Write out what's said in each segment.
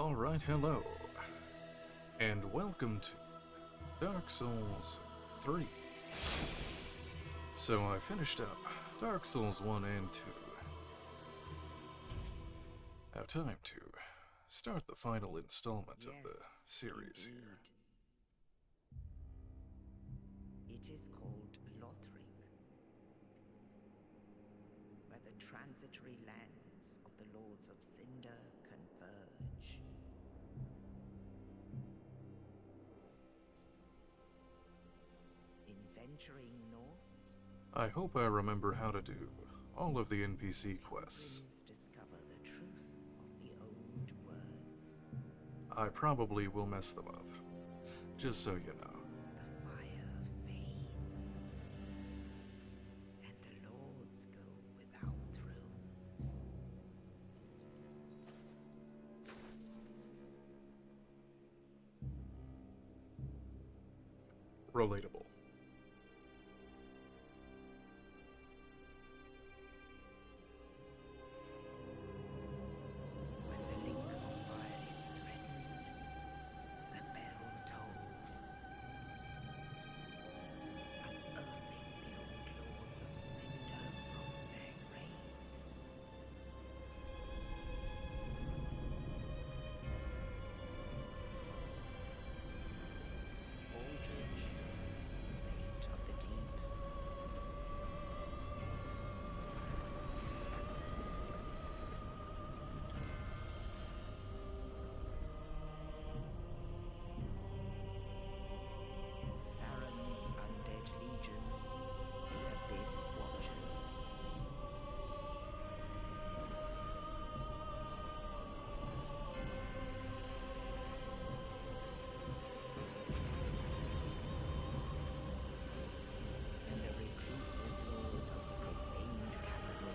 Alright, hello, and welcome to Dark Souls 3. So I finished up Dark Souls 1 and 2. Now time to start the final installment of the series indeed. here. It is called Lothring, where the transitory lands of the Lords of Cinder converge. In venturing north, I hope I remember how to do all of the NPC quests. pilgrims discover the truth of the old words. I probably will mess them up, just so you know. The fire fades, and the lords go without thrones. Relatable. When the link of fire is threatened, the bell tolls, unearthing the old lords of Cinder from their graves. Aldrich, saint of the deep. Farron's undead legion, the Abyss Watchers. And the reclusive lord of the profaned capital.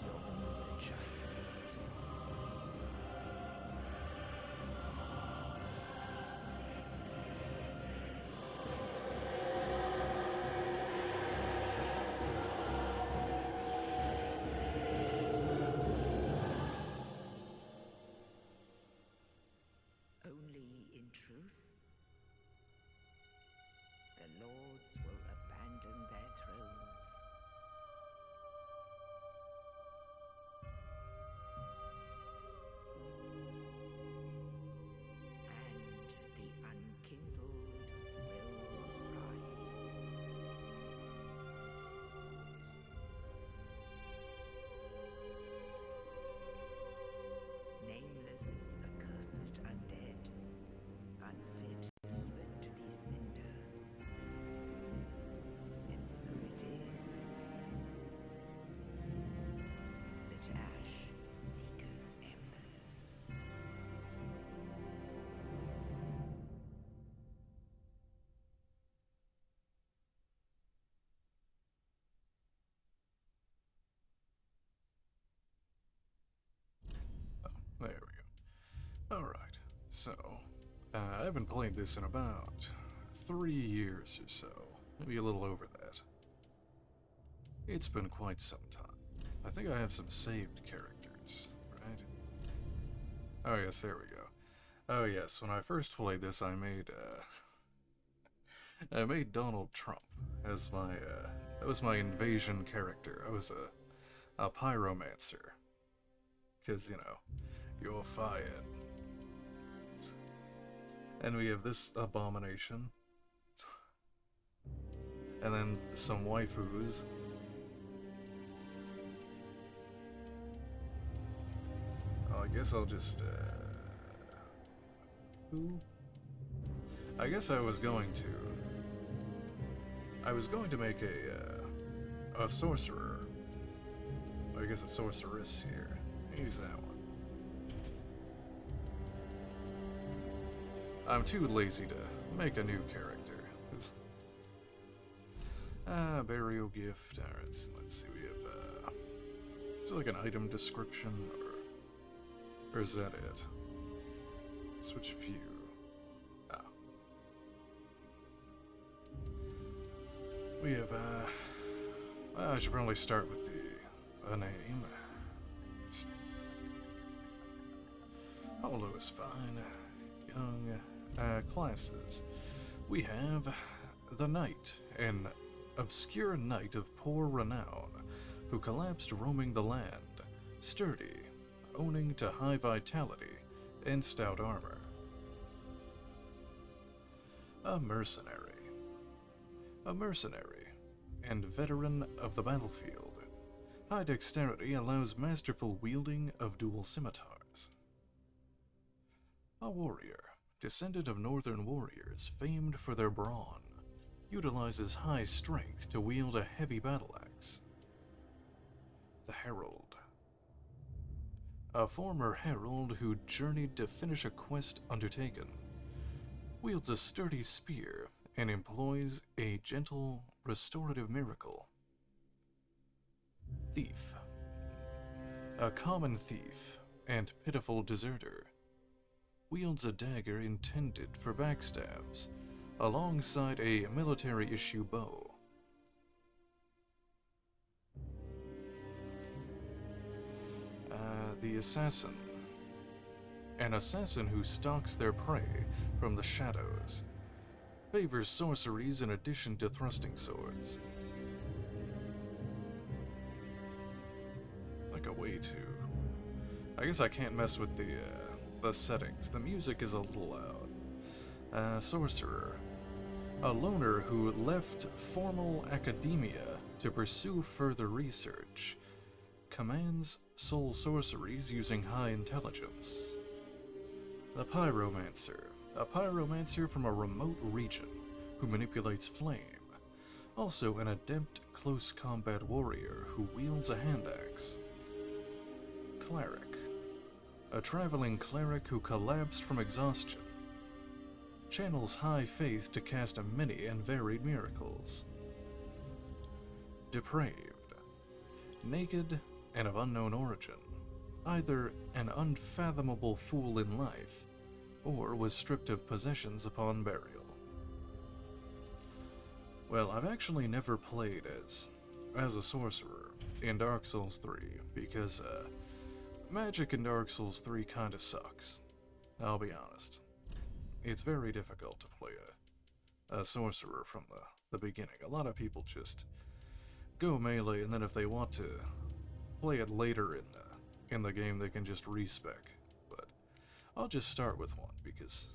Yon the giant. Only in truth, the lords will abandon their thrones. And the unkindled will rise. Nameless, accursed undead, unfit even to be cinder. And so it is that ash seeketh embers. There we go. Alright, so, I haven't played this in about 3 years or so. Maybe a little over that. It's been quite some time. I think I have some saved characters, right? Oh yes, there we go. Oh yes, when I first played this I made, I made Donald Trump as my, that was my invasion character. I was a pyromancer. 'Cause, you know, you're fired. And we have this abomination. And then some waifus. Oh, I guess I'll just, who? I guess I was going to make a sorcerer. I guess a sorceress here. Use that one. I'm too lazy to make a new character. Burial gift. Alright, let's see. We have, is it like an item description, or is that it? Switch view. Ah. We have, I should probably start with a name. Hollow is fine. Young classes. We have the Knight, an obscure knight of poor renown, who collapsed roaming the land, sturdy, owning to high vitality and stout armor. A mercenary. A mercenary, and veteran of the battlefield. High dexterity allows masterful wielding of dual scimitars. A warrior, descendant of northern warriors famed for their brawn, utilizes high strength to wield a heavy battle axe. The Herald. A former herald who journeyed to finish a quest undertaken, wields a sturdy spear and employs a gentle restorative miracle. Thief. A common thief and pitiful deserter, wields a dagger intended for backstabs, alongside a military-issue bow. The Assassin. An assassin who stalks their prey from the shadows, favors sorceries in addition to thrusting swords. Like a way to... I guess I can't mess with the settings. The music is a little loud. Sorcerer. A loner who left formal academia to pursue further research. Commands soul sorceries using high intelligence. The Pyromancer. A pyromancer from a remote region who manipulates flame. Also an adept close combat warrior who wields a hand axe. Cleric. A traveling cleric who collapsed from exhaustion. Channels high faith to cast many and varied miracles. Depraved. Naked and of unknown origin. Either an unfathomable fool in life, or was stripped of possessions upon burial. Well, I've actually never played as a sorcerer in Dark Souls 3, because magic in Dark Souls 3 kinda sucks. I'll be honest. It's very difficult to play a sorcerer from the beginning. A lot of people just go melee, and then if they want to play it later in the game, they can just respec. But I'll just start with one, because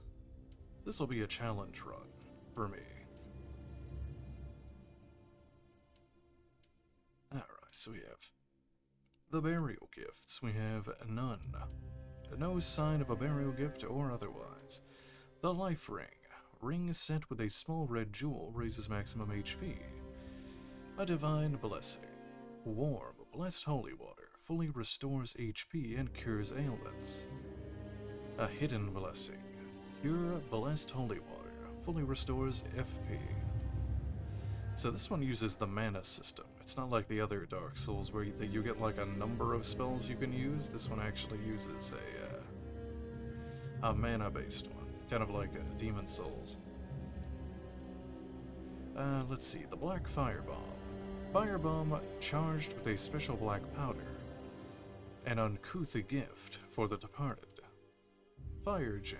this will be a challenge run for me. Alright, so we have the burial gifts. We have none. No sign of a burial gift or otherwise. The life ring. Ring set with a small red jewel raises maximum HP. A divine blessing. Warm, blessed holy water fully restores HP and cures ailments. A hidden blessing. Pure, blessed holy water fully restores FP. So this one uses the mana system. It's not like the other Dark Souls where you get like a number of spells you can use. This one actually uses a mana-based one, kind of like Demon Souls. Let's see, the Black Firebomb. Firebomb charged with a special black powder. An uncouth gift for the departed. Fire Gem.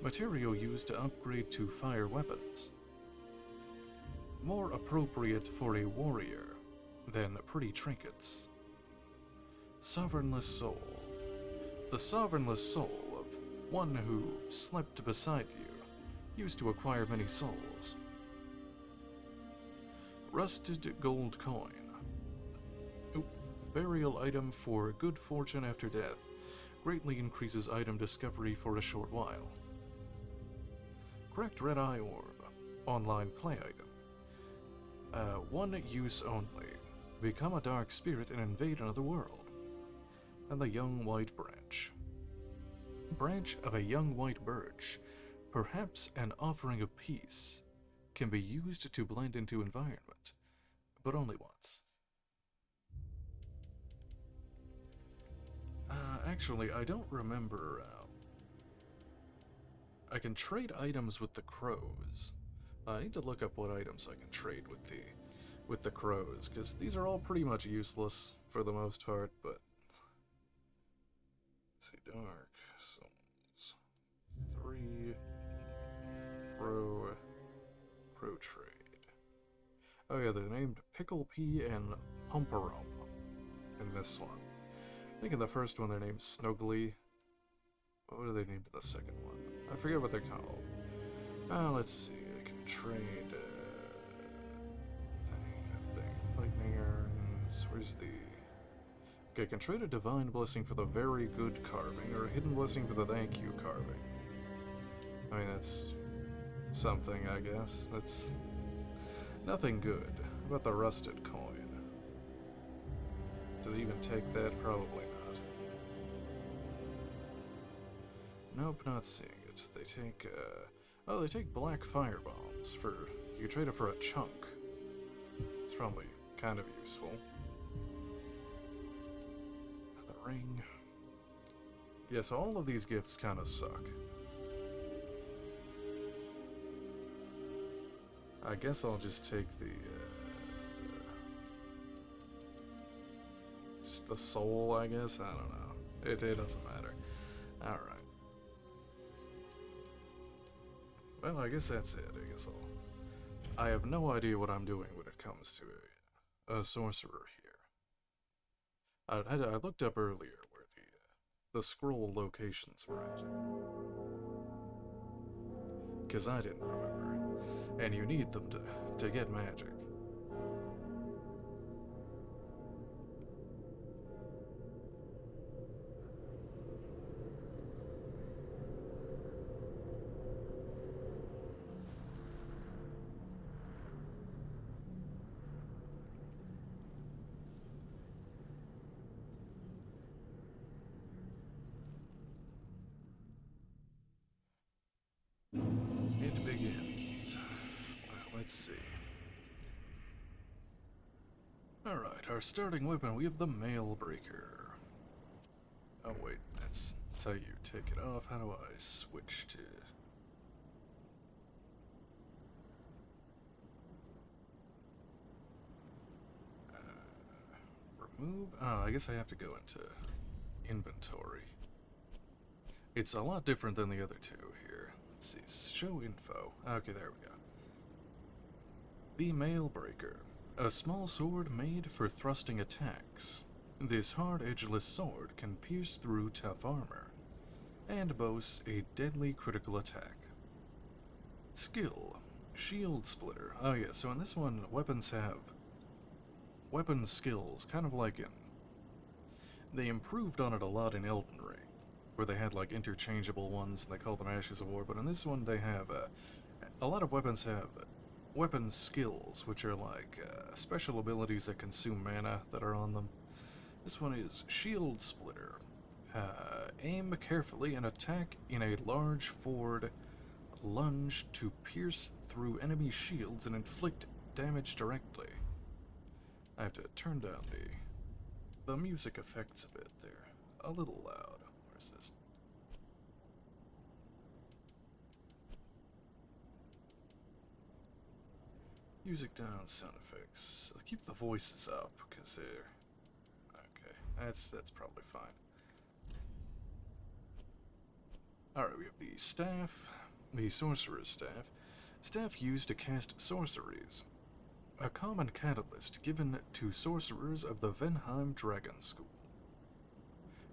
Material used to upgrade to fire weapons. More appropriate for a warrior than pretty trinkets. Sovereignless Soul. The sovereignless soul of one who slept beside you, used to acquire many souls. Rusted gold coin. Burial item for good fortune after death. Greatly increases item discovery for a short while. Correct red eye orb. Online play item. One use only. Become a dark spirit and invade another world. And the young white branch. Branch of a young white birch, perhaps an offering of peace, can be used to blend into environment, but only once. Actually, I don't remember. I can trade items with the crows. I need to look up what items I can trade with with the crows, because these are all pretty much useless for the most part, but... Let's see, dark souls. 3... Crow trade. Oh yeah, they're named Pickle Pea and Pumperum in this one. I think in the first one they're named Snuggly. What are they named in the second one? I forget what they're called. Let's see, I can trade, lightning urns, where's the... Okay, I can trade a divine blessing for the very good carving, or a hidden blessing for the thank you carving. I mean, that's something, I guess. That's nothing good. How about the rusted coin? Do they even take that? Probably not. Nope, not seeing it. They take, oh, they take black fire bombs for... You trade it for a chunk. It's probably kind of useful. The ring. Yeah, so all of these gifts kind of suck. I guess I'll just take the, just the soul, I guess? I don't know. It doesn't matter. Alright. Well, I guess that's it. I guess I have no idea what I'm doing when it comes to a sorcerer here. I looked up earlier where the scroll locations were at. Because I didn't remember. And you need them to get magic. It begins. Well, let's see. Alright, our starting weapon, we have the Mail Breaker. Oh wait, that's how you take it off. How do I switch to... remove? Oh, I guess I have to go into inventory. It's a lot different than the other two here. Let's see, show info. Okay, there we go. The Mail Breaker. A small sword made for thrusting attacks. This hard, edgeless sword can pierce through tough armor, and boasts a deadly critical attack. Skill. Shield Splitter. Oh yeah, so in this one, weapons have weapon skills, kind of like in... They improved on it a lot in Elden Ring, where they had like interchangeable ones, they call them Ashes of War, but in this one they have, a lot of weapons have weapon skills, which are like special abilities that consume mana that are on them. This one is Shield Splitter. Aim carefully and attack in a large forward lunge to pierce through enemy shields and inflict damage directly. I have to turn down the music effects a bit there. A little loud. Where's this? Music down, sound effects. I'll keep the voices up, because they're... Okay, that's probably fine. Alright, we have the staff, the sorcerer's staff. Staff used to cast sorceries. A common catalyst given to sorcerers of the Venheim Dragon School.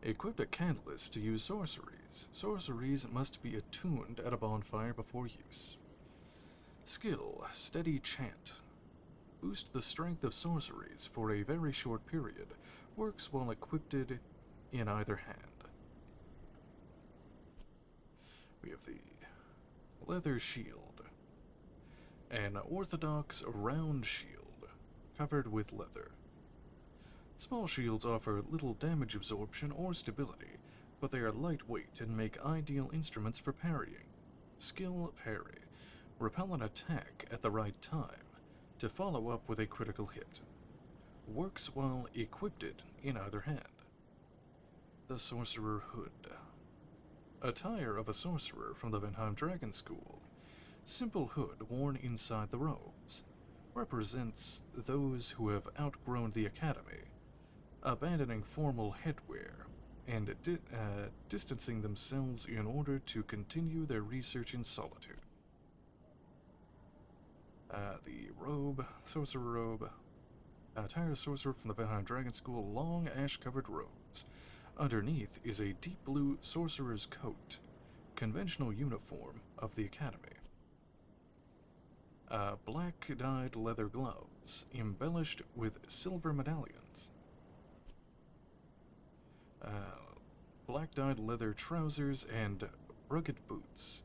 Equipped a catalyst to use sorceries. Sorceries must be attuned at a bonfire before use. Skill, Steady Chant. Boost the strength of sorceries for a very short period. Works while equipped in either hand. We have the Leather Shield. An orthodox round shield, covered with leather. Small shields offer little damage absorption or stability, but they are lightweight and make ideal instruments for parrying. Skill, Parry. Repel an attack at the right time, to follow up with a critical hit. Works while equipped in either hand. The Sorcerer Hood. Attire of a sorcerer from the Venheim Dragon School. Simple hood worn inside the robes. represents those who have outgrown the academy, abandoning formal headwear and distancing themselves in order to continue their research in solitude. The robe, sorcerer robe, attire sorcerer from the Valheim Dragon School, long ash-covered robes. Underneath is a deep blue sorcerer's coat, conventional uniform of the academy. Black dyed leather gloves, embellished with silver medallions. Black dyed leather trousers and rugged boots.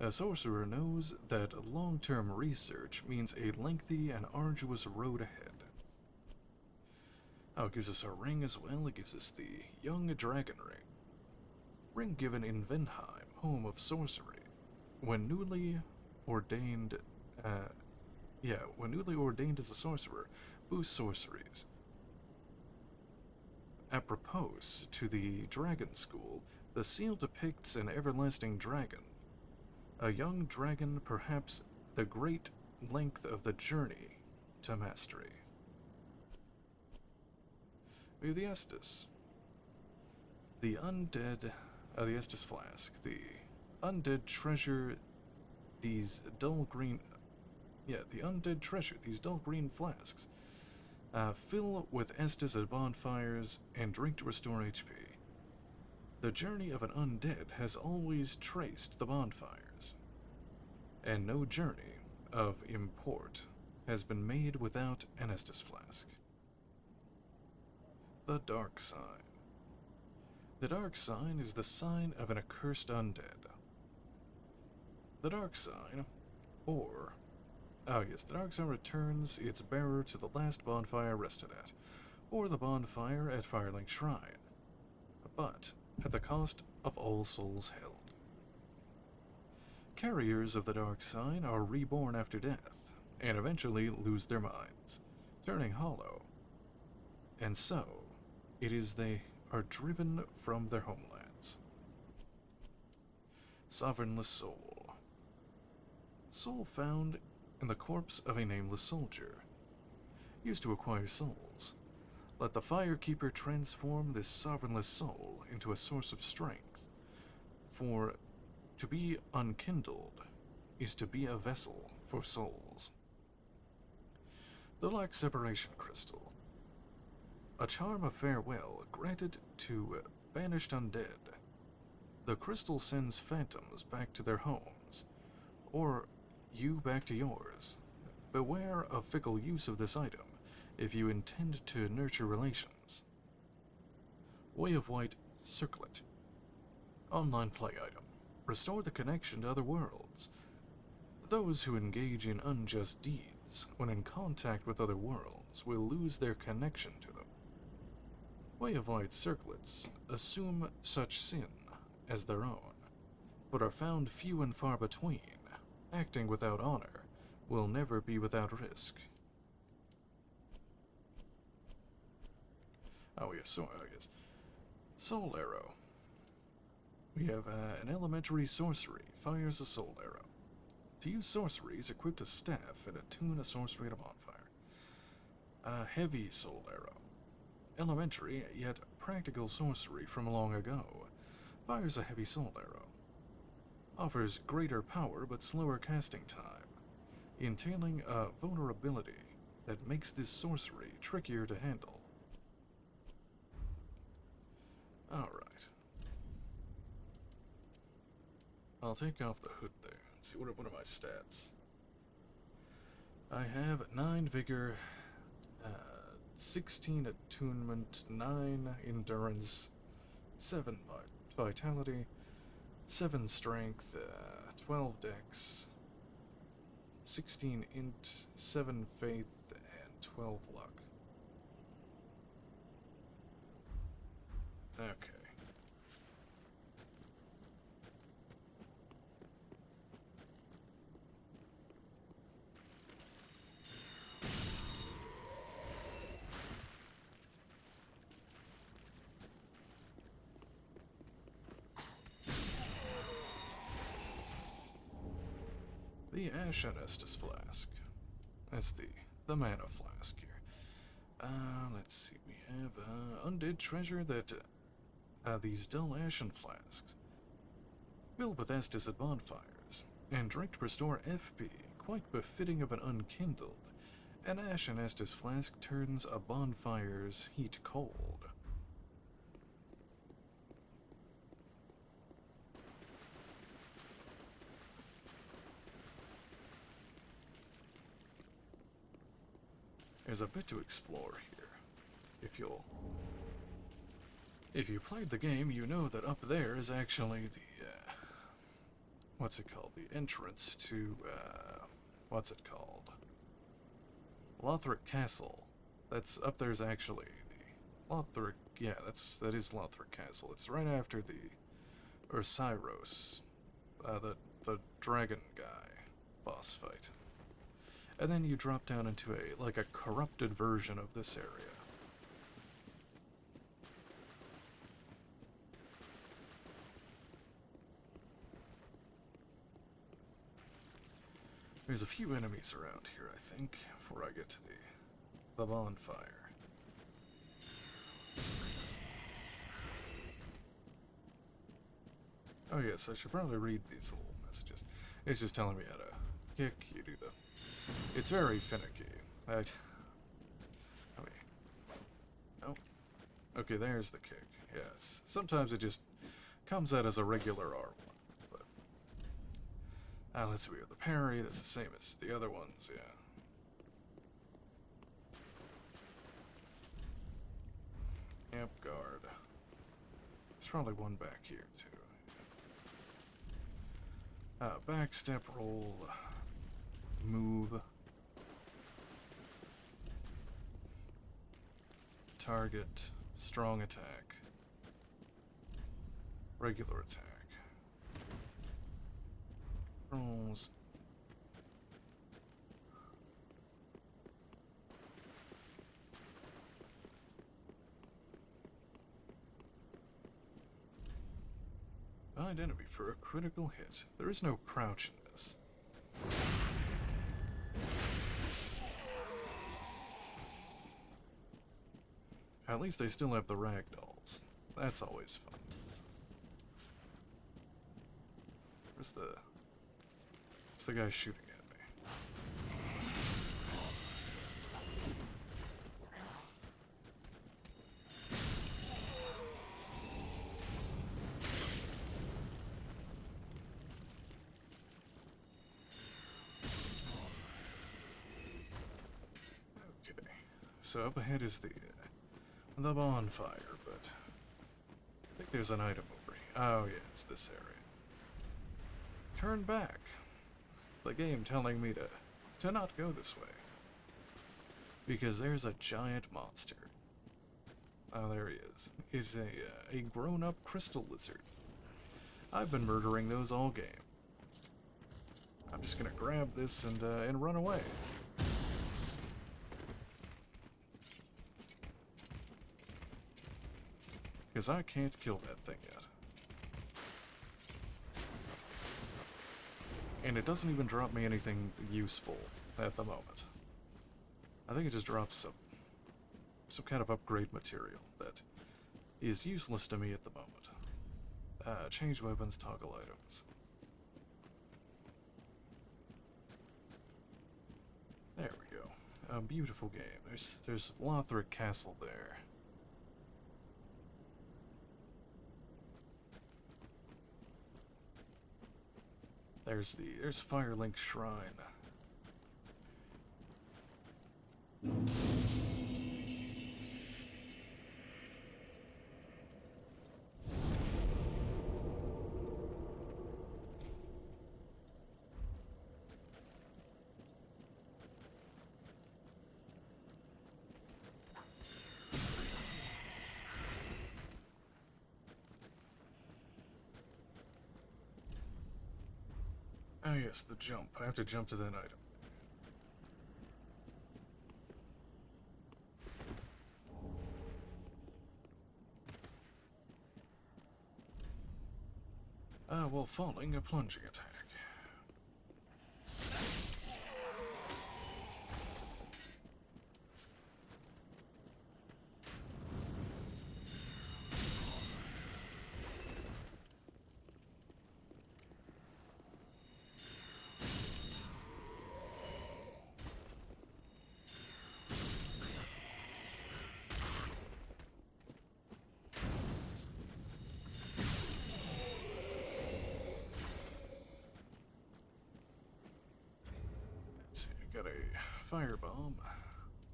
A sorcerer knows that long-term research means a lengthy and arduous road ahead. Oh, it gives us a ring as well. It gives us the Young Dragon Ring. Ring given in Venheim, home of sorcery. When newly ordained as a sorcerer, boost sorceries. Apropos to the Dragon School, the seal depicts an everlasting dragon. A young dragon, perhaps the great length of the journey to mastery. We have the Estus. The Estus flask. The undead treasure these dull green flasks. Fill with Estus at bonfires and drink to restore HP. The journey of an undead has always traced the bonfires, and no journey of import has been made without an Estus flask. The Dark Sign. The Dark Sign is the sign of an accursed undead. The Dark Sign, the Dark Sign returns its bearer to the last bonfire rested at, or the bonfire at Firelink Shrine, but at the cost of all souls held. Carriers of the Dark Sign are reborn after death, and eventually lose their minds, turning hollow. And so, it is they are driven from their homelands. Sovereignless Soul. Soul found in the corpse of a nameless soldier. Used to acquire souls. Let the Firekeeper transform this sovereignless soul into a source of strength. For to be unkindled is to be a vessel for souls. The Black Separation Crystal. A charm of farewell granted to banished undead. The crystal sends phantoms back to their homes, or you back to yours. Beware of fickle use of this item if you intend to nurture relations. Way of White Circlet. Online play item. Restore the connection to other worlds. Those who engage in unjust deeds when in contact with other worlds will lose their connection to them. Way of White Circlets assume such sin as their own, but are found few and far between. Acting without honor will never be without risk. Soul Arrow. We have an elementary sorcery, fires a soul arrow. To use sorceries, equip a staff and attune a sorcery at a bonfire. A heavy soul arrow. Elementary, yet practical sorcery from long ago. Fires a heavy soul arrow. Offers greater power but slower casting time, entailing a vulnerability that makes this sorcery trickier to handle. Alright. I'll take off the hood there and see what are my stats. I have 9 vigor, 16 attunement, 9 endurance, 7 vitality, 7 strength, 12 dex, 16 int, 7 faith, and 12 luck. Okay. The Ash and Estus Flask. That's the the mana flask here. Let's see, we have undead treasure that these dull ashen flasks filled with Estus at bonfires, and drink to restore FP, quite befitting of an unkindled. An ashen Estus flask turns a bonfire's heat cold. There's a bit to explore here. If you played the game, you know that up there is actually the, what's it called? The entrance to, what's it called? Lothric Castle. That's, up there's actually the Lothric, yeah, that is Lothric Castle. It's right after the Ursyros, the dragon guy boss fight. And then you drop down into a corrupted version of this area. There's a few enemies around here, I think, before I get to the bonfire. Oh yes, I should probably read these little messages. It's just telling me how to kick, you do the... It's very finicky. No. Okay, there's the kick. Yes. Sometimes it just comes out as a regular R1. But let's see, we have the parry. That's the same as the other ones, yeah. Amp guard. There's probably one back here, too. Back step roll. Move. Target. Strong attack. Regular attack. Rolls. Find enemy for a critical hit. There is no crouch in this. At least they still have the ragdolls. That's always fun. Where's the guy shooting at me? Okay, so up ahead is the bonfire, but I think there's an item over here. Oh yeah, it's this area. Turn back. The game telling me to not go this way. Because there's a giant monster. Oh, there he is. It's a grown-up crystal lizard. I've been murdering those all game. I'm just gonna grab this and run away. Because I can't kill that thing yet. And it doesn't even drop me anything useful at the moment. I think it just drops some kind of upgrade material that is useless to me at the moment. Change weapons, toggle items. There we go. A beautiful game. There's Lothric Castle there. There's Firelink Shrine. Oh yes, the jump. I have to jump to that item. While falling, a plunging attack. got a firebomb.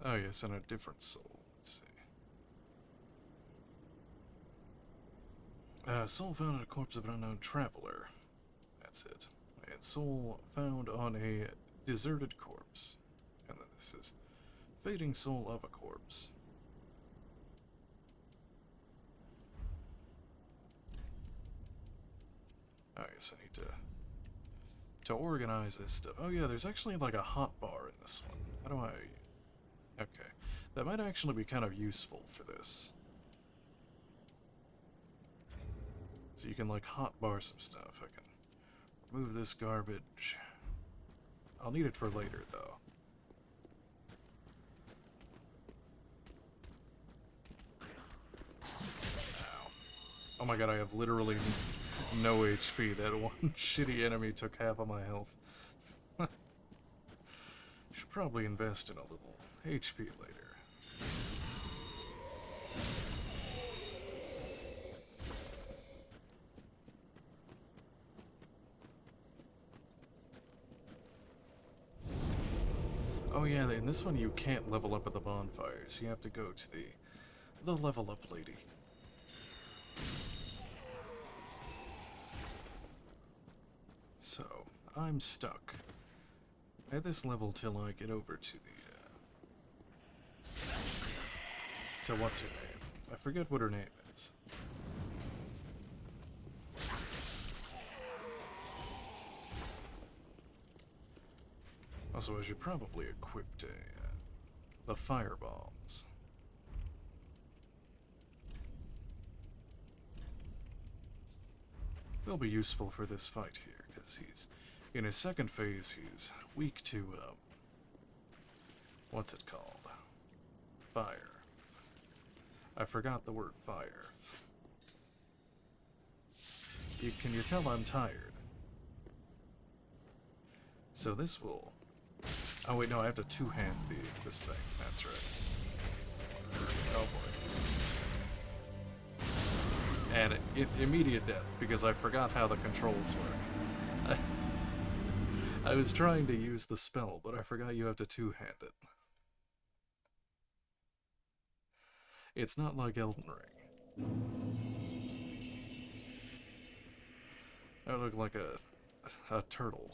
Oh yes, and a different soul. Let's see. Soul found on a corpse of an unknown traveler. That's it. And soul found on a deserted corpse. And then this is fading soul of a corpse. Oh yes, I need to organize this stuff. Oh yeah, there's actually like a hotbar in this one. How do I... Okay. That might actually be kind of useful for this. So you can like hotbar some stuff. I can remove this garbage. I'll need it for later though. Ow. Oh my god, I have literally no HP. That one shitty enemy took half of my health. Should probably invest in a little HP later. Oh yeah, in this one you can't level up at the bonfires. You have to go to the level up lady. So, I'm stuck at this level till I get over to the, to what's her name? I forget what her name is. Also, I should probably equip the firebombs. They'll be useful for this fight here, because he's, in his second phase, he's weak to, what's it called? Fire. I forgot the word fire. Can you tell I'm tired? So this will... Oh wait, no, I have to two-hand this thing. That's right. Oh boy. And immediate death, because I forgot how the controls work. I was trying to use the spell, but I forgot you have to two-hand it. It's not like Elden Ring. I look like a turtle.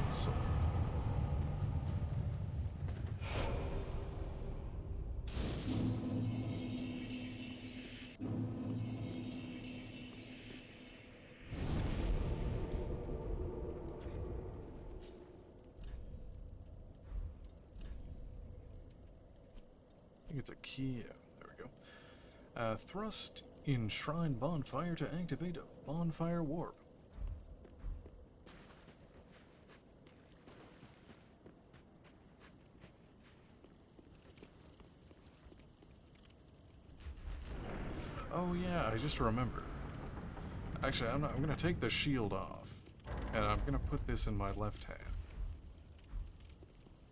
Sword. I think it's a key. Yeah, there we go. Thrust in Shrine Bonfire to activate a Bonfire Warp. Oh yeah, I just remembered. Actually, I'm gonna take the shield off, and I'm gonna put this in my left hand.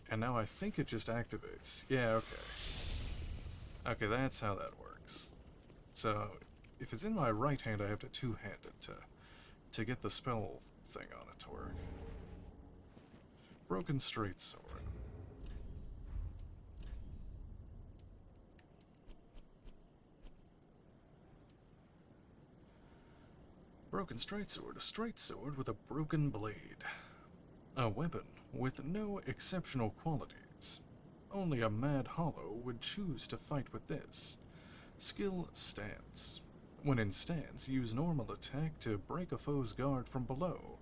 And now I think it just activates. Yeah, okay. Okay, that's how that works. So, if it's in my right hand, I have to two-hand it to get the spell thing on it to work. Broken straight sword. Broken straight sword, a straight sword with a broken blade. A weapon with no exceptional qualities. Only a mad hollow would choose to fight with this. Skill stance. When in stance, use normal attack to break a foe's guard from below,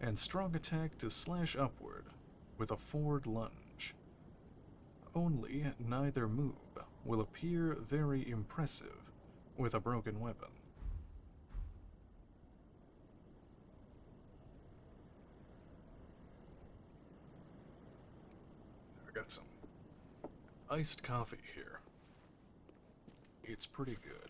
and strong attack to slash upward with a forward lunge. Only neither move will appear very impressive with a broken weapon. I got some iced coffee here. It's pretty good.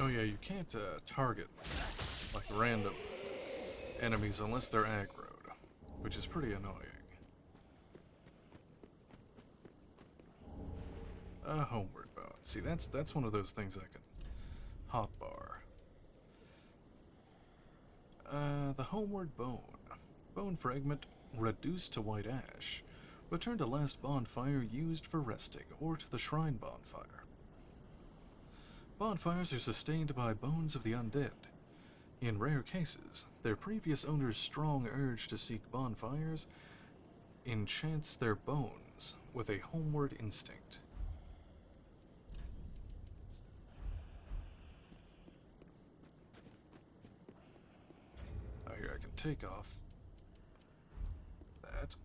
Oh yeah, you can't target like random enemies unless they're aggroed, which is pretty annoying. A homeward bone. See, that's one of those things I can hotbar. The homeward bone. Bone fragment reduced to white ash. Return to last bonfire used for resting, or to the shrine bonfire. Bonfires are sustained by bones of the undead. In rare cases, their previous owner's strong urge to seek bonfires enchants their bones with a homeward instinct. Oh, here I can take off that.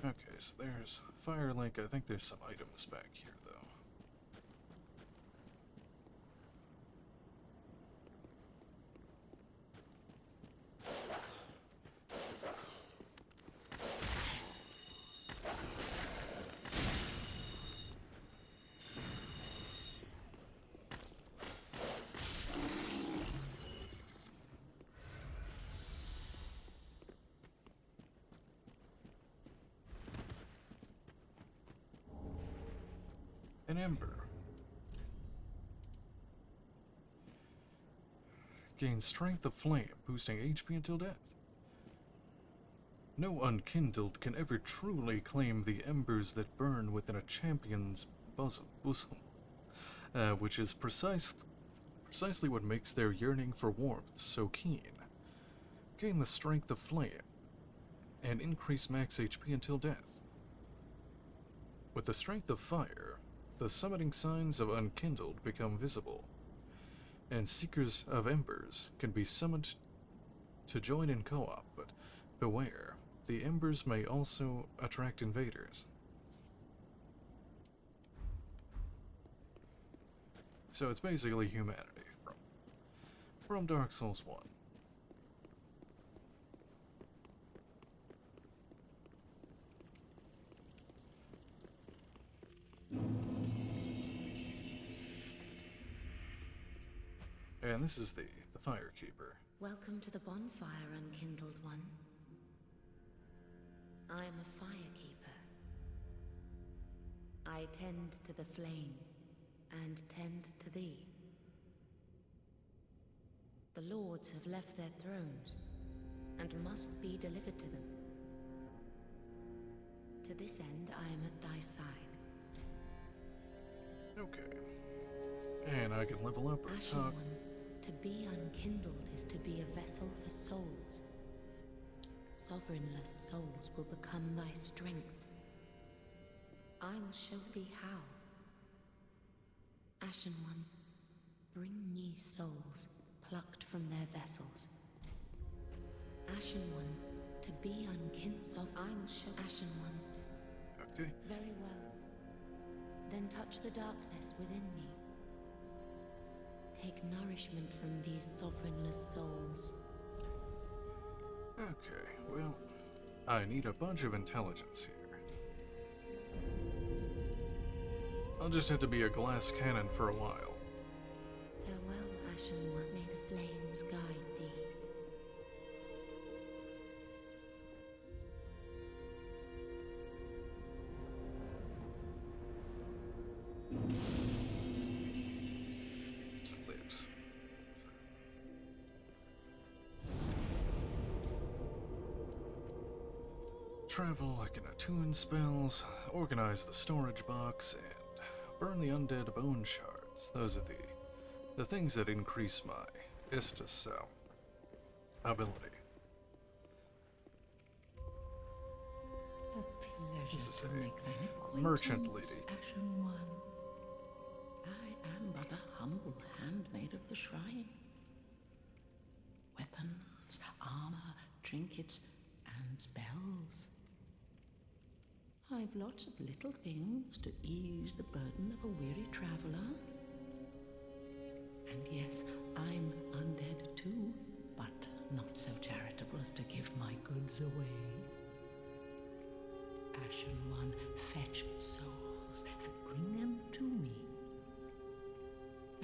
Okay, so there's Firelink. I think there's some items back here, though. An ember. Gain strength of flame, boosting HP until death. No unkindled can ever truly claim the embers that burn within a champion's bosom, which is precisely what makes their yearning for warmth so keen. Gain the strength of flame, and increase max HP until death. With the strength of fire, the summoning signs of unkindled become visible, and seekers of embers can be summoned to join in co-op, but beware, the embers may also attract invaders. So it's basically humanity from Dark Souls 1. And this is the Firekeeper. Welcome to the bonfire, unkindled one. I am a firekeeper. I tend to the flame, and tend to thee. The lords have left their thrones, and must be delivered to them. To this end, I am at thy side. Okay. And I can level up or Ashen top. one, to be unkindled is to be a vessel for souls. Sovereignless souls will become thy strength. I will show thee how. Ashen one, Bring me souls plucked from their vessels. Ashen One, to be unkinsed of, I will show Ashen One. Okay. Very well. Then touch the darkness within me. Take nourishment from these sovereignless souls. Okay, well, I need a bunch of intelligence here. I'll just have to be a glass cannon for a while. Farewell, Ashen One. May the flames guide thee. It's lit. Travel, I can attune spells, organize the storage box, and burn the undead bone shards. Those are the things that increase my Estus cell ability. A pleasure This is to a make thine acquaintance, merchant lady. Ashen One. I am but a humble handmaid of the shrine. Weapons, armor, trinkets, and spells. I've lots of little things to ease the burden of a weary traveler. And yes, I'm undead too, but not so charitable as to give my goods away. Ashen One, fetch souls and bring them to me.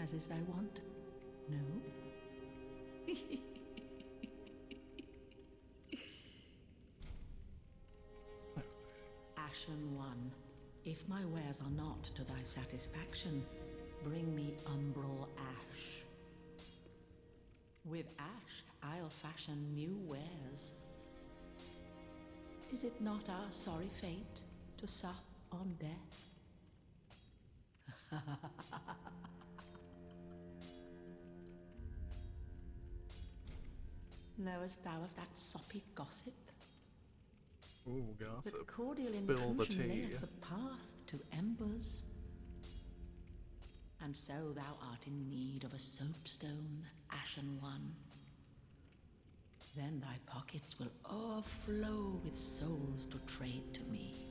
As is thy wont, no? Ashen One, if my wares are not to thy satisfaction, bring me umbral ash. With ash, I'll fashion new wares. Is it not our sorry fate to sup on death? Knowest thou of that soppy gossip? Ooh, gossip. That cordial Spill the intrusion tea. layeth the path to embers. And so thou art in need of a soapstone, Ashen One. Then thy pockets will overflow with souls to trade to me.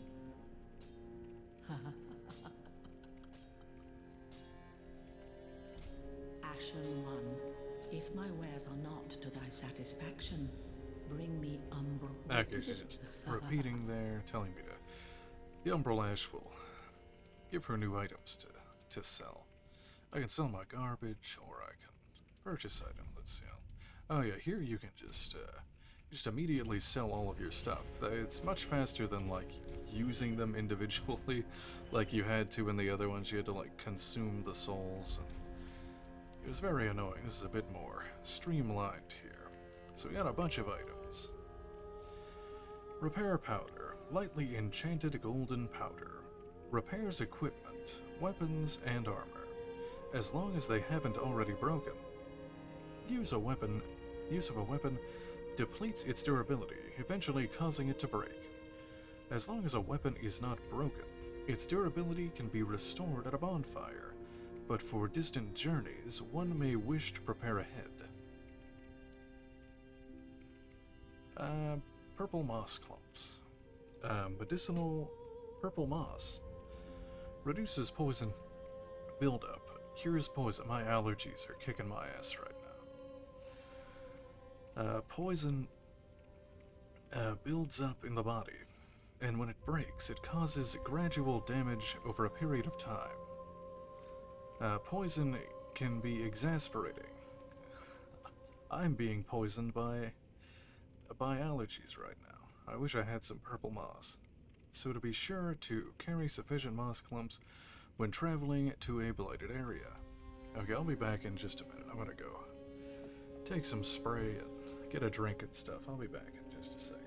Ashen One, if my wares are not to thy satisfaction, bring me umbral. Okay, she's just repeating there, telling me to. The Umbral Ash will give her new items to sell. I can sell my garbage, or I can purchase items. Let's see. Oh yeah, here you can just immediately sell all of your stuff. It's much faster than like using them individually, like you had to in the other ones. You had to like consume the souls. And it was very annoying. This is a bit more streamlined here. So we got a bunch of items. Repair powder, lightly enchanted golden powder. Repairs equipment, weapons, and armor, as long as they haven't already broken. Use of a weapon depletes its durability, eventually causing it to break. As long as a weapon is not broken, its durability can be restored at a bonfire, but for distant journeys, one may wish to prepare ahead. Purple moss clumps. Medicinal purple moss. Reduces poison buildup. Cures poison. My allergies are kicking my ass right now. Poison builds up in the body, and when it breaks, it causes gradual damage over a period of time. Poison can be exasperating. I'm being poisoned by allergies right now. I wish I had some purple moss. So to be sure to carry sufficient moss clumps when traveling to a blighted area. Okay, I'll be back in just a minute. I'm gonna go take some spray and get a drink and stuff. I'll be back in just a second.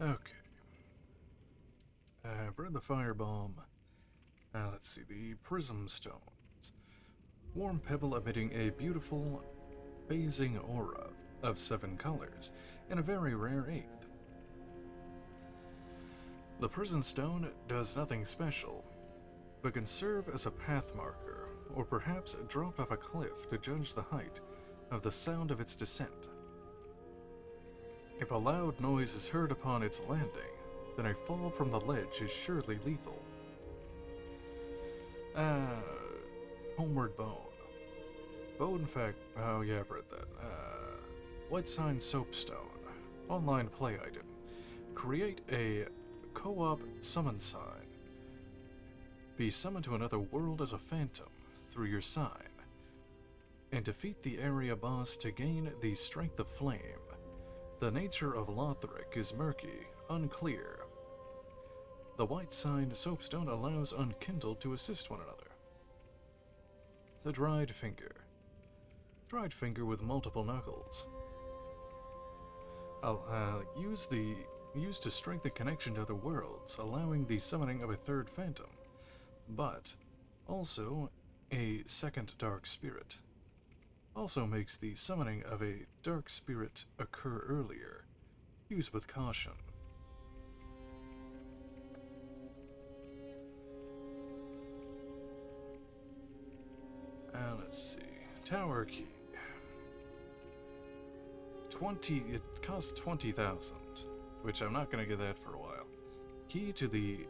Okay. I've read the firebomb. Let's see, the prism stones. Warm pebble emitting a beautiful, phasing aura of 7 colors, and a very rare 8th. The prison stone does nothing special, but can serve as a path marker, or perhaps dropped off a cliff to judge the height of the sound of its descent. If a loud noise is heard upon its landing, then a fall from the ledge is surely lethal. Homeward Bone. Bone fact, oh yeah, I've read that. White Sign Soapstone. Online play item. Create a co-op summon sign. Be summoned to another world as a phantom through your sign. And defeat the area boss to gain the Strength of Flame. The nature of Lothric is murky, unclear. The White Sign Soapstone allows Unkindled to assist one another. The Dried Finger. Dried Finger with multiple knuckles. Used to strengthen connection to other worlds, allowing the summoning of a third phantom, but also a second dark spirit. Also makes the summoning of a dark spirit occur earlier. Use with caution. Let's see. Tower key. It costs 20,000, which I'm not going to get that for a while. Key to the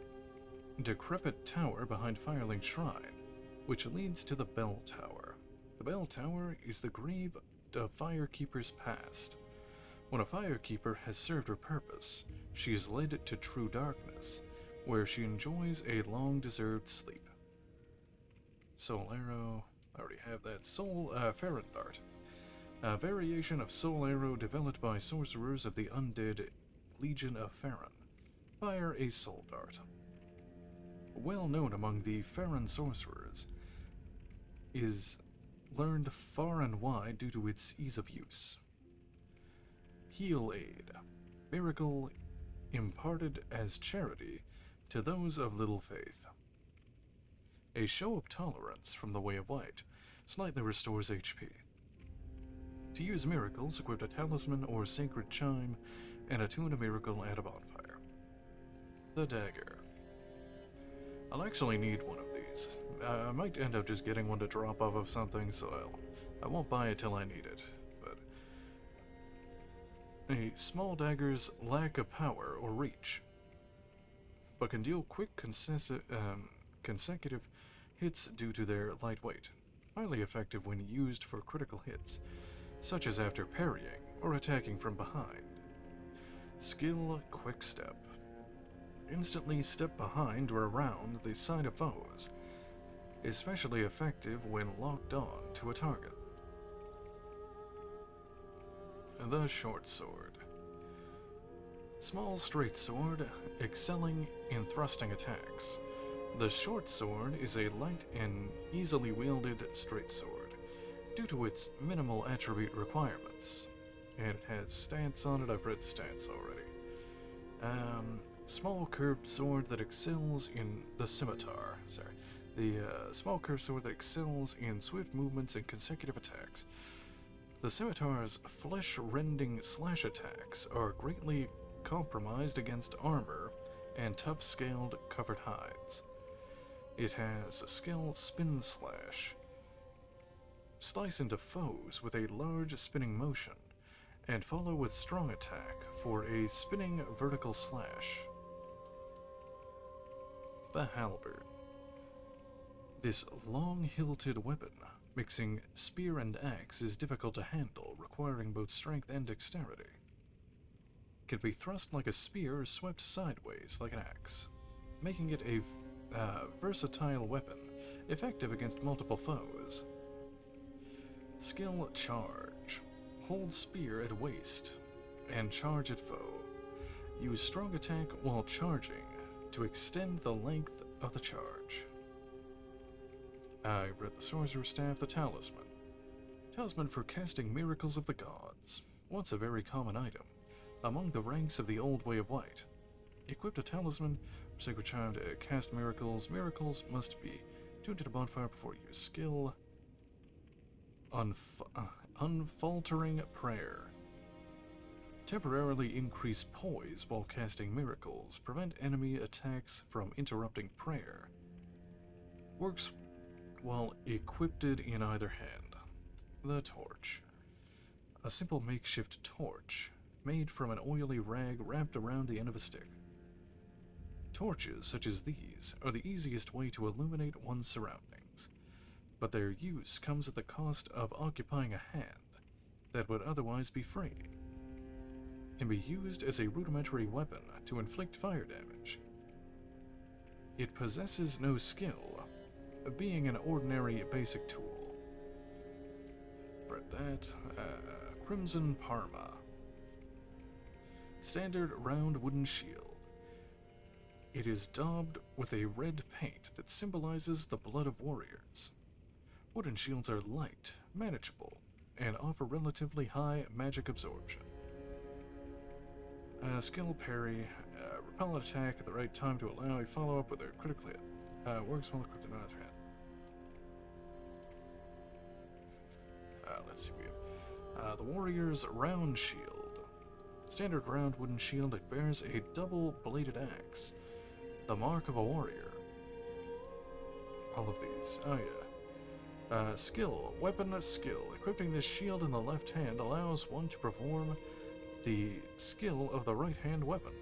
decrepit tower behind Firelink Shrine, which leads to the Bell Tower. The Bell Tower is the grave of Firekeeper's past. When a Firekeeper has served her purpose, she is led to true darkness, where she enjoys a long-deserved sleep. Soul Arrow, I already have that. Farron Dart. A variation of Soul Arrow developed by sorcerers of the undead Legion of Farron. Fire a Soul Dart. Well known among the Farron sorcerers, is learned far and wide due to its ease of use. Heal Aid. Miracle imparted as charity to those of little faith. A show of tolerance from the Way of White slightly restores HP. To use miracles, equip a talisman or sacred chime and attune a miracle at a bonfire. The Dagger. I'll actually need one of these. I might end up just getting one to drop off of something, so I won't buy it till I need it. But a small daggers lack of power or reach, but can deal quick consecutive hits due to their light weight. Highly effective when used for critical hits, such as after parrying or attacking from behind. Skill Quick Step. Instantly step behind or around the side of foes, especially effective when locked on to a target. The Short Sword. Small straight sword, excelling in thrusting attacks. The Short Sword is a light and easily wielded straight sword, due to its minimal attribute requirements. And it has stats on it. I've read stats already. Small curved sword that excels in the scimitar. The small curved sword that excels in swift movements and consecutive attacks. The scimitar's flesh-rending slash attacks are greatly compromised against armor and tough-scaled covered hides. It has a skill Spin Slash. Slice into foes with a large spinning motion, and follow with strong attack for a spinning vertical slash. The Halberd. This long-hilted weapon, mixing spear and axe, is difficult to handle, requiring both strength and dexterity. It can be thrust like a spear or swept sideways like an axe, making it a versatile weapon, effective against multiple foes. Skill Charge. Hold spear at waist and charge at foe. Use strong attack while charging to extend the length of the charge. I've read the Sorcerer's Staff, the Talisman. Talisman for casting miracles of the gods. Once a very common item, among the ranks of the old way of white. Equipped a talisman or sacred charm to cast miracles. Miracles must be tuned to the bonfire before you use skill. Unfaltering prayer. Temporarily increase poise while casting miracles. Prevent enemy attacks from interrupting prayer. Works while equipped in either hand. The torch. A simple makeshift torch made from an oily rag wrapped around the end of a stick. Torches such as these are the easiest way to illuminate one's surroundings, but their use comes at the cost of occupying a hand that would otherwise be free. Can be used as a rudimentary weapon to inflict fire damage. It possesses no skill, being an ordinary basic tool. Read that. Crimson Parma. Standard round wooden shield. It is daubed with a red paint that symbolizes the blood of warriors. Wooden shields are light, manageable, and offer relatively high magic absorption. Skill parry. Repel an attack at the right time to allow a follow-up with a critical hit. Works well equipped in another hand. Let's see, we have the Warrior's Round Shield. Standard round wooden shield, it bears a double-bladed axe, the mark of a warrior. All of these, oh yeah. Skill, weapon skill. Equipping this shield in the left hand allows one to perform the skill of the right-hand weapon.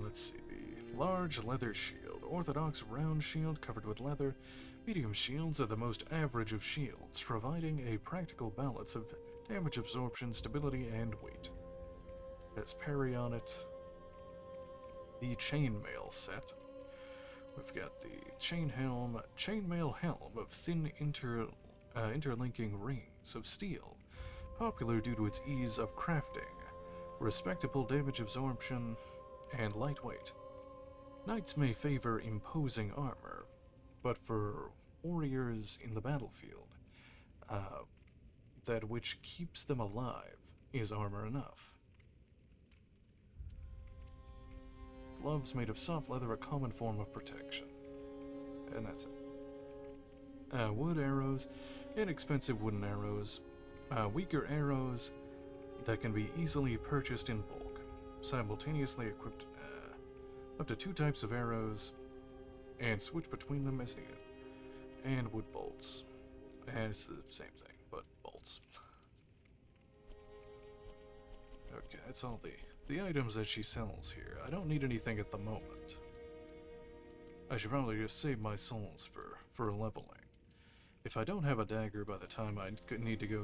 Let's see, the large leather shield. Orthodox round shield covered with leather. Medium shields are the most average of shields, providing a practical balance of damage absorption, stability, and weight. Has parry on it. The chainmail set. We've got the chainmail helm of thin interlinking rings of steel, popular due to its ease of crafting, respectable damage absorption, and lightweight. Knights may favor imposing armor, but for warriors in the battlefield, that which keeps them alive is armor enough. Gloves made of soft leather, a common form of protection. And that's it. Wood arrows, inexpensive wooden arrows, weaker arrows that can be easily purchased in bulk, simultaneously equipped up to 2 types of arrows, and switch between them as needed. And wood bolts. And it's the same thing, but bolts. Okay, that's all the items that she sells here. I don't need anything at the moment. I should probably just save my souls for leveling. If I don't have a dagger by the time I need to go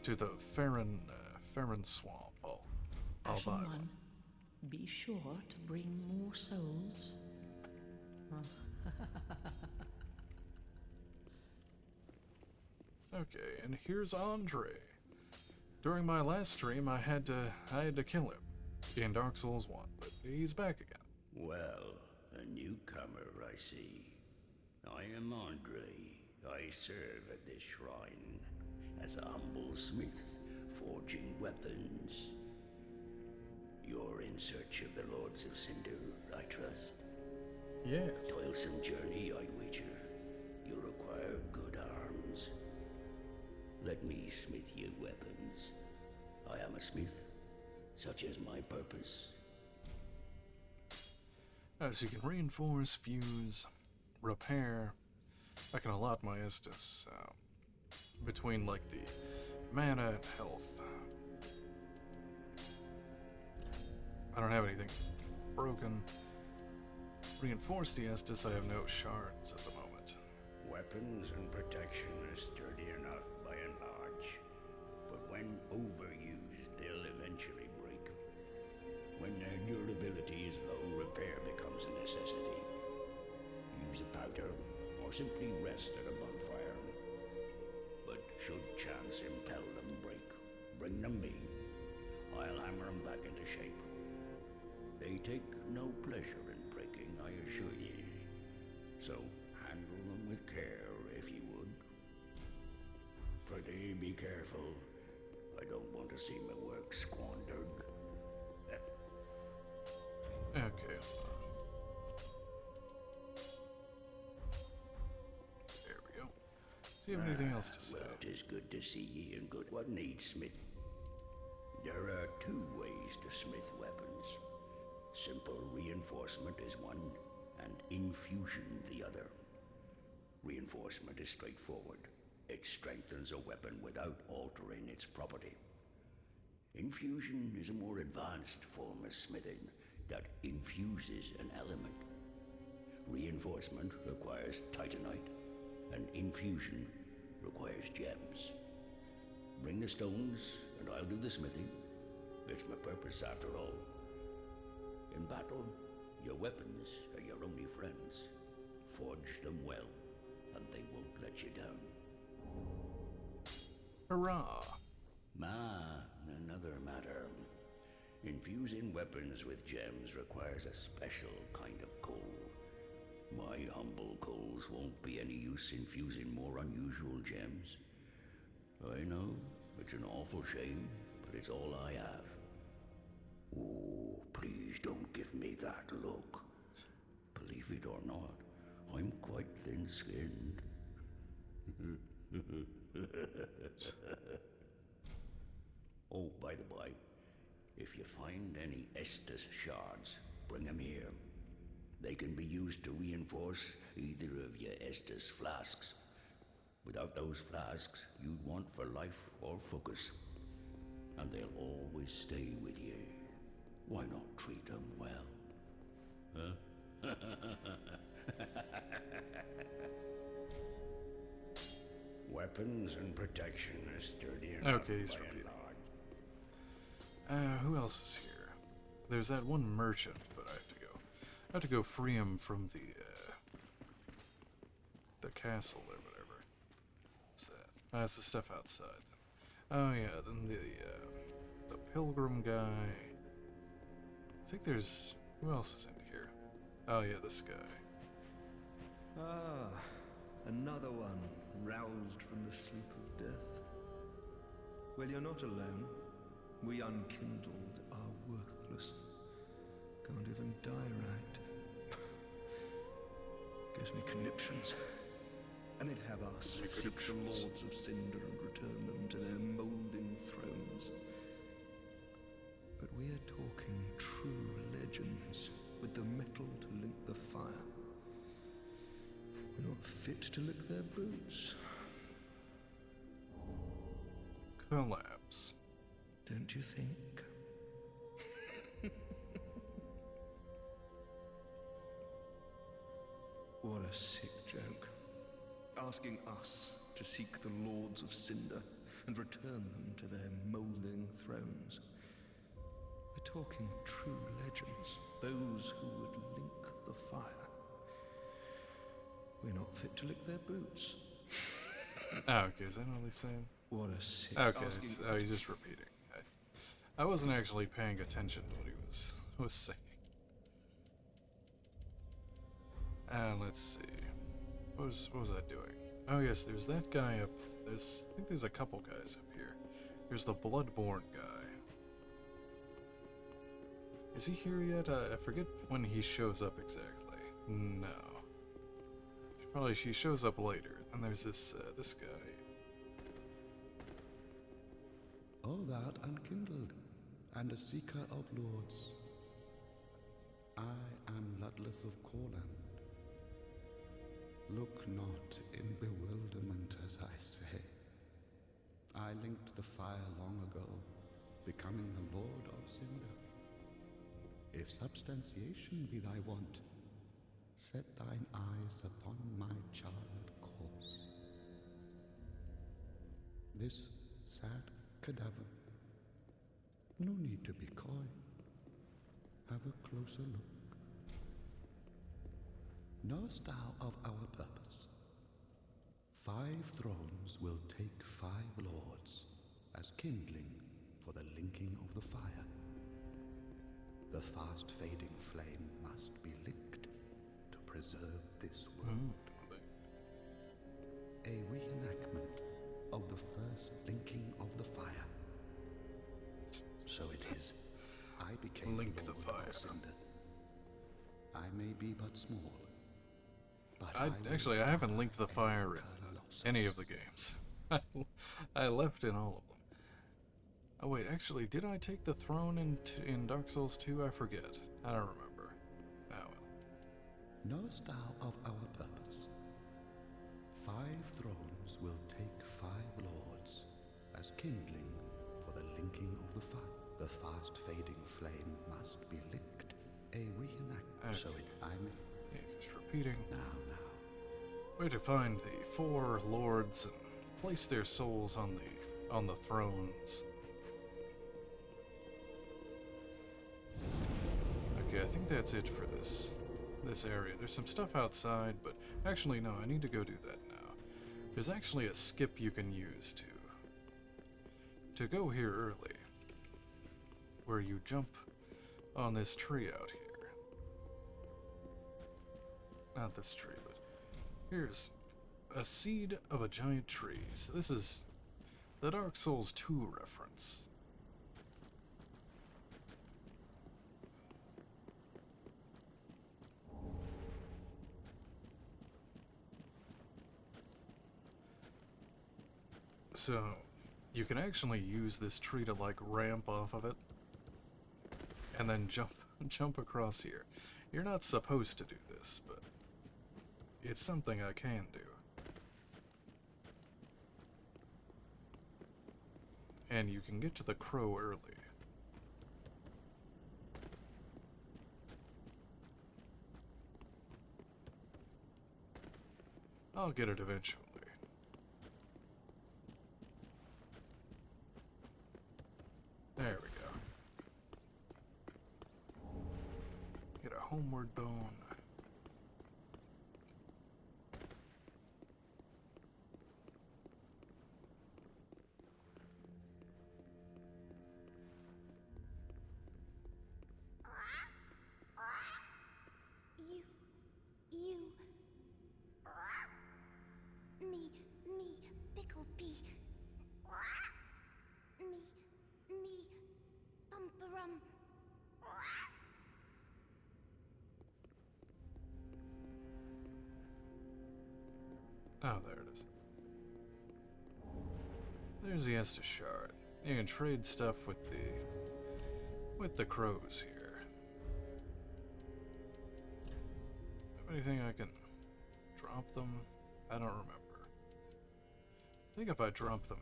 to the Farron Swamp, I'll buy one. Be sure to bring more souls. Okay, and here's Andre. During my last stream, I had to kill him in Dark Souls 1, but he's back again. Well, a newcomer, I see. I am Andre. I serve at this shrine as a humble smith, forging weapons. You're in search of the Lords of Cinder, I trust? Yes. Toilsome journey, I'd wager. You'll require good arms. Let me smith you weapons. I am a smith, such is my purpose. As you can reinforce, fuse, repair, I can allot my Estus between like the mana and health. I don't have anything broken. Reinforce the Estus, I have no shards at the moment. Weapons and protection are sturdy enough by and large, but when overused, they'll eventually break. When their durability is low, repair becomes a necessity. Use a powder, or simply rest at a bonfire. But should chance impel them break, bring them me. I'll hammer them back into shape. They take no pleasure in breaking, I assure ye. So handle them with care, if you would. smithy, be careful. I don't want to see my work squandered. Okay. There we go. Do you have anything else to say? Well, 'tis good to see ye and good. What needs smith? There are two ways to smith weapons. Simple reinforcement is one, and infusion the other. Reinforcement is straightforward. It strengthens a weapon without altering its property. Infusion is a more advanced form of smithing that infuses an element. Reinforcement requires titanite, and infusion requires gems. Bring the stones, and I'll do the smithing. It's my purpose after all. In battle, your weapons are your only friends. Forge them well, and they won't let you down. Hurrah! Another matter. Infusing weapons with gems requires a special kind of coal. My humble coals won't be any use infusing more unusual gems. I know, it's an awful shame, but it's all I have. Oh, please don't give me that look. Believe it or not, I'm quite thin-skinned. Oh, by the by, if you find any Estus shards, bring them here. They can be used to reinforce either of your Estus flasks. Without those flasks, you'd want for life or focus. And they'll always stay with you. Why not treat them well? Huh? Weapons and protection are sturdy enough. Okay, he's by and repeating. large. Who else is here? There's that one merchant, but I have to go free him from the castle or whatever. What's that? That's the stuff outside. Oh yeah, then the pilgrim guy. I think there's, who else is in here? Oh yeah, this guy. Ah, another one roused from the sleep of death. Well, you're not alone. We unkindled are worthless. Can't even die right. Gives me conniptions. And they'd have us seek the conniptions. lords of Cinder and return them to their moulding thrones. But we're talking true legends with the metal to link the fire. We're not fit to lick their boots. Collapse. Don't you think? What a sick joke. Asking us to seek the lords of Cinder and return them to their moulding thrones. We're talking true legends, those who would link the fire. We're not fit to lick their boots. Oh, okay, is that all he's saying? What a sick Okay, asking he's just repeating. I wasn't actually paying attention to what he was saying. Let's see. What was I doing? Oh yes, there's that guy up. I think there's a couple guys up here. There's the Bloodborne guy. Is he here yet? I forget when he shows up exactly. No. Probably she shows up later. Then there's this guy. O thou unkindled, and a seeker of lords. I am Ludleth of Corland. Look not in bewilderment as I say. I linked the fire long ago, becoming the Lord of Cinder. If substantiation be thy want, set thine eyes upon my charred corpse. This sad cadaver. No need to be coy. Have a closer look. Knowest thou of our purpose? 5 thrones will take 5 lords as kindling for the linking of the fire. The fast fading flame must be linked to preserve this world. A reenactment of the first same Link the Lord Fire. of Cinder. I may be but small, but Actually, I haven't linked the fire in any of the games. I left in all of them. Oh wait, actually, did I take the throne in Dark Souls 2? I forget. I don't remember. Oh well. Knowest thou of our purpose? 5 thrones will take 5 lords as kindling for the linking of the fire. The fast fading flame must be linked, a reenactment, so it I may. Yeah, just repeating. Now. Where to find the 4 lords and place their souls on the thrones. Okay, I think that's it for this area. There's some stuff outside, but actually no, I need to go do that now. There's actually a skip you can use to go here early, where you jump on this tree out here. Not this tree, but here's a seed of a giant tree. So this is the Dark Souls 2 reference. So, you can actually use this tree to like ramp off of it and then jump across here. You're not supposed to do this, but it's something I can do. And you can get to the crow early. I'll get it eventually. There we go. Get a homeward bone. Me, Picklebee. Me, Bumperum. Oh, there it is. There's the Estus shard. You can trade stuff with the crows here. Have anything I can drop them? I don't remember. I think if I drop them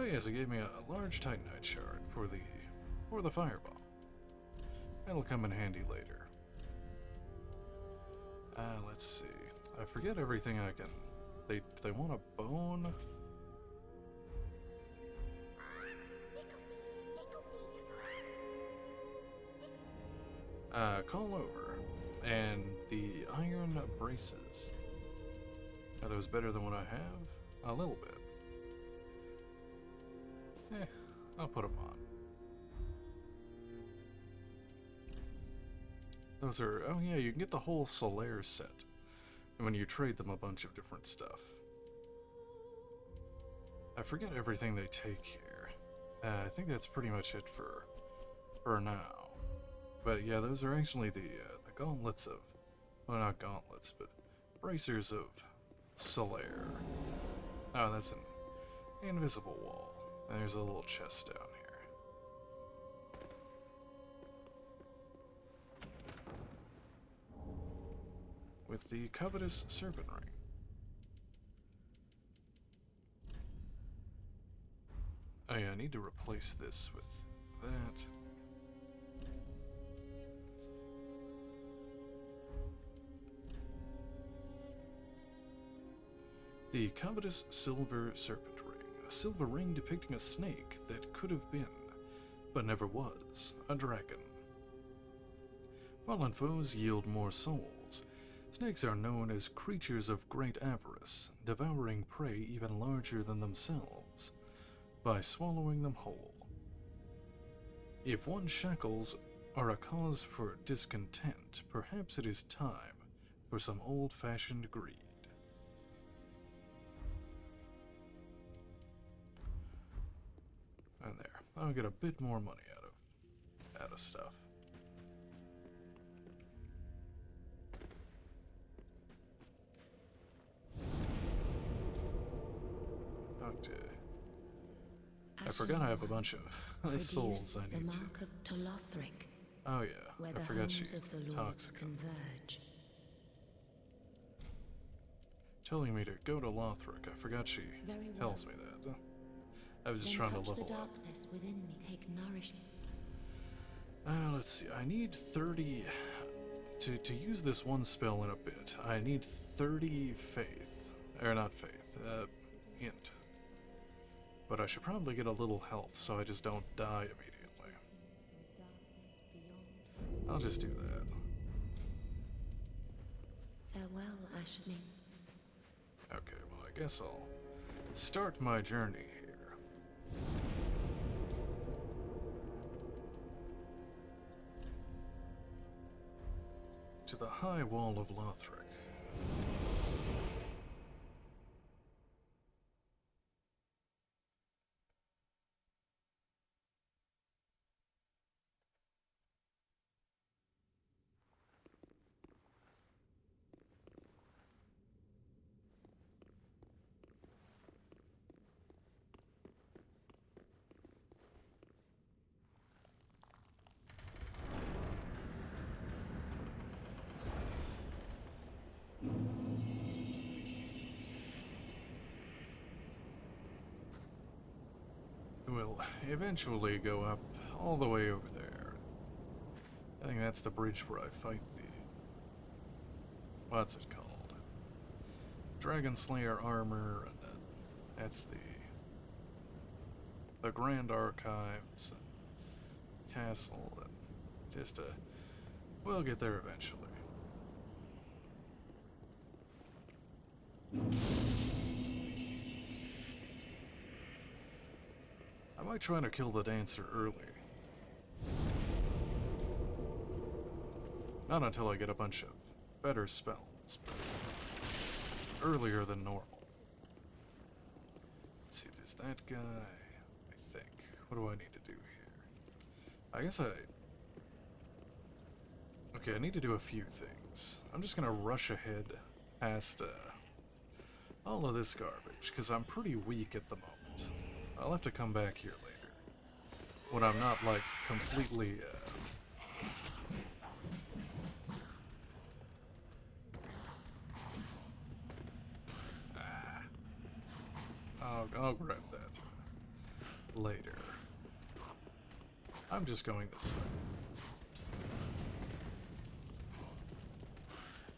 Oh yes, it gave me a large Titanite shard for the fireball. That'll come in handy later. Let's see. I forget everything I can. They want a bone. Call over. And the iron braces. Are those better than what I have? A little bit. I'll put them on. Those are, oh yeah, you can get the whole Solaire set when you trade them a bunch of different stuff. I forget everything they take here. I think that's pretty much it for now. But yeah, those are actually the gauntlets of, well, not gauntlets, but bracers of Solaire. Oh, that's an invisible wall. And there's a little chest down here. With the covetous serpent ring. Oh yeah, I need to replace this with that. The covetous silver serpent ring. A silver ring depicting a snake that could have been, but never was, a dragon. Fallen foes yield more souls. Snakes are known as creatures of great avarice, devouring prey even larger than themselves, by swallowing them whole. If one shackles are a cause for discontent, perhaps it is time for some old-fashioned greed. And there, I'll get a bit more money out of stuff. Okay. I forgot I have a bunch of souls I need to. Mark of Tolothric, Oh yeah, where I the forgot she homes of the talks lords again. converge. Telling me to go to Lothric. I forgot she Very well. tells me that. I was just Then trying to touch level the up. darkness within me, take nourishment. Let's see. I need 30 to use this one spell in a bit. I need 30 faith, or not faith, int. But I should probably get a little health so I just don't die immediately. I'll just do that. Farewell, Ashman. Okay, well, I guess I'll start my journey here. To the high wall of Lothric. We'll eventually go up all the way over there. I think that's the bridge where I fight the... what's it called? Dragon Slayer armor, and then that's the Grand Archives and Castle, and just we'll get there eventually. I might try to kill the dancer early. Not until I get a bunch of better spells, but earlier than normal. Let's see, there's that guy, I think. What do I need to do here? I guess okay, I need to do a few things. I'm just gonna rush ahead past all of this garbage, because I'm pretty weak at the moment. I'll have to come back here later, when I'm not, like, completely, I'll grab that later. I'm just going this way.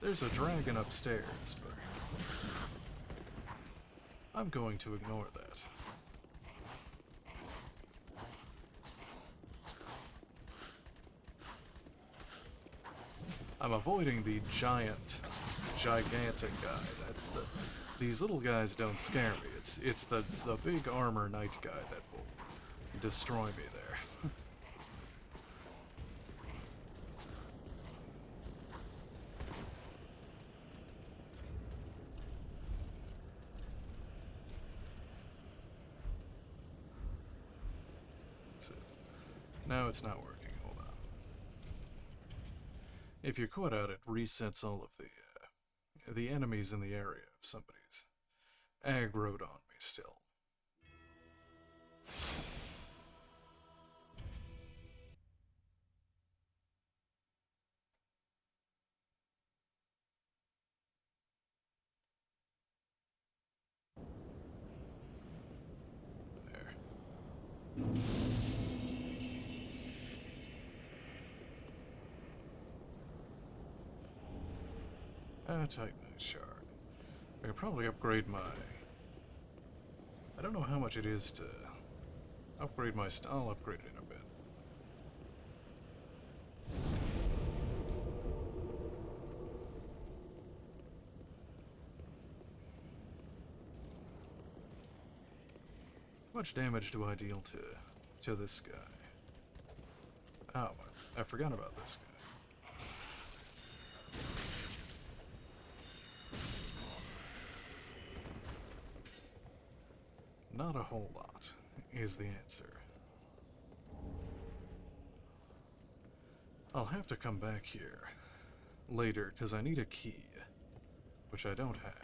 There's a dragon upstairs, but I'm going to ignore that. I'm avoiding the gigantic guy. That's the... These little guys don't scare me. It's the big armor knight guy that will destroy me there. So, now it's not working. Hold on. If you quit out, it resets all of the enemies in the area if somebody's aggroed on me still. There. Titanite shard. I could probably upgrade my... I don't know how much it is to upgrade my... I'll upgrade it in a bit. How much damage do I deal to this guy? Oh, I forgot about this guy. Not a whole lot, is the answer. I'll have to come back here later, because I need a key, which I don't have.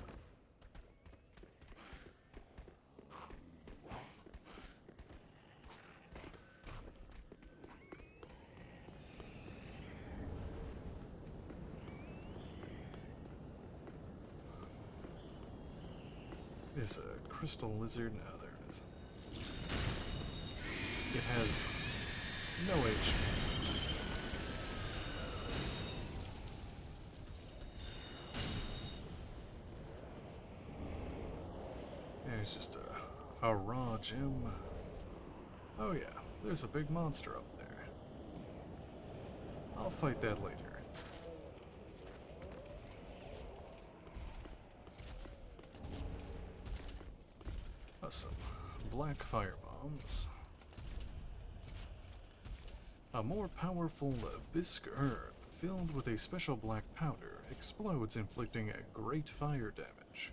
Is a crystal lizard? No, there it is. It has no HP. Yeah, it's just a raw gem. Oh yeah, there's a big monster up there. I'll fight that later. Some black fire bombs. A more powerful bisque herb filled with a special black powder explodes, inflicting a great fire damage.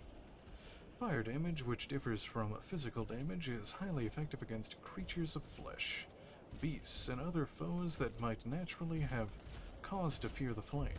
Fire damage, which differs from physical damage, is highly effective against creatures of flesh, beasts, and other foes that might naturally have cause to fear the flame.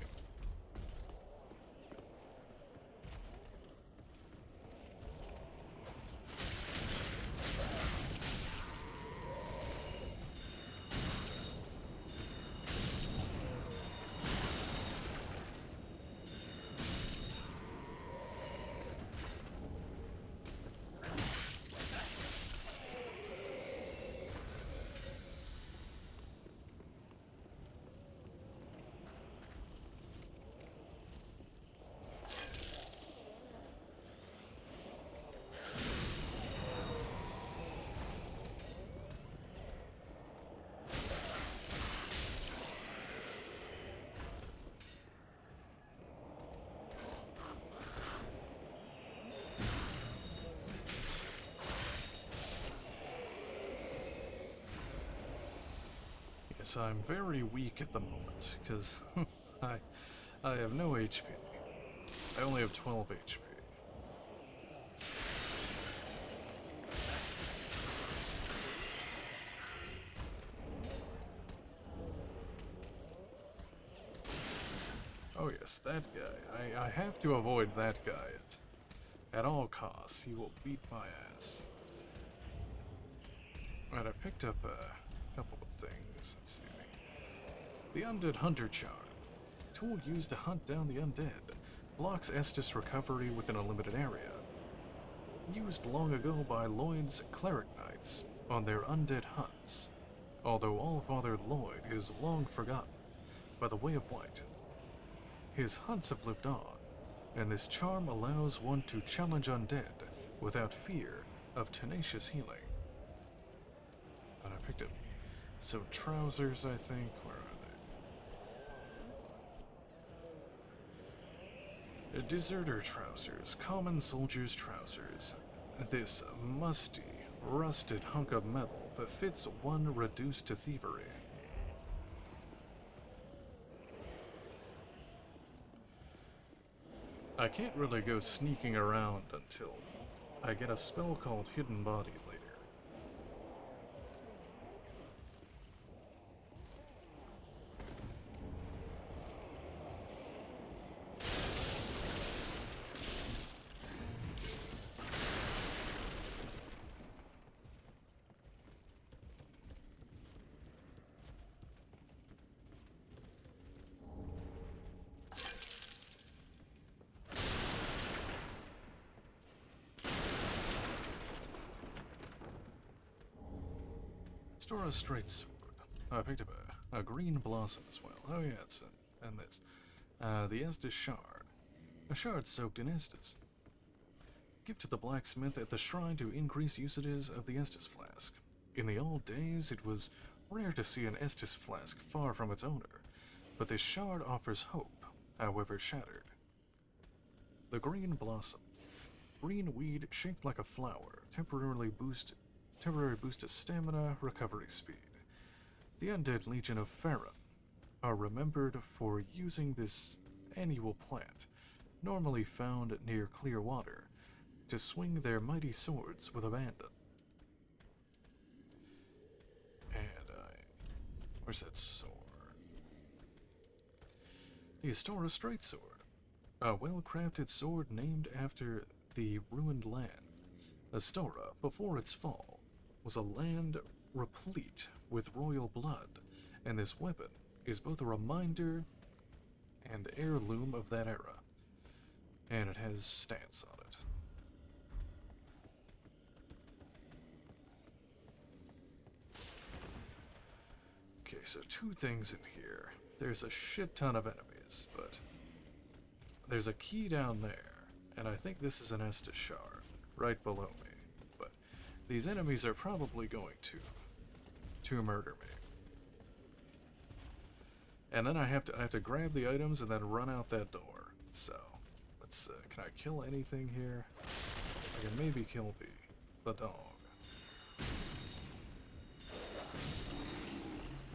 Yes, I'm very weak at the moment, because I have no HP. I only have 12 HP. Oh yes, that guy. I have to avoid that guy at all costs. He will beat my ass. Right, I picked up a couple of things. Let's see. The Undead Hunter Charm. Tool used to hunt down the undead. Blocks Estus recovery within a limited area. Used long ago by Lloyd's Cleric Knights on their undead hunts. Although All-Father Lloyd is long forgotten by the Way of White. His hunts have lived on, and this charm allows one to challenge undead without fear of tenacious healing. And I picked up some trousers, I think. Where are they? Deserter trousers, common soldier's trousers. This musty, rusted hunk of metal befits one reduced to thievery. I can't really go sneaking around until I get a spell called Hidden Body later. Store a straight sword. I picked up a green blossom as well. Oh yeah, it's and this. The Estus shard. A shard soaked in Estus. Give to the blacksmith at the shrine to increase usages of the Estus flask. In the old days, it was rare to see an Estus flask far from its owner, but this shard offers hope, however shattered. The green blossom. Green weed shaped like a flower, temporary boost to stamina, recovery speed. The Undead Legion of Farron are remembered for using this annual plant, normally found near clear water, to swing their mighty swords with abandon. And where's that sword? The Astora Straight Sword, a well-crafted sword named after the ruined land. Astora, before its fall, was a land replete with royal blood, and this weapon is both a reminder and heirloom of that era, and it has stats on it. Okay, so two things in here. There's a shit ton of enemies, but there's a key down there, and I think this is an Estus shard right below me. But these enemies are probably going to murder me. And then I have to grab the items and then run out that door. So let's can I kill anything here? I can maybe kill the dog.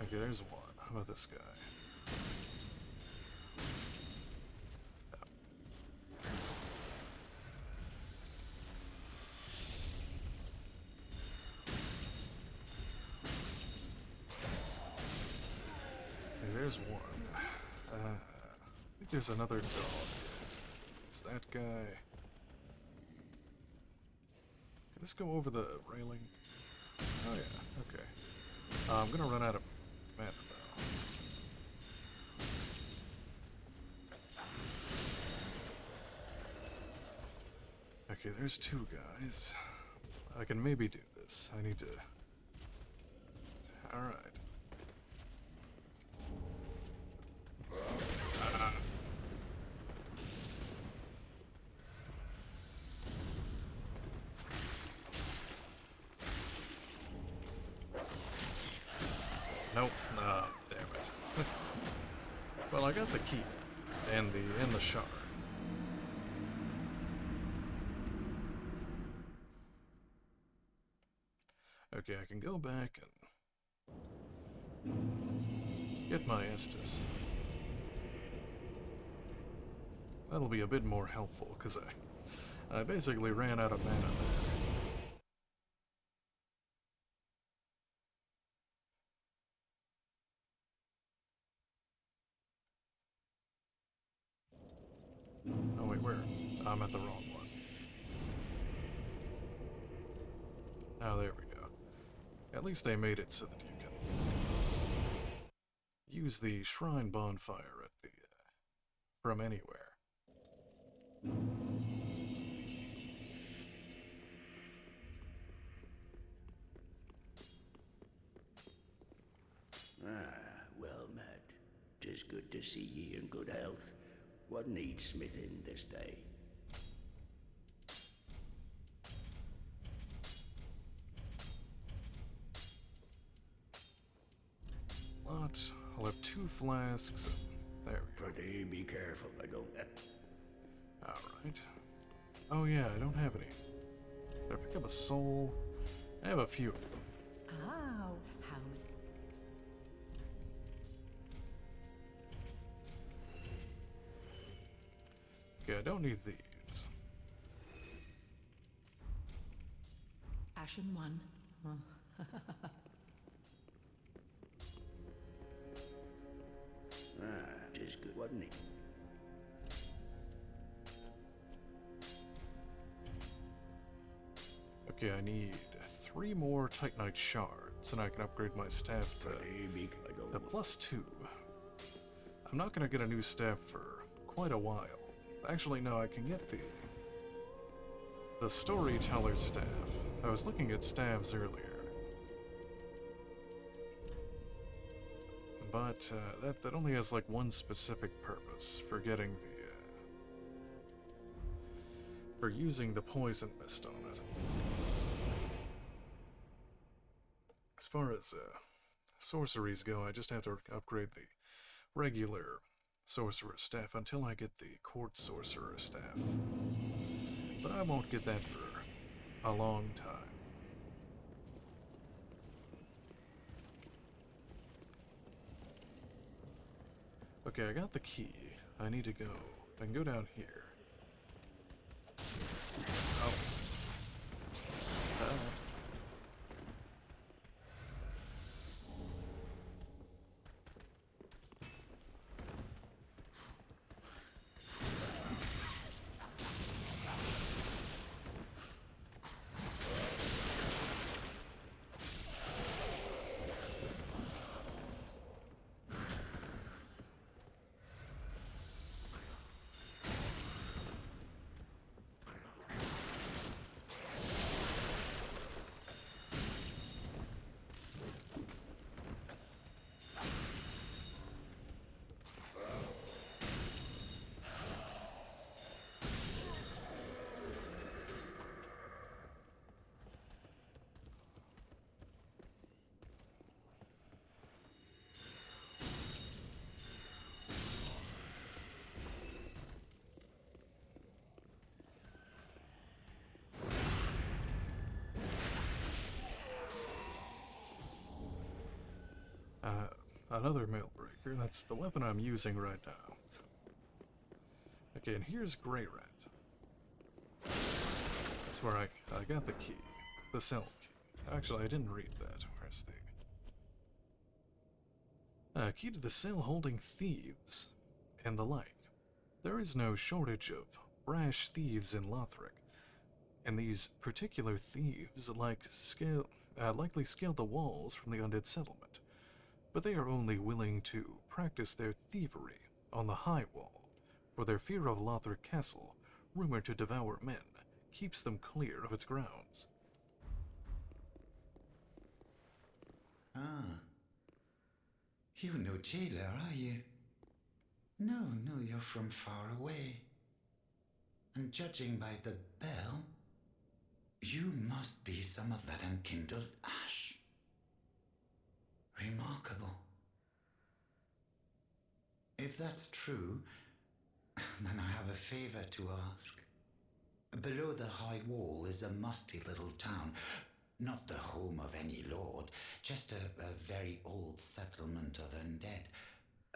Okay, there's one. How about this guy? There's one. I think there's another dog. Is that guy? Can this go over the railing? Oh yeah, okay. I'm gonna run out of mana though. Okay, there's two guys. I can maybe do this. I need to... Alright. Nope. Damn it. Well, I got the key and the shard. Okay, I can go back and get my Estus. That'll be a bit more helpful, because I basically ran out of mana there. Oh wait, where? I'm at the wrong one. Oh, there we go. At least they made it so that you can use the shrine bonfire at the from anywhere. Well, Matt, 'tis good to see ye in good health. What needs smithing this day? Lot. I'll have 2 flasks. There we go. Pretty be careful, I don't... Alright. Oh yeah, I don't have any. Did I pick up a soul? I have a few of them. Ow, how... Okay, I don't need these. Ashen one. Tis good, wasn't it? Okay, I need 3 more Titanite shards, and I can upgrade my staff to the +2. I'm not gonna get a new staff for quite a while. Actually, no, I can get the Storyteller staff. I was looking at staffs earlier. But that only has like one specific purpose, for getting the for using the poison mist on it. As far as sorceries go, I just have to upgrade the regular sorcerer staff until I get the court sorcerer staff. But I won't get that for a long time. Okay, I got the key. I need to go. I can go down here. Oh. Another mail breaker. That's the weapon I'm using right now. Okay, and here's Grey Rat. That's where I got the key. The cell key. Actually, I didn't read that. Where's the... key to the cell holding thieves and the like. There is no shortage of brash thieves in Lothric, and these particular thieves likely scaled the walls from the undead settlement. But they are only willing to practice their thievery on the high wall, for their fear of Lothric Castle, rumored to devour men, keeps them clear of its grounds. Ah. You're no jailer, are you? No, you're from far away. And judging by the bell, you must be some of that unkindled ash. Remarkable. If that's true, then I have a favor to ask. Below the high wall is a musty little town, not the home of any lord, just a very old settlement of undead.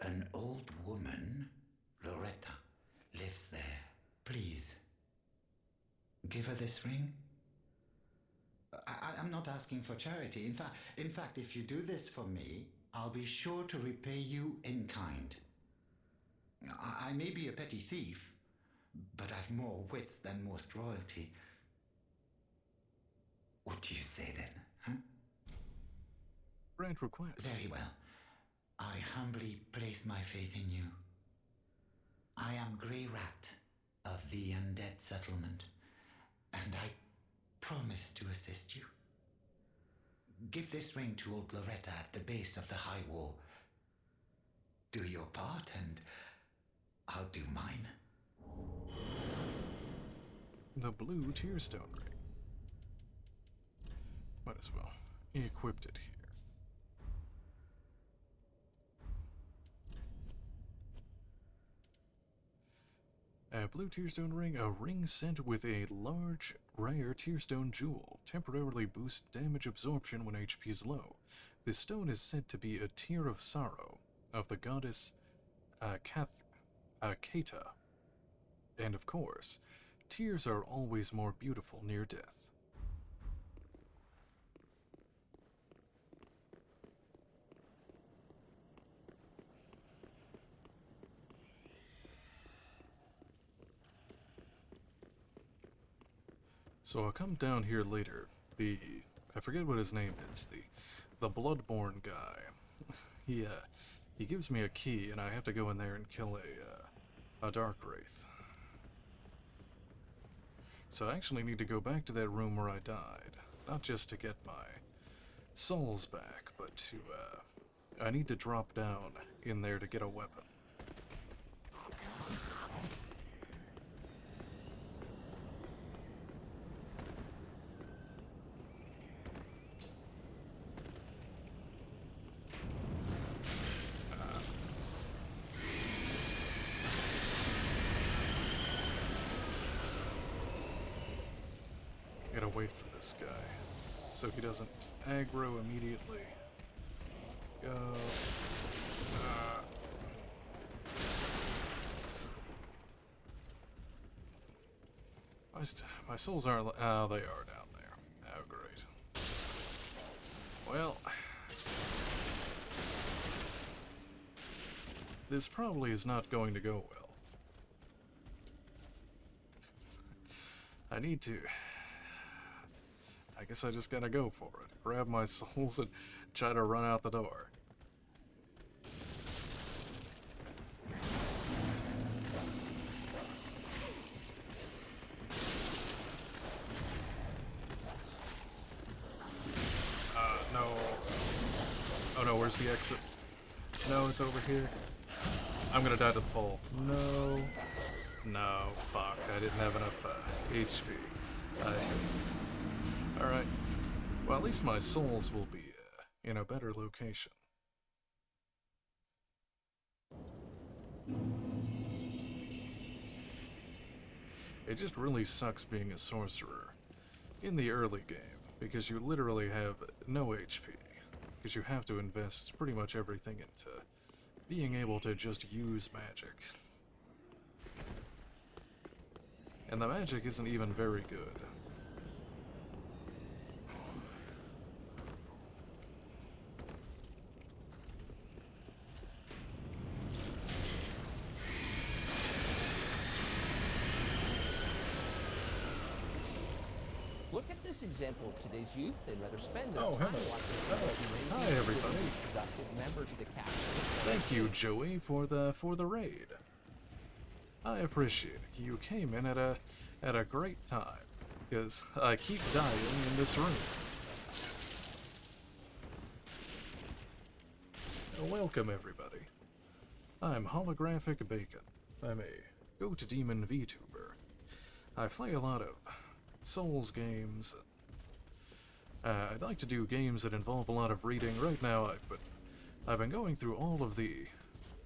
An old woman, Loretta, lives there. Please, give her this ring. I'm not asking for charity. In fact, if you do this for me, I'll be sure to repay you in kind. I may be a petty thief, but I've more wits than most royalty. What do you say then, huh? Grant request. Very well. I humbly place my faith in you. I am Grey Rat of the undead settlement, and I promise to assist you. Give this ring to old Loretta at the base of the high wall. Do your part, and I'll do mine. The blue tearstone ring. Might as well equip it here. A blue tearstone ring, a ring sent with a large, rare tearstone jewel. Temporarily boosts damage absorption when HP is low. This stone is said to be a tear of sorrow of the goddess Kata. And of course, tears are always more beautiful near death. So I'll come down here later. I forget what his name is, the Bloodborne guy. He gives me a key, and I have to go in there and kill a Dark Wraith. So I actually need to go back to that room where I died, not just to get my souls back, but to I need to drop down in there to get a weapon. Gotta wait for this guy, so he doesn't aggro immediately. Go. my souls aren't. Oh, they are down there. Oh, great. Well, this probably is not going to go well. I need to. I guess I just gotta go for it. Grab my souls and try to run out the door. No. Oh no, where's the exit? No, it's over here. I'm gonna die to the fall. No. No, fuck. I didn't have enough HP. Alright. Well, at least my souls will be in a better location. It just really sucks being a sorcerer in the early game, because you literally have no HP, because you have to invest pretty much everything into being able to just use magic. And the magic isn't even very good. Look at this example of today's youth. They'd rather spend their Oh, time hello. watching Hello. some Hi, everybody. productive members of the cast. Thank you, Joey, for the raid. I appreciate it. You came in at a great time, because I keep dying in this room. Welcome, everybody. I'm Holographic Bacon. I'm a Goat Demon VTuber. I play a lot of Souls games. I'd like to do games that involve a lot of reading. Right now, I've been going through all of the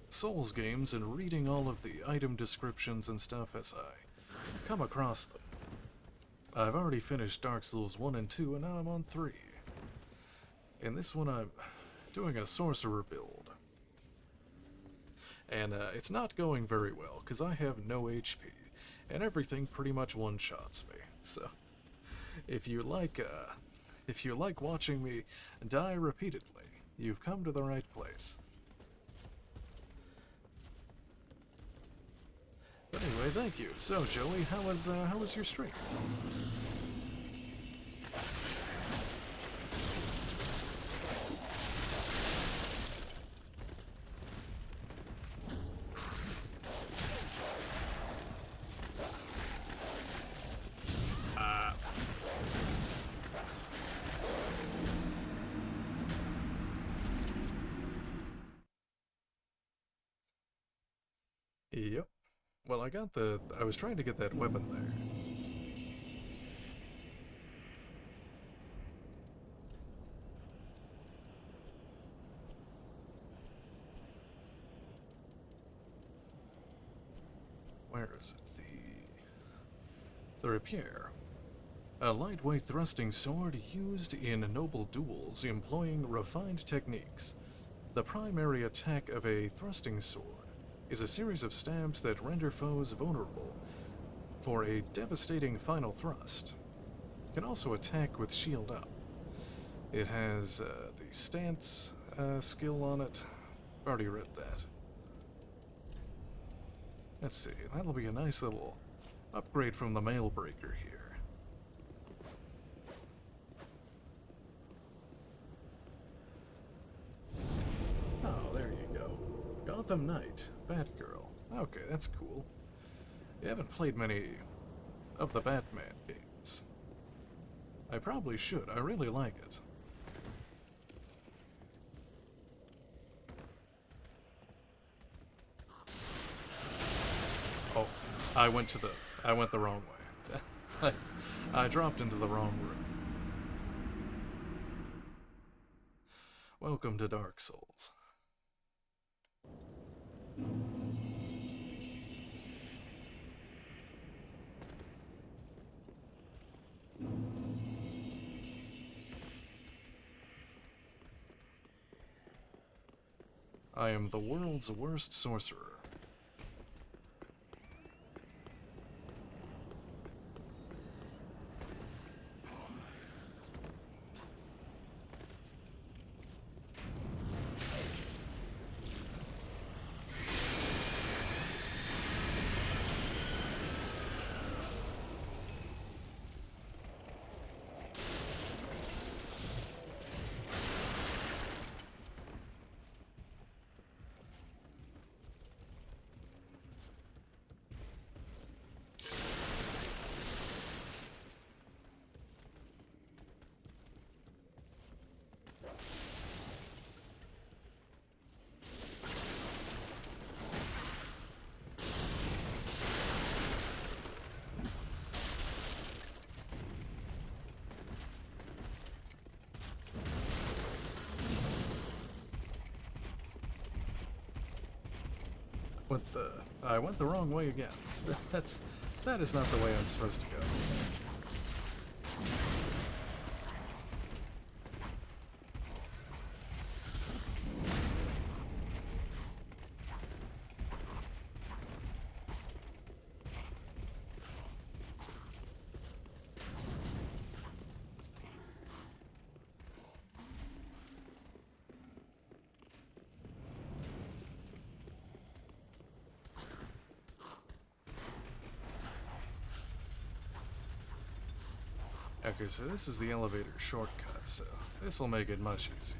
Souls games and reading all of the item descriptions and stuff as I come across them. I've already finished Dark Souls 1 and 2, and now I'm on 3. In this one, I'm doing a sorcerer build. And it's not going very well, because I have no HP, and everything pretty much one-shots me. So, if you like watching me die repeatedly, you've come to the right place. But anyway, thank you. So, Joey, how was your stream? Yep. Well, I was trying to get that weapon there. Where is it? The rapier. A lightweight thrusting sword used in noble duels employing refined techniques. The primary attack of a thrusting sword is a series of stabs that render foes vulnerable for a devastating final thrust. It can also attack with shield up. It has the stance skill on it. I've already read that. Let's see, that'll be a nice little upgrade from the mail breaker here. Oh, there you go. Gotham Knight, Batgirl. Okay, that's cool. You haven't played many of the Batman games. I probably should. I really like it. Oh, I went the wrong way. I dropped into the wrong room. Welcome to Dark Souls. I am the world's worst sorcerer. What the? I went the wrong way again. That is not the way I'm supposed to go. Okay, so this is the elevator shortcut, so this will make it much easier.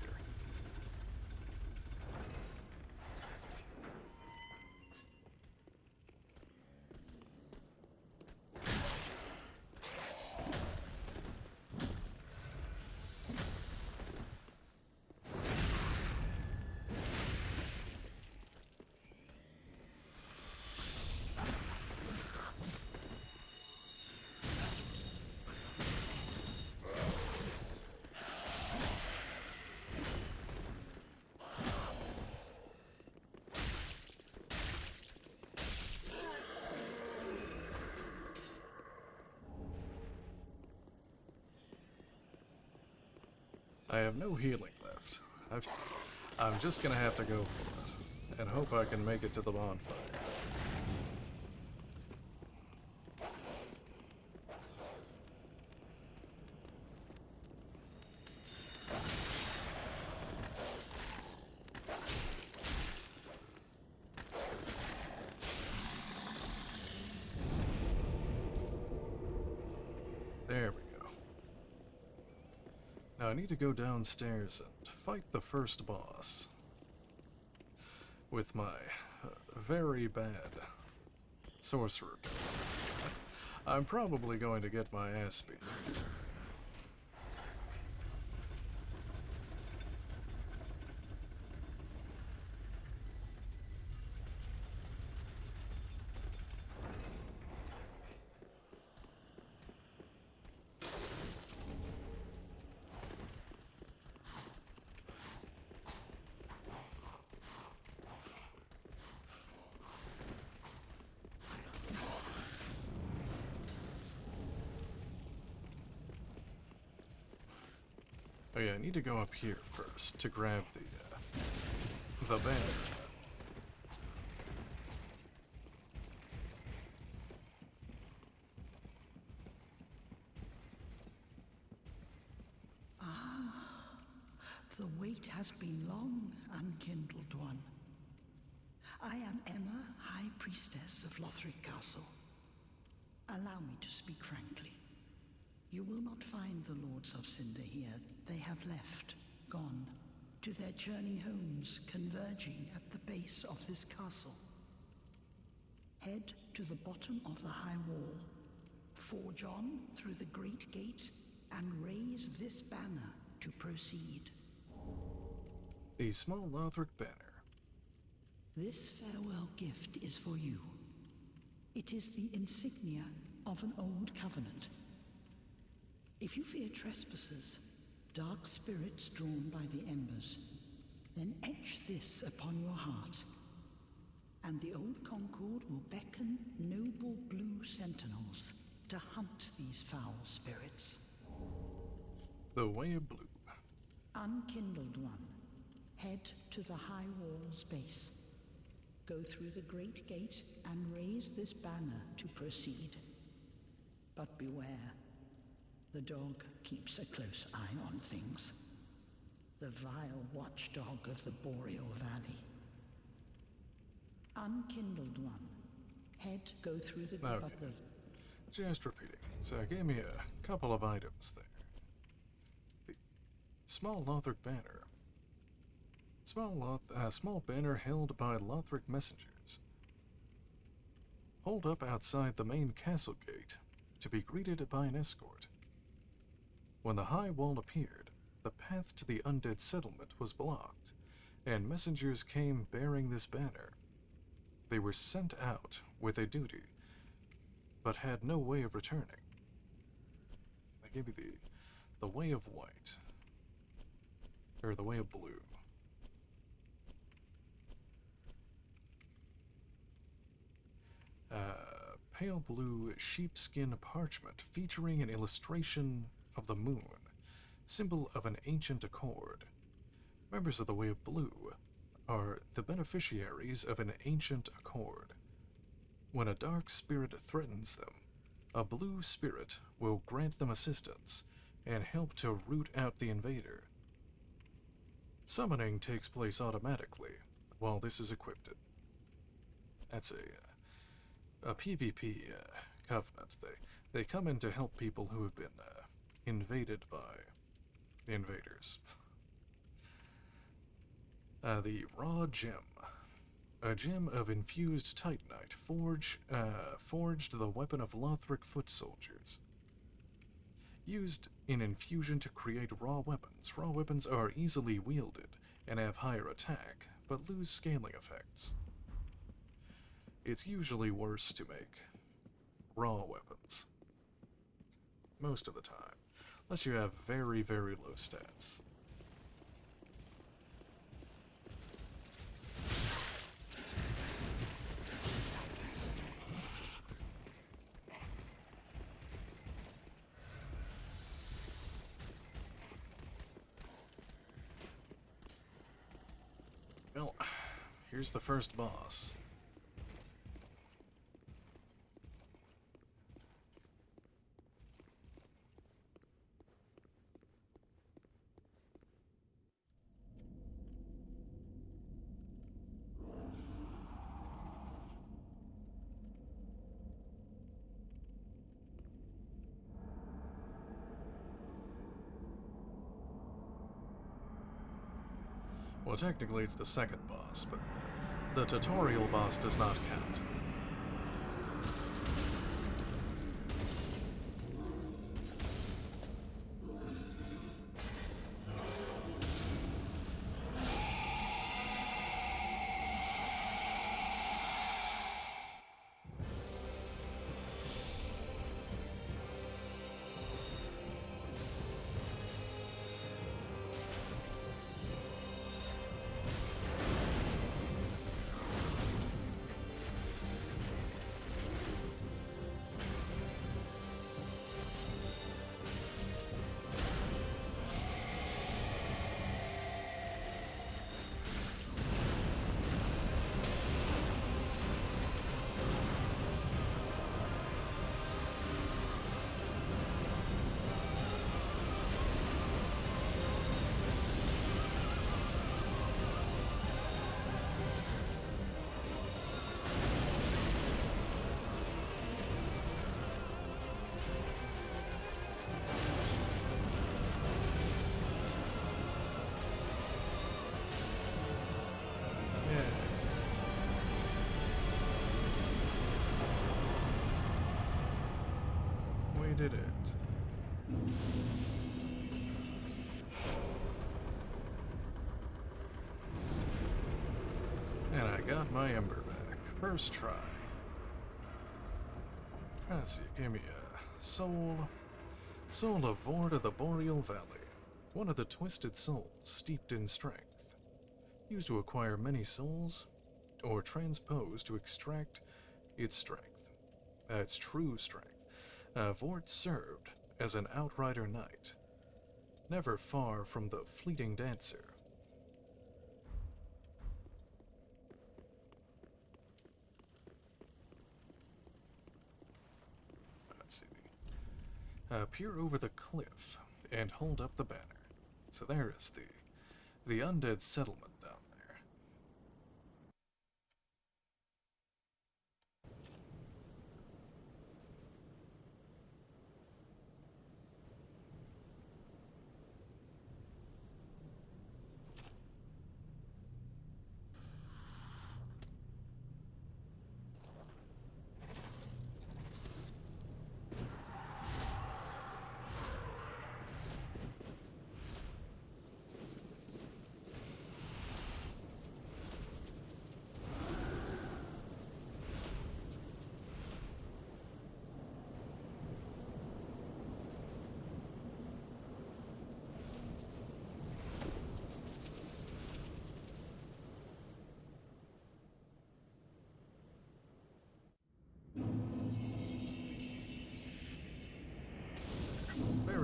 I have no healing left. I'm just gonna have to go for it, and hope I can make it to the bonfire. There we go. Now I need to go downstairs and fight the first boss. With my very bad sorcerer build. I'm probably going to get my ass beat. Oh yeah, I need to go up here first to grab the banner. The wait has been long, unkindled one. I am Emma, High Priestess of Lothric Castle. Allow me to speak frankly. You will not find the Lords of Cinder here. They have left, gone, to their churning homes converging at the base of this castle. Head to the bottom of the high wall, forge on through the great gate, and raise this banner to proceed. The small Lothric banner. This farewell gift is for you. It is the insignia of an old covenant. If you fear trespassers, dark spirits drawn by the embers, then etch this upon your heart, and the old Concord will beckon noble blue sentinels to hunt these foul spirits. The way of blue. Unkindled one, head to the high wall's base. Go through the great gate and raise this banner to proceed. But beware. The dog keeps a close eye on things. The vile watchdog of the Boreal Valley. Unkindled one. Head go through the... Okay. Just repeating. So give me a couple of items there. The small Lothric banner. Small banner held by Lothric messengers. Hold up outside the main castle gate to be greeted by an escort. When the high wall appeared, the path to the undead settlement was blocked, and messengers came bearing this banner. They were sent out with a duty, but had no way of returning. They gave me the way of white, or the way of blue. Pale blue sheepskin parchment featuring an illustration of the moon, symbol of an ancient accord. Members of the Way of Blue are the beneficiaries of an ancient accord. When a dark spirit threatens them, a blue spirit will grant them assistance and help to root out the invader. Summoning takes place automatically while this is equipped. That's a PvP covenant. They come in to help people who have been invaded by the invaders. The Raw Gem. A gem of infused titanite forged the weapon of Lothric foot soldiers. Used in infusion to create raw weapons. Raw weapons are easily wielded and have higher attack, but lose scaling effects. It's usually worse to make raw weapons. Most of the time. Unless you have very, very low stats. Well, here's the first boss. Well, technically it's the second boss, but the tutorial boss does not count. We did it. And I got my ember back. First try. Let's see, give me a soul. Soul of Vord of the Boreal Valley. One of the twisted souls steeped in strength. Used to acquire many souls, or transpose to extract its strength. Its true strength. Vord served as an outrider knight, never far from the fleeting dancer. Let's see. Peer over the cliff and hold up the banner. So there is the undead settlement down there.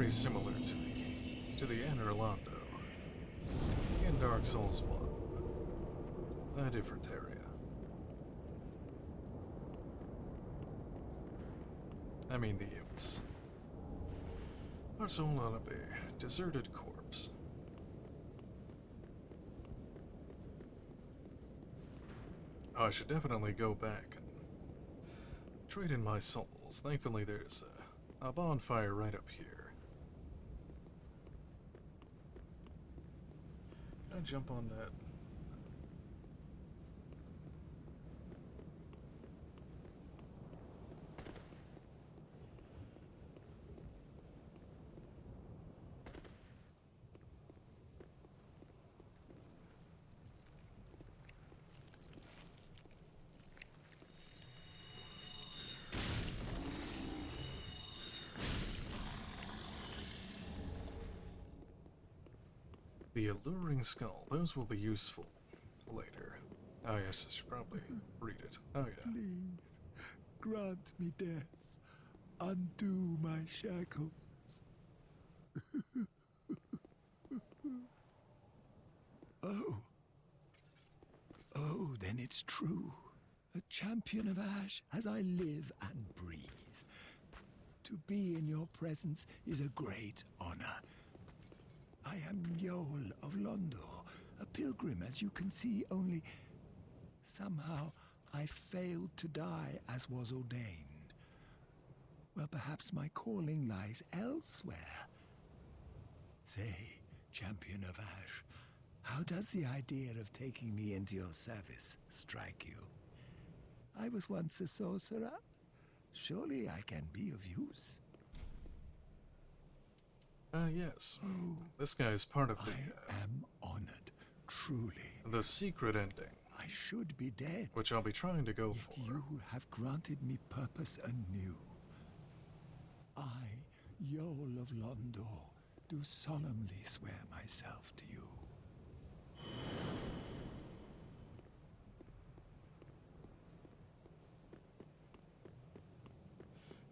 very similar to the Inner Londo in Dark Souls 1. A different area. I mean the imps. Our soul out of a deserted corpse. I should definitely go back and trade in my souls. Thankfully there's a bonfire right up here. Can I jump on that? The alluring skull, those will be useful later. Oh yes, I should probably read it. Oh yeah. Please, grant me death. Undo my shackles. Oh. Oh, then it's true. A champion of Ash as I live and breathe. To be in your presence is a great honor. I am Yol of Londo, a pilgrim, as you can see, only somehow I failed to die as was ordained. Well, perhaps my calling lies elsewhere. Say, champion of Ash, how does the idea of taking me into your service strike you? I was once a sorcerer. Surely I can be of use. Yes. This guy is part of the... I am honored, truly. The secret ending. I should be dead. Which I'll be trying to go Yet for. You have granted me purpose anew. I, Yol of Londo, do solemnly swear myself to you.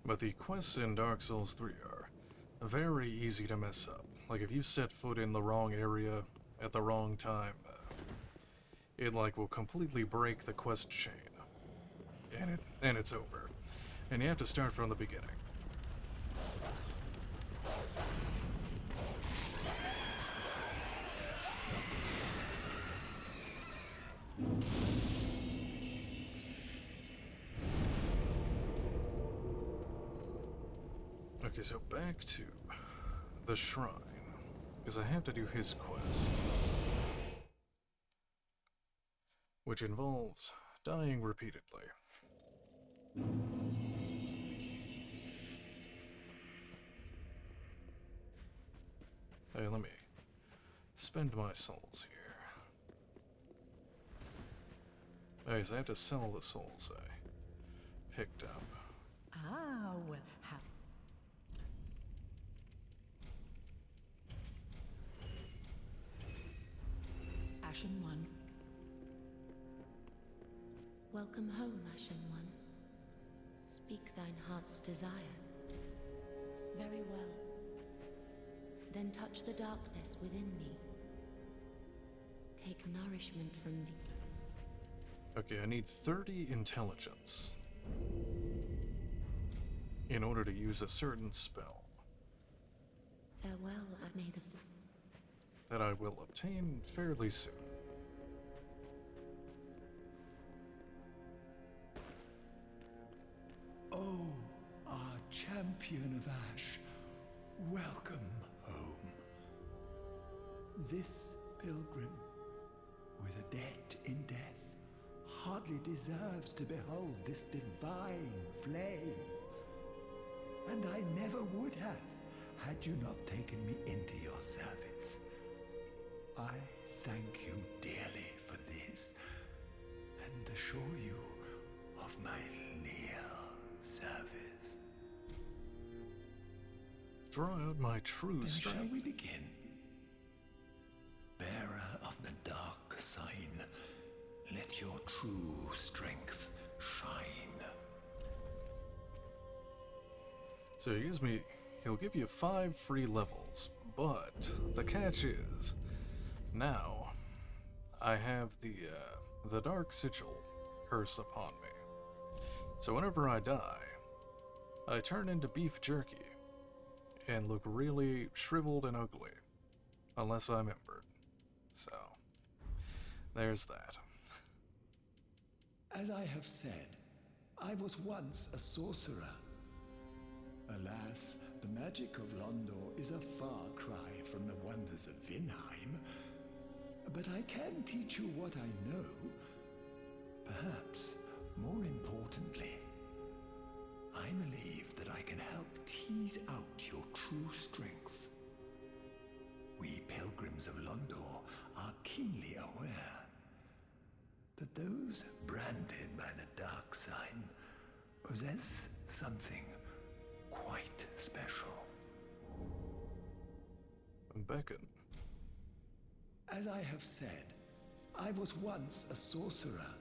But the quests in Dark Souls 3 are very easy to mess up. Like if you set foot in the wrong area at the wrong time, it like will completely break the quest chain. And it's over. And you have to start from the beginning. Okay, so back to the shrine, because I have to do his quest, which involves dying repeatedly. Hey, let me spend my souls here. Okay, so I have to sell the souls I picked up. Ah, well, Ashen One. Welcome home, Ashen One. Speak thine heart's desire. Very well. Then touch the darkness within me. Take nourishment from the... Okay, I need 30 intelligence in order to use a certain spell Farewell, I may the... that I will obtain fairly soon. Oh, our champion of Ash, welcome home. This pilgrim, with a debt in death, hardly deserves to behold this divine flame. And I never would have, had you not taken me into your service. I thank you dearly for this, and assure you of my leal service. Draw out my true Then strength. shall we begin? Bearer of the dark sign, let your true strength shine. So he he'll give you 5 free levels, but the catch is, now I have the Dark Sigil curse upon me. So whenever I die, I turn into beef jerky and look really shriveled and ugly, unless I'm embered. So, there's that. As I have said, I was once a sorcerer. Alas, the magic of Londor is a far cry from the wonders of Vinheim. But I can teach you what I know. Perhaps, more importantly, I believe that I can help tease out your true strength. We pilgrims of Londor are keenly aware that those branded by the dark sign possess something quite special. Beckon. As I have said, I was once a sorcerer.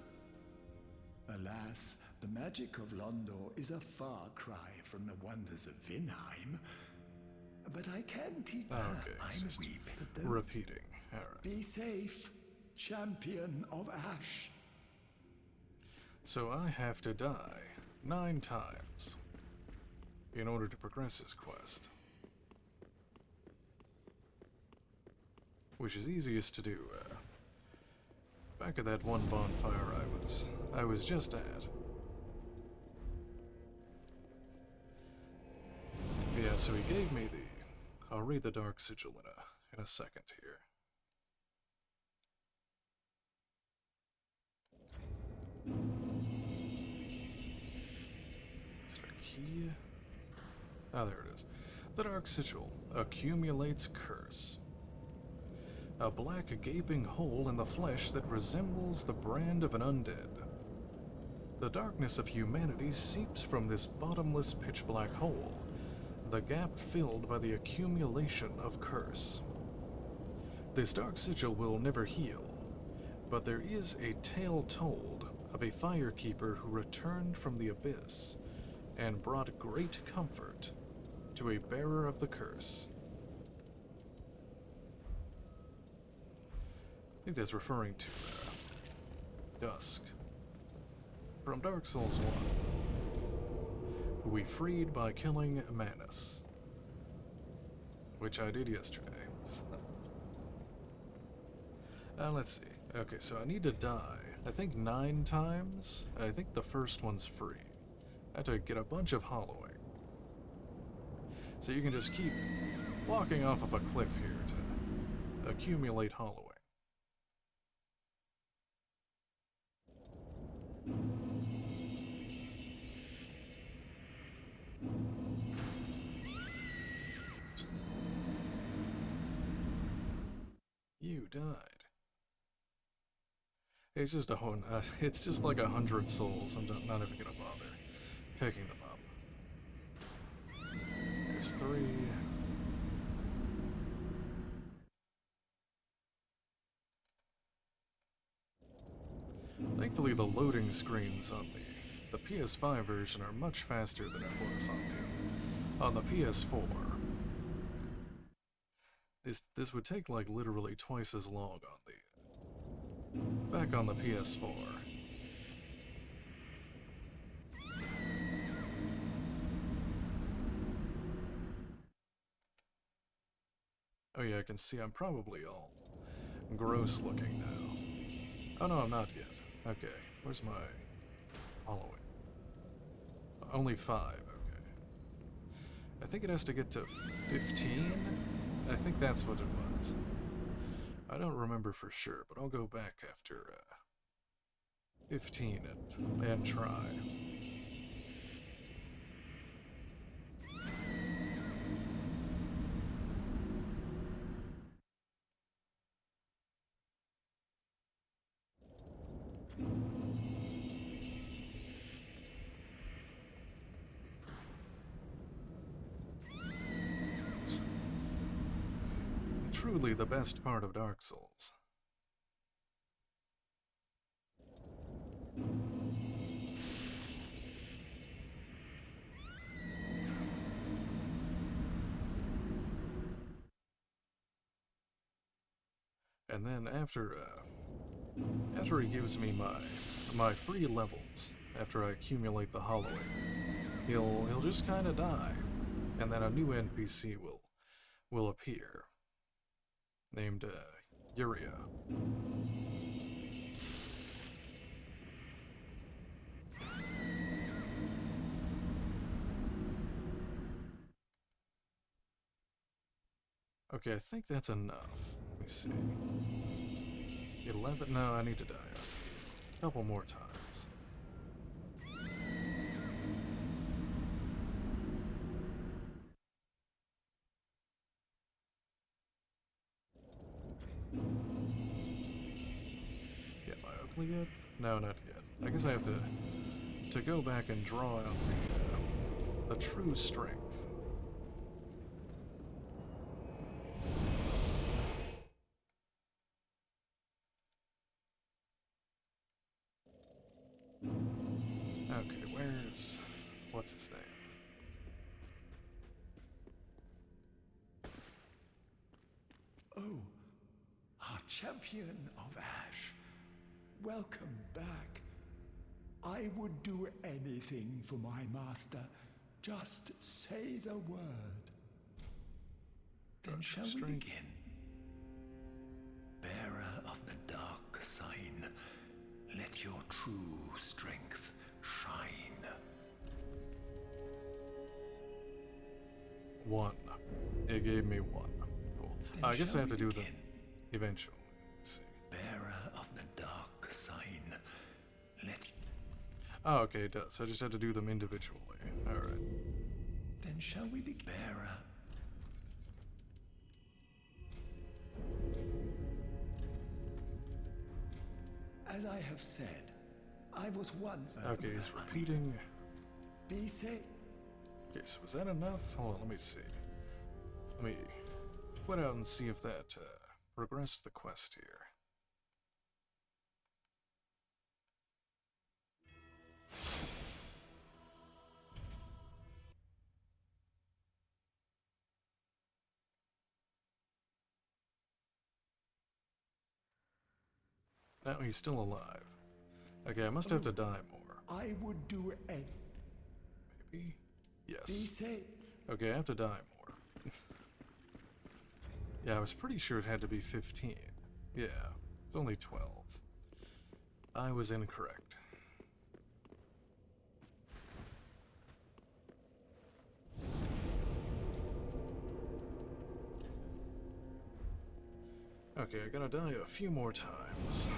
Alas, the magic of Londor is a far cry from the wonders of Vinheim. But I can teach just repeating. All right. Be safe, champion of Ash. So I have to die 9 times in order to progress his quest. Which is easiest to do back at that one bonfire I was just at. Yeah, so he gave me I'll read the Dark Sigil in a second here. Is there a key? Ah, there it is. The Dark Sigil accumulates curse. A black gaping hole in the flesh that resembles the brand of an undead. The darkness of humanity seeps from this bottomless pitch-black hole, the gap filled by the accumulation of curse. This dark sigil will never heal, but there is a tale told of a firekeeper who returned from the abyss and brought great comfort to a bearer of the curse. I think that's referring to Dusk from Dark Souls 1, who we freed by killing Manus, which I did yesterday. Let's see. Okay, so I need to die, I think 9 times. I think the first one's free. I have to get a bunch of hollowing. So you can just keep walking off of a cliff here to accumulate hollowing. You died. It's just it's just like 100 souls. I'm not even gonna bother picking them up. There's 3. Thankfully, the loading screens on the PS5 version are much faster than it was on the PS4. This would take like literally twice as long back on the PS4. Oh yeah, I can see I'm probably all gross looking now. Oh no, I'm not yet. Okay, where's my hollowing? Only 5, okay. I think it has to get to 15? I think that's what it was. I don't remember for sure, but I'll go back after 15 and try. Truly the best part of Dark Souls. And then after he gives me my free levels, after I accumulate the hollowing, he'll just kind of die, and then a new NPC will appear, named Uria. Okay, I think that's enough. Let me see. 11? No, I need to die a couple more times. Get my MacLeod? No, not yet. I guess I have to go back and draw out the true strength. Okay, what's his name? Oh, our champion of Ash. Welcome back. I would do anything for my master. Just say the word. Then shall we begin? Bearer of the dark sign, let your true strength shine. 1. It gave me 1. Cool. I guess I have to do them eventually. Let's see. Bearer of the dark sign, let... Oh, okay, it does. I just have to do them individually. Alright. Then shall we be bearer? As I have said, I was once... Okay, he's repeating. Be safe. Okay, so was that enough? Hold on, let me see. Let me put out and see if that progressed the quest here. No, he's still alive. Okay, I must have to die more. I would do it. Maybe? Yes. Be safe. Okay, I have to die more. Yeah, I was pretty sure it had to be 15. Yeah, it's only 12. I was incorrect. Okay, I gotta die a few more times.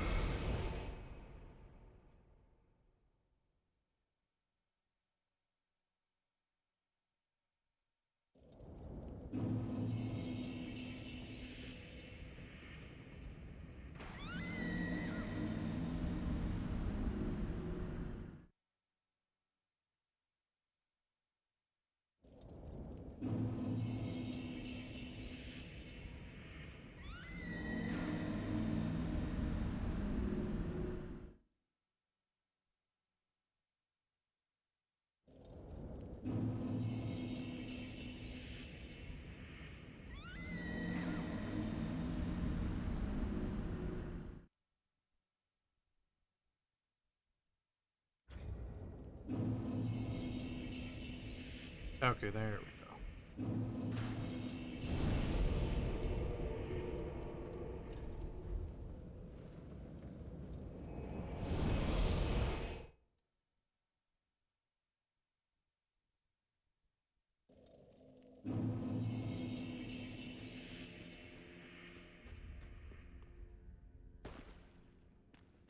Okay, there we go.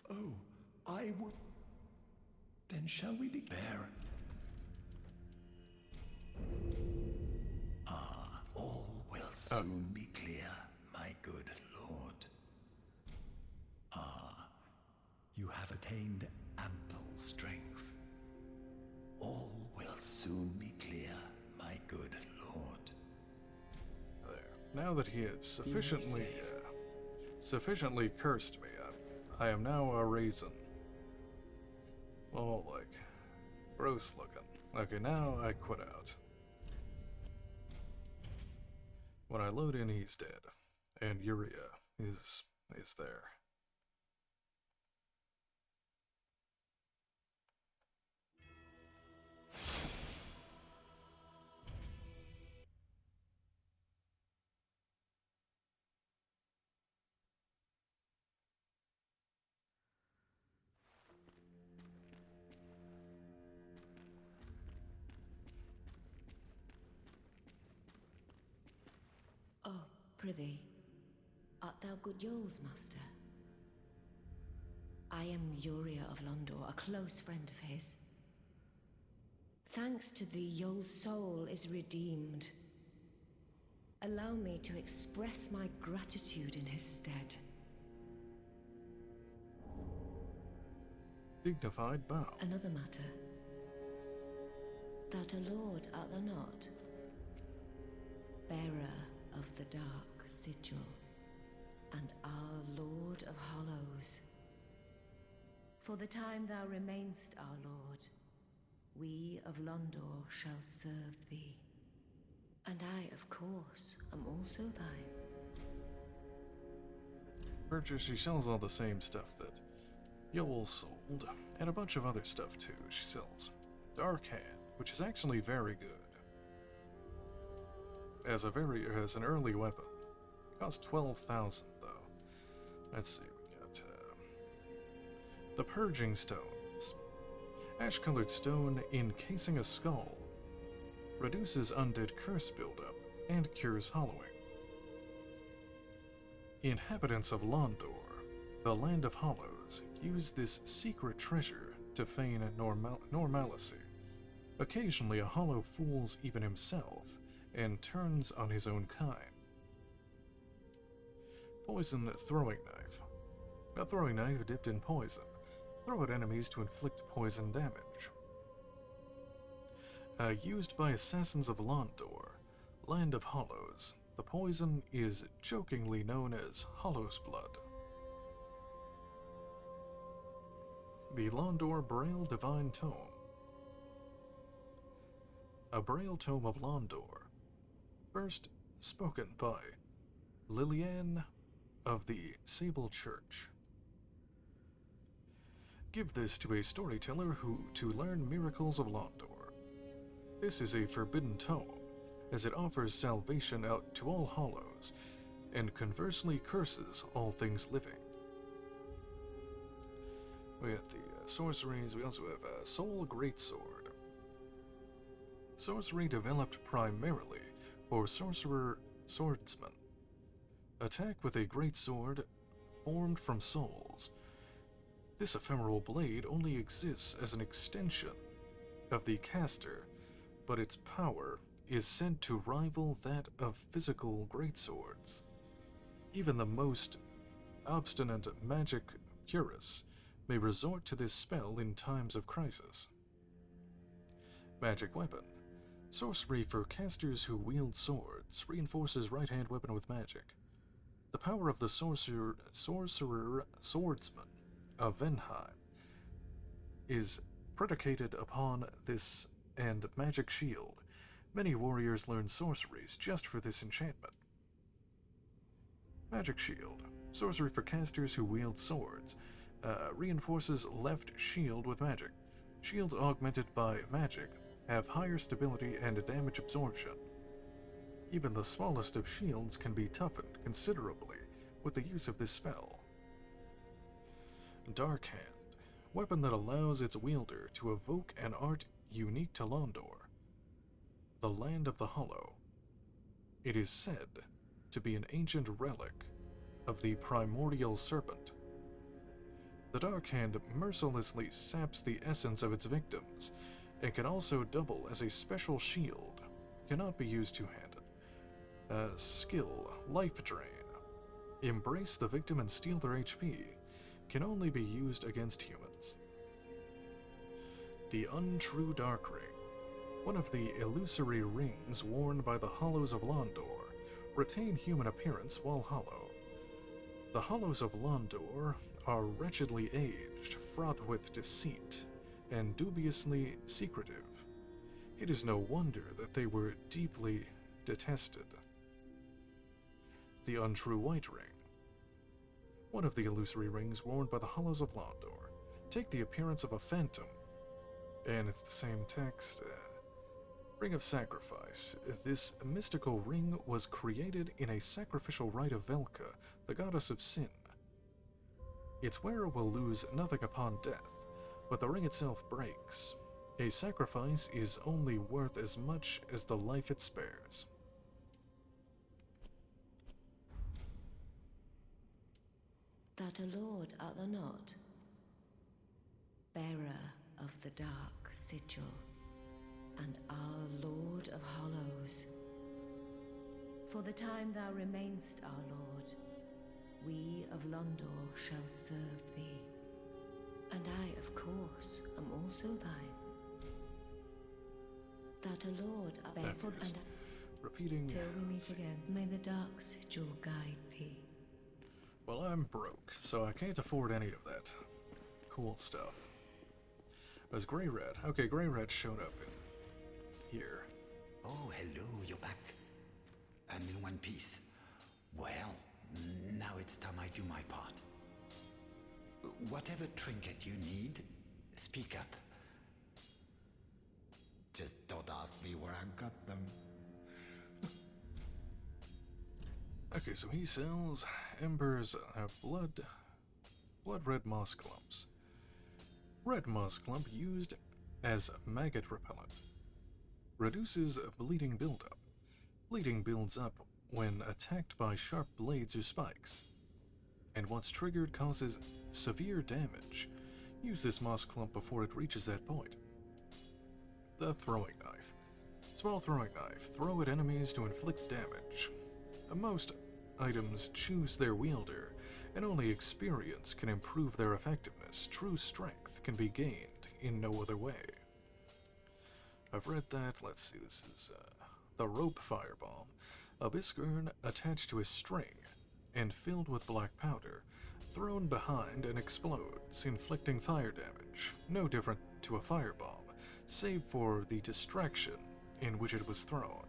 Oh, I would... Then shall we be bearer? Ah, all will soon be clear, my good lord. Ah, you have attained ample strength. All will soon be clear, my good lord. There. Now that he has sufficiently cursed me, I am now a raisin. Oh, like, gross looking. Okay, now I quit out. When I load in, he's dead. And Uria is is there. Oh, prithee, art thou good Yoel's master? I am Uria of Londor, a close friend of his. Thanks to thee, Yoel's soul is redeemed. Allow me to express my gratitude in his stead. Dignified bow. Another matter. Thou'rt a lord, art thou not? Bearer of the dark sigil, and our Lord of Hollows. For the time thou remainst our Lord, we of Londor shall serve thee. And I, of course, am also thine. Purchase, she sells all the same stuff that Yoel sold, and a bunch of other stuff too she sells. Dark Hand, which is actually very good. As an early weapon. Costs 12,000 though. Let's see, we got the Purging Stones. Ash-colored stone encasing a skull. Reduces undead curse buildup and cures hollowing. Inhabitants of Londor, the Land of Hollows, use this secret treasure to feign normalcy. Occasionally a hollow fools even himself and turns on his own kind. Poison throwing knife. A throwing knife dipped in poison. Throw at enemies to inflict poison damage. Used by assassins of Londor, Land of Hollows, the poison is jokingly known as Hollow's Blood. The Londor Braille Divine Tome. A Braille Tome of Londor, first spoken by Lillian of the Sable Church. Give this to a storyteller to learn miracles of Londor. This is a forbidden tome, as it offers salvation out to all hollows, and conversely curses all things living. We got the sorceries. We also have a Soul Greatsword. Sorcery developed primarily for sorcerer swordsmen. Attack with a greatsword formed from souls. This ephemeral blade only exists as an extension of the caster, but its power is said to rival that of physical greatswords. Even the most obstinate magic purists may resort to this spell in times of crisis. Magic weapon. Sorcery for casters who wield swords reinforces right-hand weapon with magic. The power of the sorcerer swordsman of Venheim is predicated upon this and magic shield. Many warriors learn sorceries just for this enchantment. Magic shield. Sorcery for casters who wield swords. Reinforces left shield with magic. Shields augmented by magic have higher stability and damage absorption. Even the smallest of shields can be toughened considerably with the use of this spell. Dark Hand. Weapon that allows its wielder to evoke an art unique to Londor, the Land of the Hollow. It is said to be an ancient relic of the primordial serpent. The Dark Hand mercilessly saps the essence of its victims, and can also double as a special shield. Cannot be used two-handed. Skill, Life Drain. Embrace the victim and steal their HP. Can only be used against humans. The Untrue Dark Ring. One of the illusory rings worn by the Hollows of Londor. Retain human appearance while hollow. The Hollows of Londor are wretchedly aged, fraught with deceit, and dubiously secretive. It is no wonder that they were deeply detested. The Untrue White Ring. One of the illusory rings worn by the Hollows of Londor take the appearance of a phantom, and it's the same text. Ring of Sacrifice. This mystical ring was created in a sacrificial rite of Velka, the goddess of sin. Its wearer will lose nothing upon death, but the ring itself breaks. A sacrifice is only worth as much as the life it spares. That a lord art thou not, bearer of the dark sigil, and our Lord of Hollows. For the time thou remainst our Lord, we of Londor shall serve thee, and I, of course, am also thine. That a lord art bearer, and repeating. Till we meet again, may the dark sigil guide thee. Well, I'm broke, so I can't afford any of that cool stuff. There's Grey Red. Okay, Grey Red showed up in here. Oh, hello, you're back. And in one piece. Well, now it's time I do my part. Whatever trinket you need, speak up. Just don't ask me where I got them. Okay, so he sells embers, blood red moss clumps. Red moss clump used as maggot repellent. Reduces bleeding buildup. Bleeding builds up when attacked by sharp blades or spikes, and once triggered causes severe damage. Use this moss clump before it reaches that point. The throwing knife. Small throwing knife. Throw at enemies to inflict damage. Most items choose their wielder, and only experience can improve their effectiveness. True strength can be gained in no other way. I've read that. Let's see, this is the rope fireball. A biscuit attached to a string and filled with black powder, thrown behind and explodes, inflicting fire damage. No different to a firebomb, save for the distraction in which it was thrown.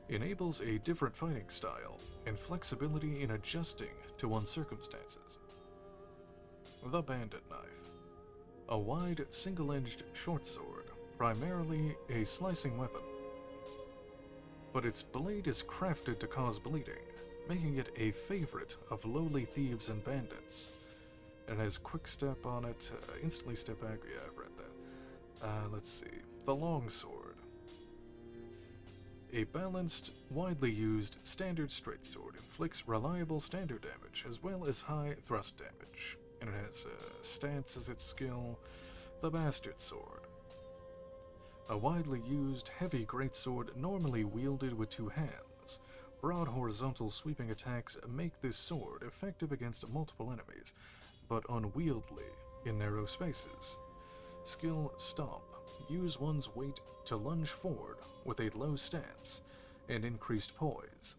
Enables a different fighting style and flexibility in adjusting to one's circumstances. The Bandit Knife. A wide, single-edged short sword, primarily a slicing weapon. But its blade is crafted to cause bleeding, making it a favorite of lowly thieves and bandits. It has quick step on it, instantly step back. Yeah, I've read that. Let's see. The Longsword. A balanced, widely used standard straight sword, inflicts reliable standard damage as well as high thrust damage, and it has stance as its skill. The Bastard Sword. A widely used heavy greatsword normally wielded with two hands. Broad horizontal sweeping attacks make this sword effective against multiple enemies, but unwieldy in narrow spaces. Skill Stomp. Use one's weight to lunge forward with a low stance and increased poise,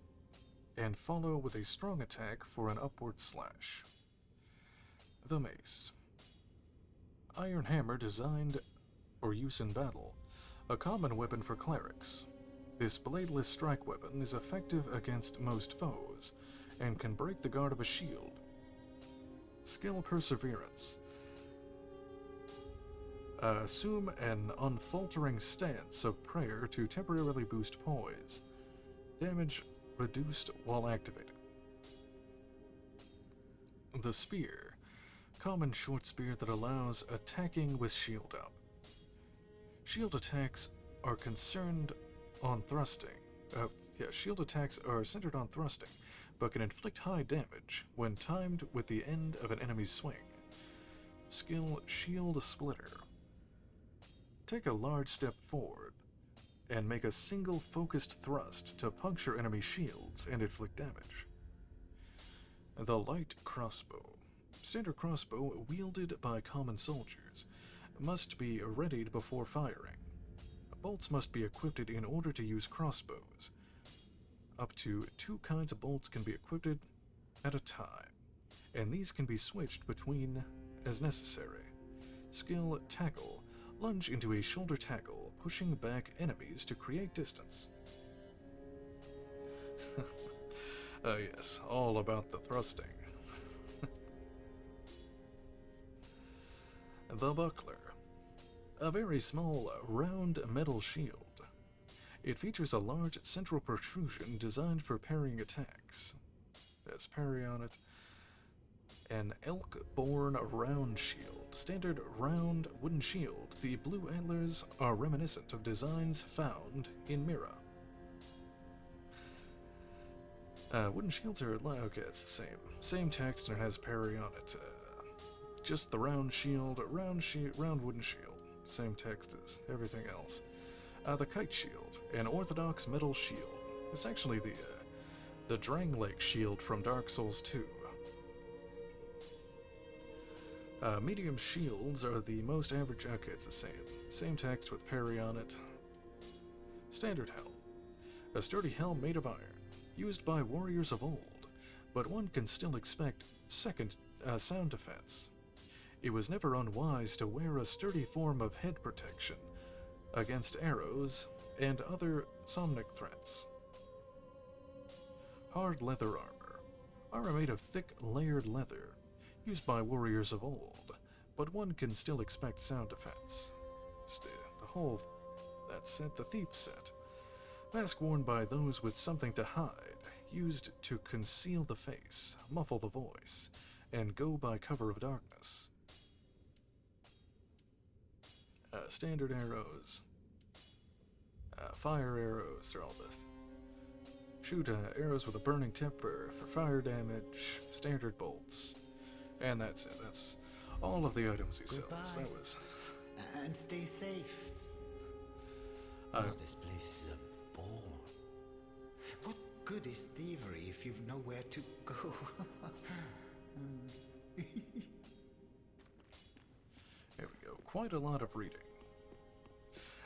and follow with a strong attack for an upward slash. The Mace. Iron hammer designed for use in battle, a common weapon for clerics. This bladeless strike weapon is effective against most foes, and can break the guard of a shield. Skill Perseverance. Assume an unfaltering stance of prayer to temporarily boost poise. Damage reduced while activated. The Spear. Common short spear that allows attacking with shield up. Shield attacks are concerned on thrusting. Shield attacks are centered on thrusting, but can inflict high damage when timed with the end of an enemy's swing. Skill Shield Splitter. Take a large step forward and make a single focused thrust to puncture enemy shields and inflict damage. The Light Crossbow. Standard crossbow wielded by common soldiers must be readied before firing. Bolts must be equipped in order to use crossbows. Up to 2 kinds of bolts can be equipped at a time, and these can be switched between as necessary. Skill Tackle. Lunge into a shoulder tackle, pushing back enemies to create distance. Yes, all about the thrusting. The buckler. A very small, round metal shield. It features a large central protrusion designed for parrying attacks. There's parry on it. An elk-born round shield. Standard round wooden shield. The blue antlers are reminiscent of designs found in Mira. Wooden shields are okay, it's the same. Same text and it has parry on it. Just the round shield, round wooden shield. Same text as everything else. The kite shield, an orthodox metal shield. It's actually the Dranglake shield from Dark Souls 2. Medium shields are the most average. Okay, it's the same. Same text with parry on it. Standard helm. A sturdy helm made of iron, used by warriors of old, but one can still expect sound defense. It was never unwise to wear a sturdy form of head protection against arrows and other somnic threats. Hard leather armor. Armor made of thick, layered leather, used by warriors of old, but one can still expect sound defense. The whole, that set, the thief set. Mask worn by those with something to hide, used to conceal the face, muffle the voice, and go by cover of darkness. Standard arrows. Fire arrows, they're all this. Shoot arrows with a burning temper for fire damage, standard bolts. And that's it. That's all of the items he sells. That was. And stay safe. This place is a bore. What good is thievery if you've nowhere to go? There we go. Quite a lot of reading.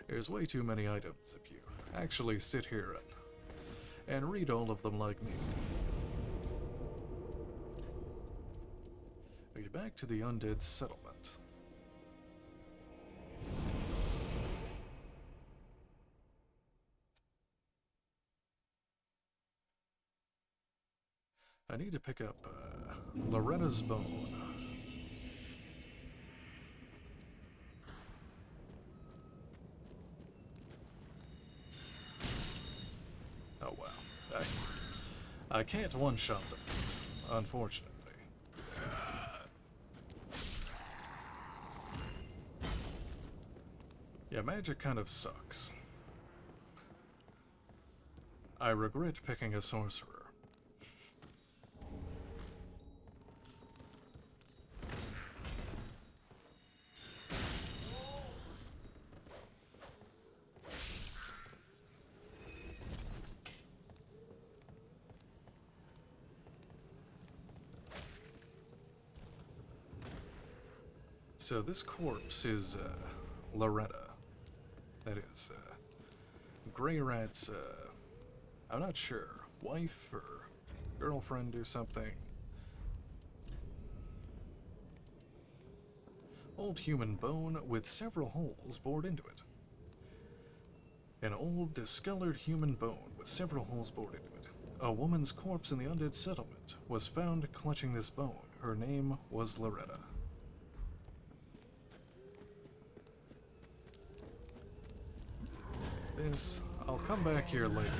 There's way too many items if you actually sit here and read all of them like me. We get back to the undead settlement. I need to pick up Loretta's bone. Oh wow. I can't one-shot them, unfortunately. Yeah, magic kind of sucks. I regret picking a sorcerer. So this corpse is Loretta. That is Grey Rat's, I'm not sure, wife or girlfriend or something. Old human bone with several holes bored into it. An old, discolored human bone with several holes bored into it. A woman's corpse in the undead settlement was found clutching this bone. Her name was Loretta. I'll come back here later,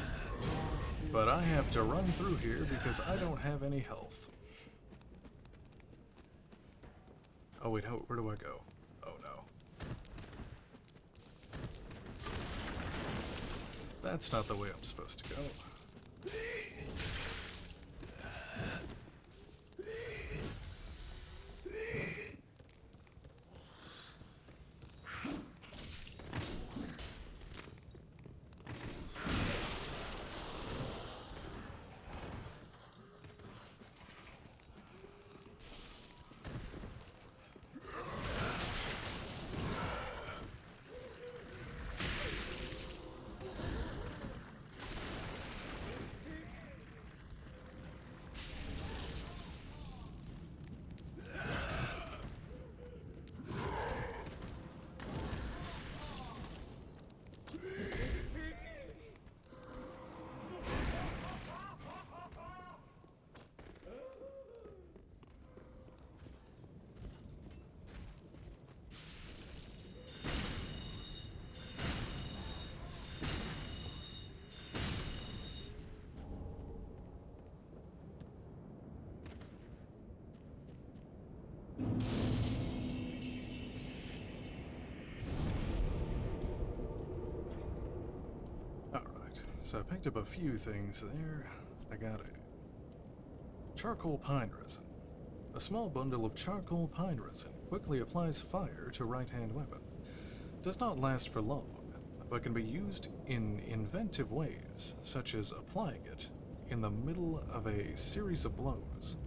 but I have to run through here because I don't have any health. Oh wait, where do I go? Oh no. That's not the way I'm supposed to go. Alright, so I picked up a few things there. I got a charcoal pine resin. A small bundle of charcoal pine resin quickly applies fire to right-hand weapon. Does not last for long, but can be used in inventive ways, such as applying it in the middle of a series of blows.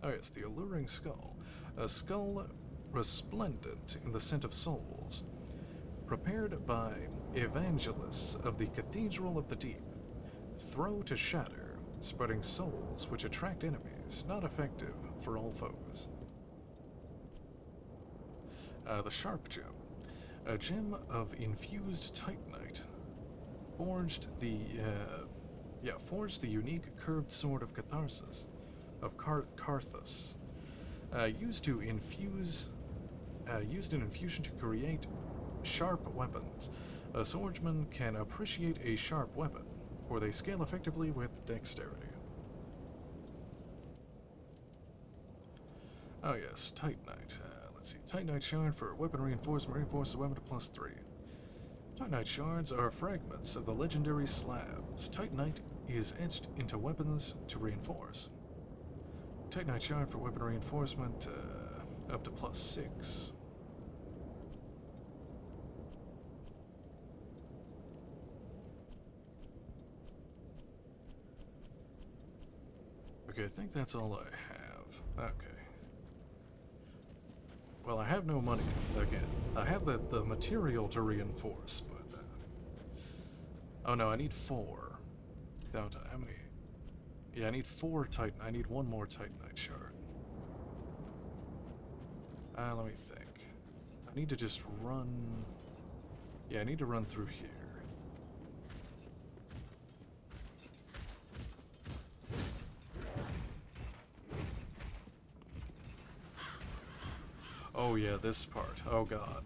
Oh yes, the alluring skull. A skull resplendent in the scent of souls. Prepared by evangelists of the Cathedral of the Deep. Throw to shatter, spreading souls which attract enemies, not effective for all foes. The Sharp Gem. A gem of infused titanite. Forged the unique curved sword of Catharsis, of Carthus. Used in infusion to create sharp weapons. A swordsman can appreciate a sharp weapon, for they scale effectively with dexterity. Oh yes, Titanite. Let's see. Titanite shard for weapon reinforcement reinforces weapon to +3. Titanite shards are fragments of the legendary slabs. Titanite is etched into weapons to reinforce. Titanite shard for weapon reinforcement up to +6. Okay, I think that's all I have. Okay. Well, I have no money, again. I have the material to reinforce, but... oh no, I need 4. How many? Yeah, I need 4 Titan. I need 1 more Titanite shard. Let me think. I need to just run... yeah, I need to run through here. Oh yeah, this part. Oh god.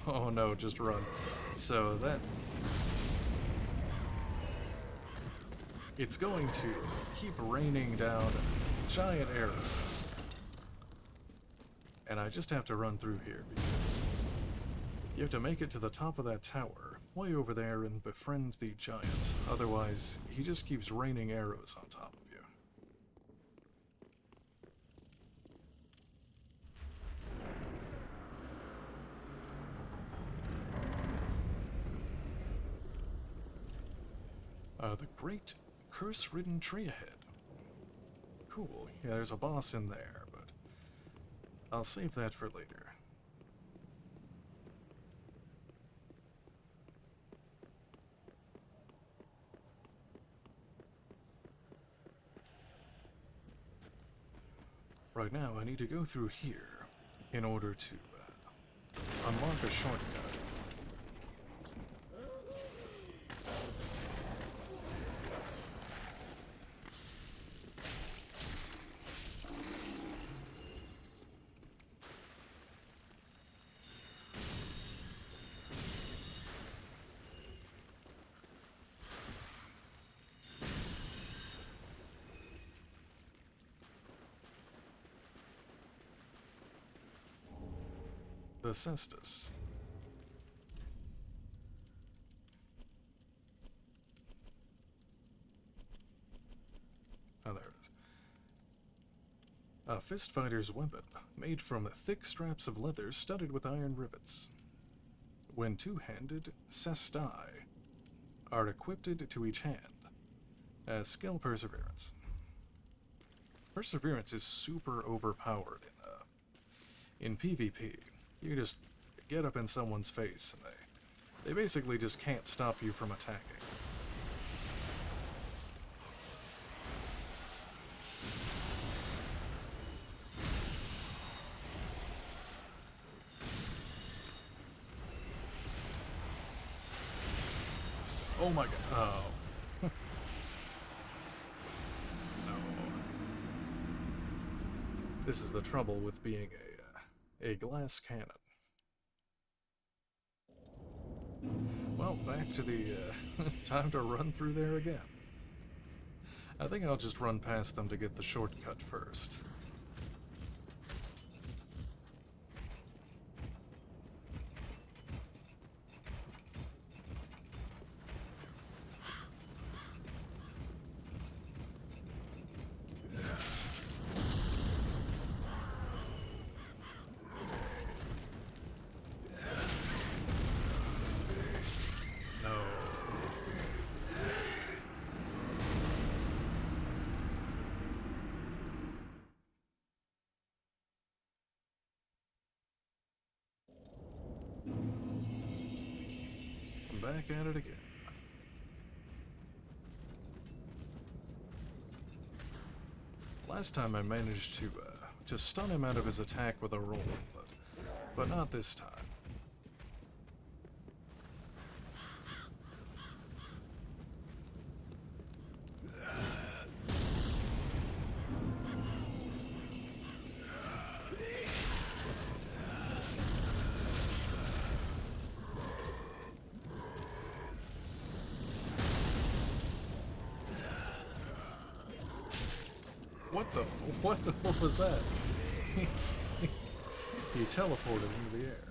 Oh no, just run. So that... it's going to keep raining down giant arrows. And I just have to run through here because you have to make it to the top of that tower, way over there, and befriend the giant. Otherwise, he just keeps raining arrows on top of you. The Great Curse-Ridden Tree ahead. Cool. Yeah, there's a boss in there, but I'll save that for later. Right now, I need to go through here in order to unlock a shortcut. The cestus. Oh, there it is. A fist fighter's weapon, made from thick straps of leather studded with iron rivets. When two-handed, cestai are equipped to each hand. Skill Perseverance. Perseverance is super overpowered in PvP. You just get up in someone's face and they basically just can't stop you from attacking. Oh my god. Oh. No. This is the trouble with being a glass cannon. Well, back to the time to run through there again. I think I'll just run past them to get the shortcut first. back at it again. Last time I managed to stun him out of his attack with a roll, but not this time. What was that? He teleported into the air.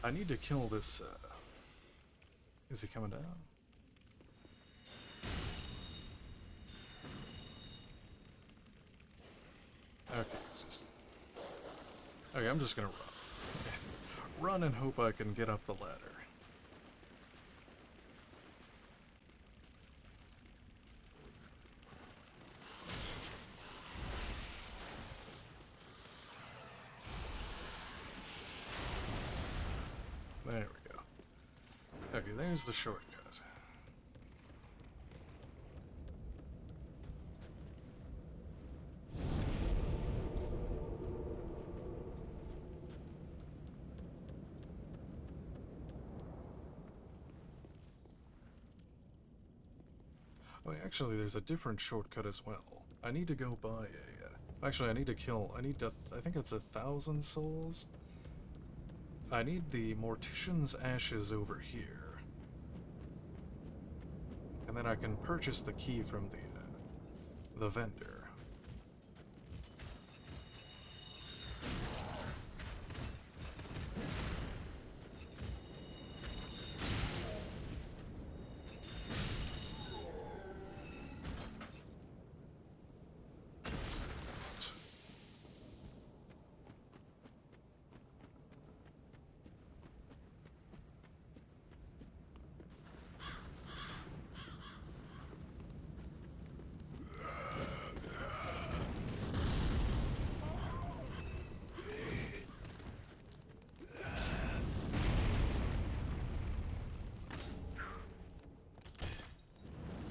I need to kill this, is he coming down? Okay, it's just... Okay, I'm just gonna run. Run and hope I can get up the ladder. There we go. Okay, there's the shortcut. Oh, actually, there's a different shortcut as well. I need to go buy a... actually, I need to kill... I think it's 1,000 souls? I need the Mortician's Ashes over here. And then I can purchase the key from the vendor.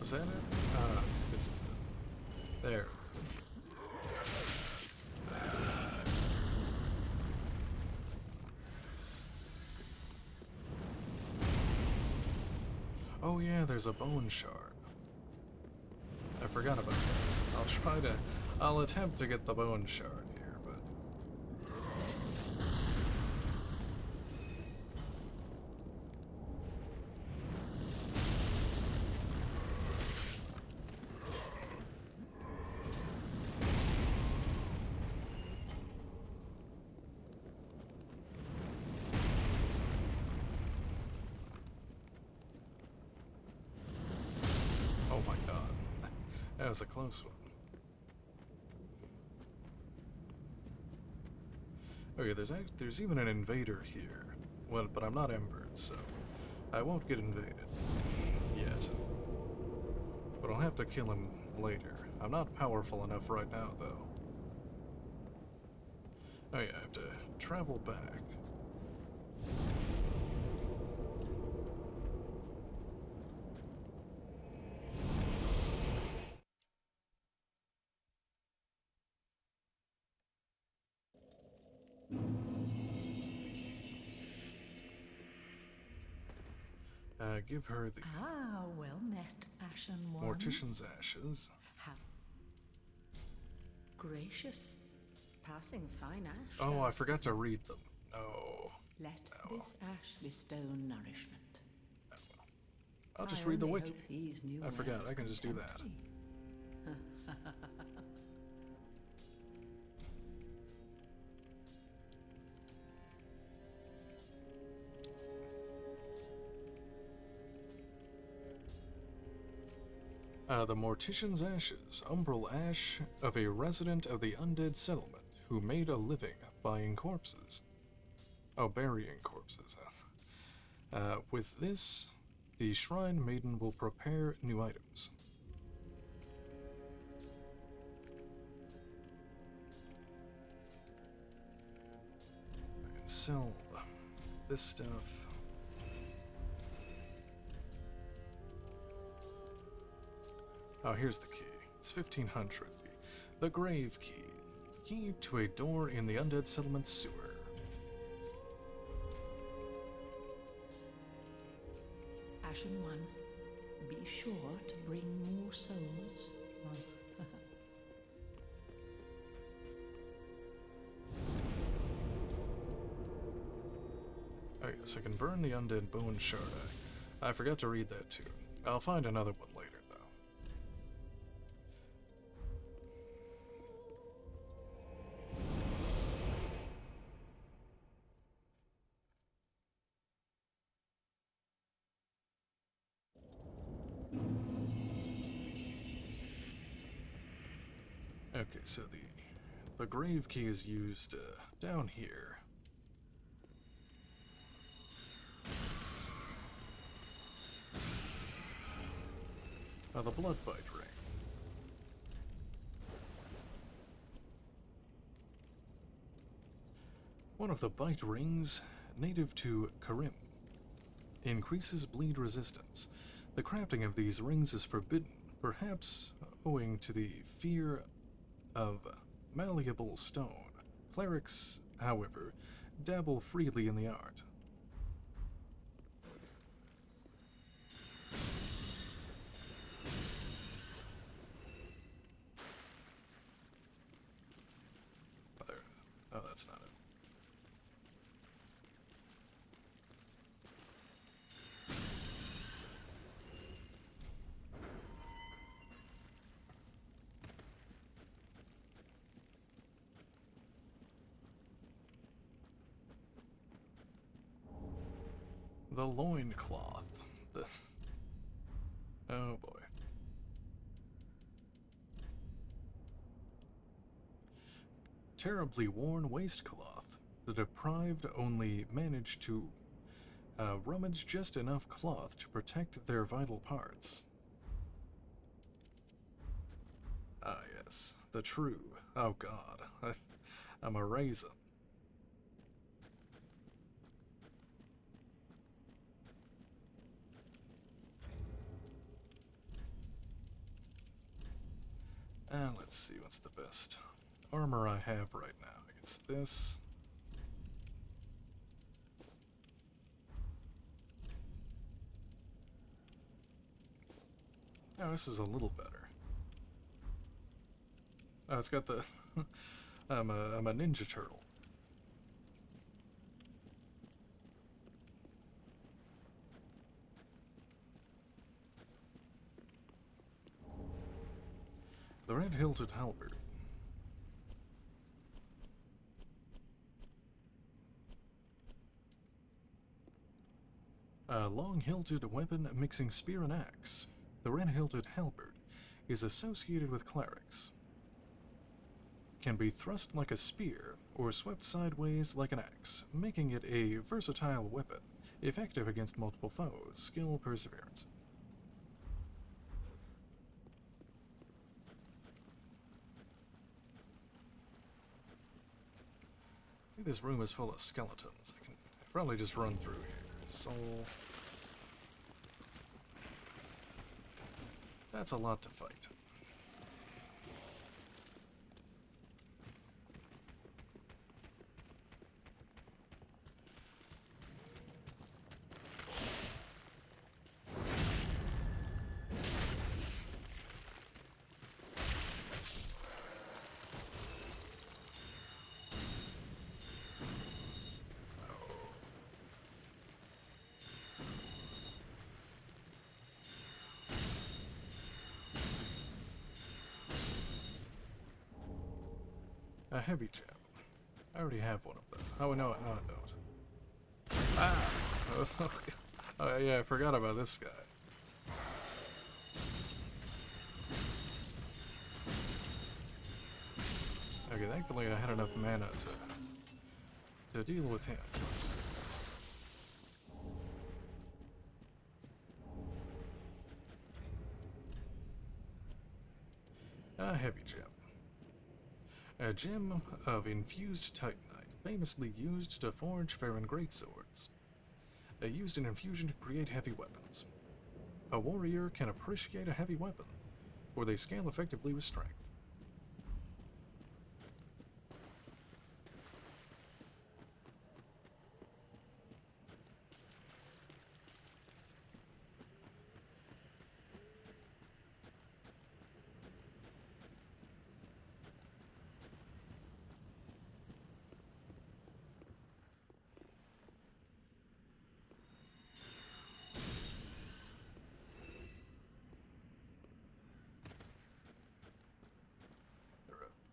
Is that it? This is it. There it is. Oh yeah, there's a bone shard. I forgot about that. I'll attempt to get the bone shard here, but... Oh my god. That was a close one. Okay, there's even an invader here. Well, but I'm not embered, so I won't get invaded. Yet. But I'll have to kill him later. I'm not powerful enough right now, though. Oh yeah, I have to travel back. Give her the well met, Ashen One. Mortician's Ashes. How gracious. Passing fine ash. Oh, I forgot to read them. No. Let this ash bestow nourishment. I'll just read the only wiki. hope these new I forgot, wares I can just do content that. you. The Mortician's Ashes, umbral ash of a resident of the undead settlement who made a living buying corpses. Oh, burying corpses. With this, the Shrine Maiden will prepare new items. I can sell this stuff. Oh, here's the key. It's 1500. The Grave Key. Key to a door in the undead settlement sewer. Ashen One, be sure to bring more souls. Oh yes, I can burn the undead bone shard. I forgot to read that too. I'll find another one later, though. Okay, so the grave key is used down here. The blood bite ring. One of the bite rings, native to Karim, increases bleed resistance. The crafting of these rings is forbidden, perhaps owing to the fear of malleable stone. Clerics, however, dabble freely in the art. Oh, that's not it. The loincloth. Oh boy. Terribly worn waistcloth. The deprived only manage to rummage just enough cloth to protect their vital parts. Ah yes, the true. Oh god, I'm a raisin. Let's see, what's the best armor I have right now against this? Oh, this is a little better. Oh, it's got the... I'm a Ninja Turtle. The red-hilted halberd. A long-hilted weapon mixing spear and axe. The red-hilted halberd is associated with clerics. Can be thrust like a spear or swept sideways like an axe, making it a versatile weapon, effective against multiple foes. Skill, perseverance. I think this room is full of skeletons. I can probably just run through here. Soul. That's a lot to fight. A heavy gem. I already have one of them. Oh, no, I don't. Ah! Oh, yeah, I forgot about this guy. Okay, thankfully I had enough mana to deal with him. A heavy gem. A gem of infused titanite, famously used to forge Farron greatswords. Used in infusion to create heavy weapons. A warrior can appreciate a heavy weapon, or they scale effectively with strength.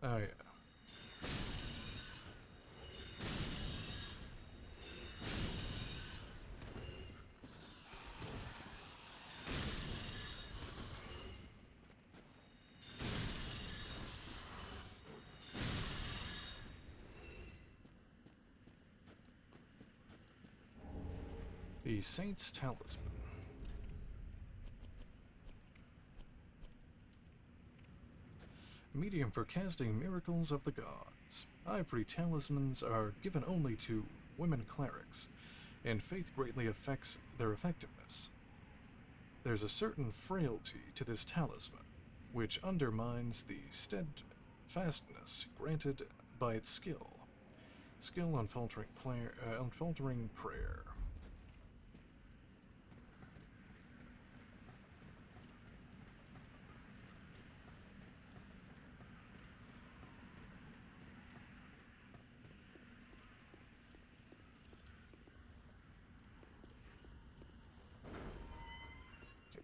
Oh yeah. The Saint's Talisman. Medium for casting miracles of the gods. Ivory talismans are given only to women clerics, and faith greatly affects their effectiveness. There's a certain frailty to this talisman, which undermines the steadfastness granted by its skill. Skill unfaltering prayer.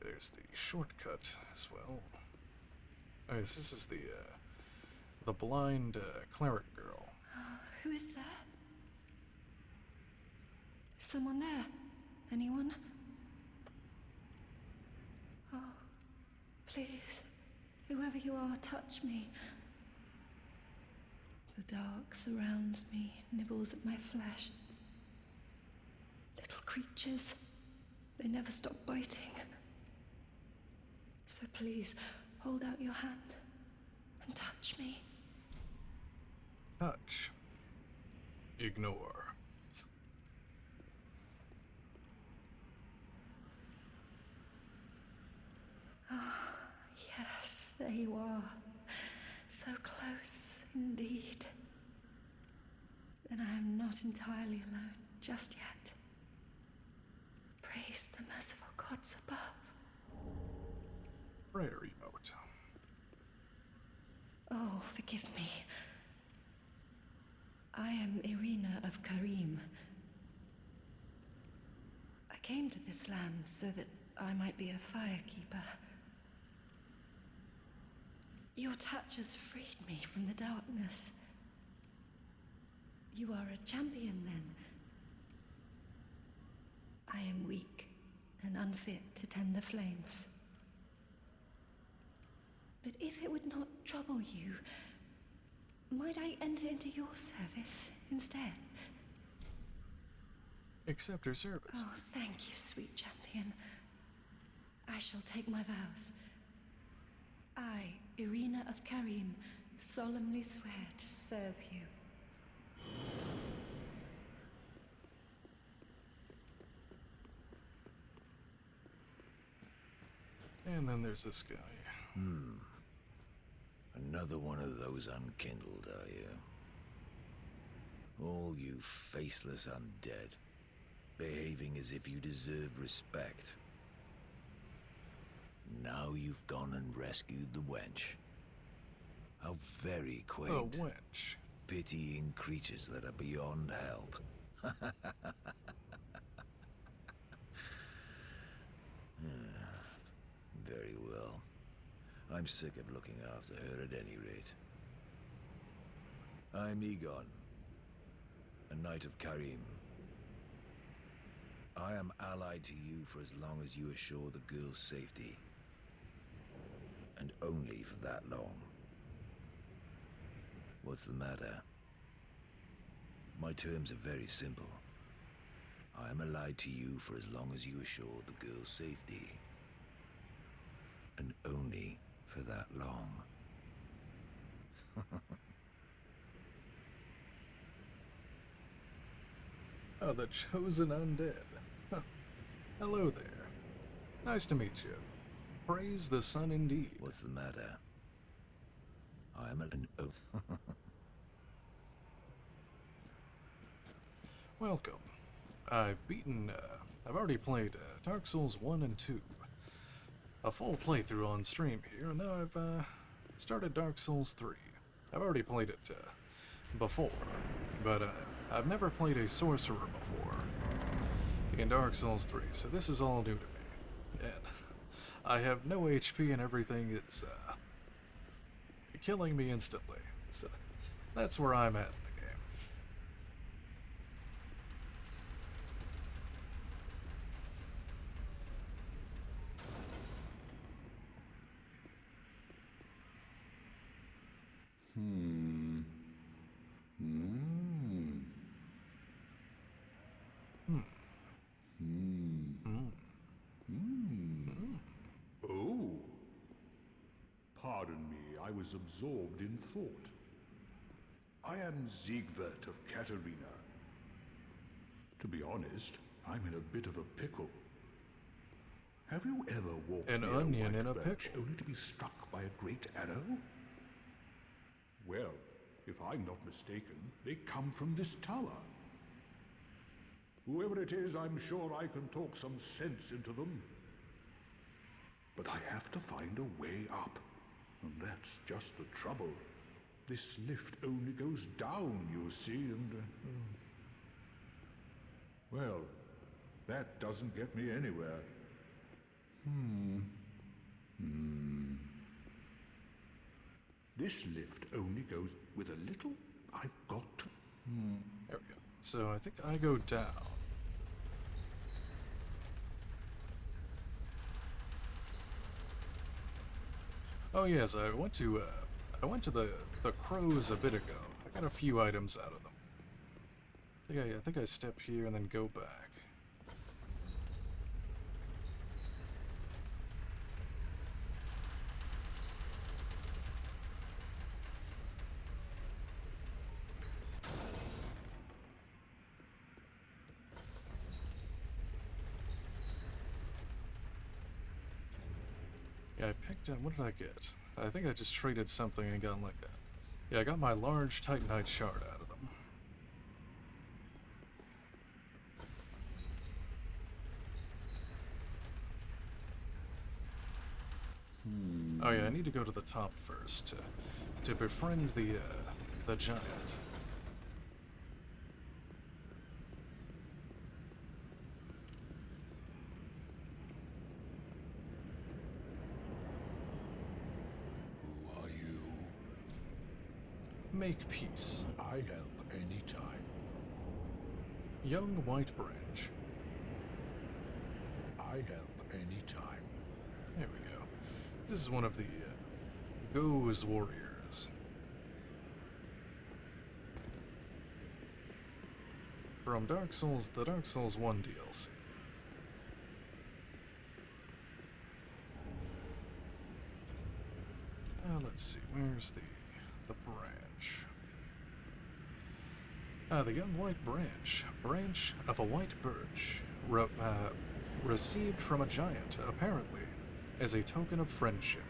There's the shortcut as well. Oh, yes, this is the blind cleric girl. Who is there? Is someone there? Anyone? Oh, please, whoever you are, touch me. The dark surrounds me, nibbles at my flesh. Little creatures, they never stop biting. So please, hold out your hand and touch me. Touch. Ignore. Ah, yes, there you are. So close, indeed. Then I am not entirely alone just yet. Praise the merciful gods above. Prayer emote. Oh, forgive me. I am Irina of Karim. I came to this land so that I might be a firekeeper. Your touch has freed me from the darkness. You are a champion, then. I am weak and unfit to tend the flames. But if it would not trouble you, might I enter into your service instead? Accept her service. Oh, thank you, sweet champion. I shall take my vows. I, Irina of Karim, solemnly swear to serve you. And then there's this guy. Another one of those unkindled, are you? All you faceless undead, behaving as if you deserve respect. Now you've gone and rescued the wench. How very quaint. A wench. Pitying creatures that are beyond help. Very well. I'm sick of looking after her at any rate. I'm Egon, a knight of Karim. I am allied to you for as long as you assure the girl's safety. And only for that long. What's the matter? My terms are very simple. I am allied to you for as long as you assure the girl's safety. And only for that long. Oh, the chosen undead. Huh. Hello there. Nice to meet you. Praise the sun indeed. What's the matter? I am an Welcome. I've already played Dark Souls 1 and 2. A full playthrough on stream here, and now I've started Dark Souls 3. I've already played it before, but I've never played a sorcerer before in Dark Souls 3, so this is all new to me. And I have no HP and everything is killing me instantly. So that's where I'm at in the game. Oh. Pardon me, I was absorbed in thought. I am Siegwart of Katarina. To be honest, I'm in a bit of a pickle. Have you ever walked An near a onion white in a birch pickle. only to be struck by a great arrow? Well, if I'm not mistaken, they come from this tower. Whoever it is, I'm sure I can talk some sense into them. But I have to find a way up. And that's just the trouble. This lift only goes down, you see, and... Well, that doesn't get me anywhere. This lift only goes with a little... I've got to... There we go. So I think I go down. Oh yes, I went to the crows a bit ago. I got a few items out of them. I think I step here and then go back. Yeah, I picked up, what did I get? I think I just traded something and got like a... Yeah, I got my large Titanite shard out of them. Oh yeah, I need to go to the top first to befriend the giant. Who are you? Make peace. I help any time. Young White Branch. I help any time. There we go. This is one of the Go's warriors. From Dark Souls, the Dark Souls 1 DLC. Let's see, where's the branch? The young white branch. Branch of a white birch. Received from a giant, apparently, as a token of friendship.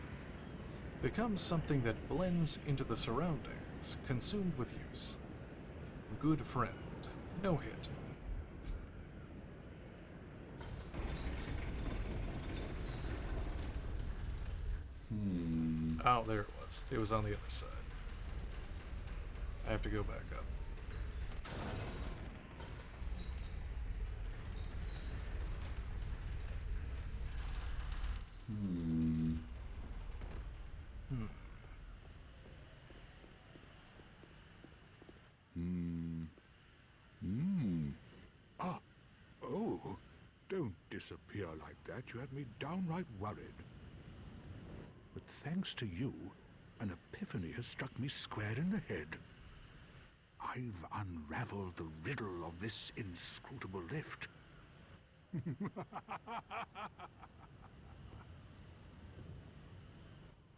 Becomes something that blends into the surroundings, consumed with use. Good friend. No hit. Oh, there it was. It was on the other side. I have to go back up. disappear like that, you had me downright worried. But thanks to you, an epiphany has struck me square in the head. I've unraveled the riddle of this inscrutable lift.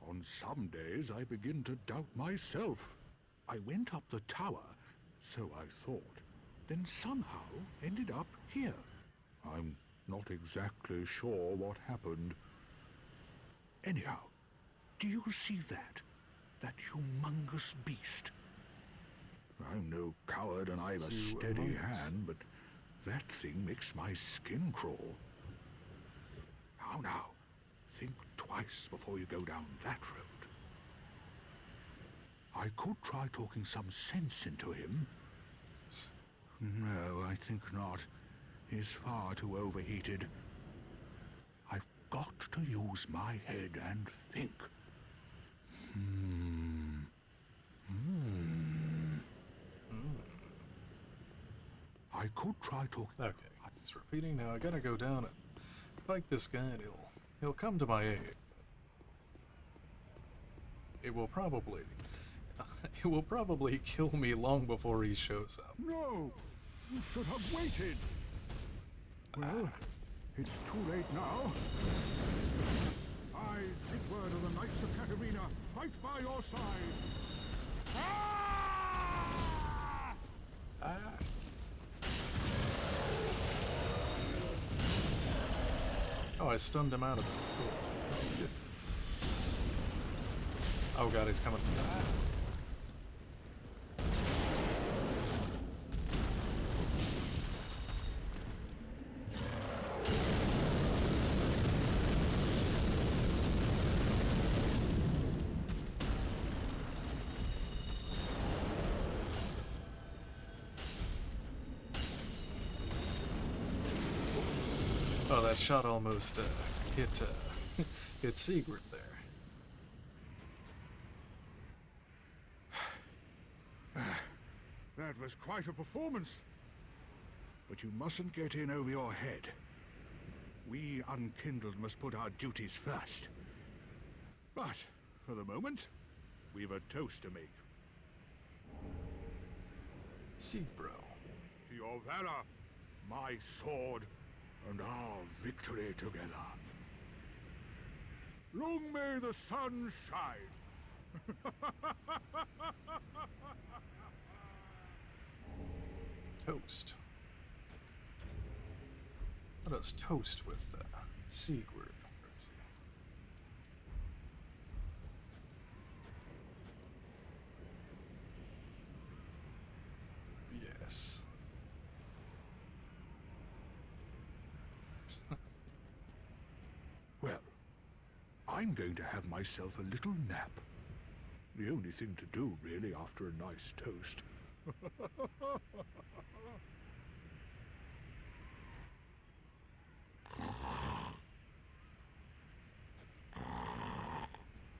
On some days I begin to doubt myself. I went up the tower, so I thought, then somehow ended up here. I'm not exactly sure what happened. Anyhow, do you see that? That humongous beast? I'm no coward and I've a steady hand, but that thing makes my skin crawl. Now, think twice before you go down that road. I could try talking some sense into him. No, I think not. He's far too overheated. I've got to use my head and think. I could try talking. Okay, it's repeating now. I gotta go down and fight this guy, and he'll come to my aid. It will probably kill me long before he shows up. No! You should have waited! Well, it's too late now. I, Sigurd of the Knights of Katarina, fight by your side! Oh, I stunned him out of it. Cool. Oh god, he's coming. Oh, that shot almost hit Sigurd there. That was quite a performance. But you mustn't get in over your head. We unkindled must put our duties first. But, for the moment, we've a toast to make. Sigbro. To your valor, my sword, and our victory together. Long may the sun shine. Toast. Let us toast with Sigurd. Where is he? Yes. Well, I'm going to have myself a little nap. The only thing to do, really, after a nice toast.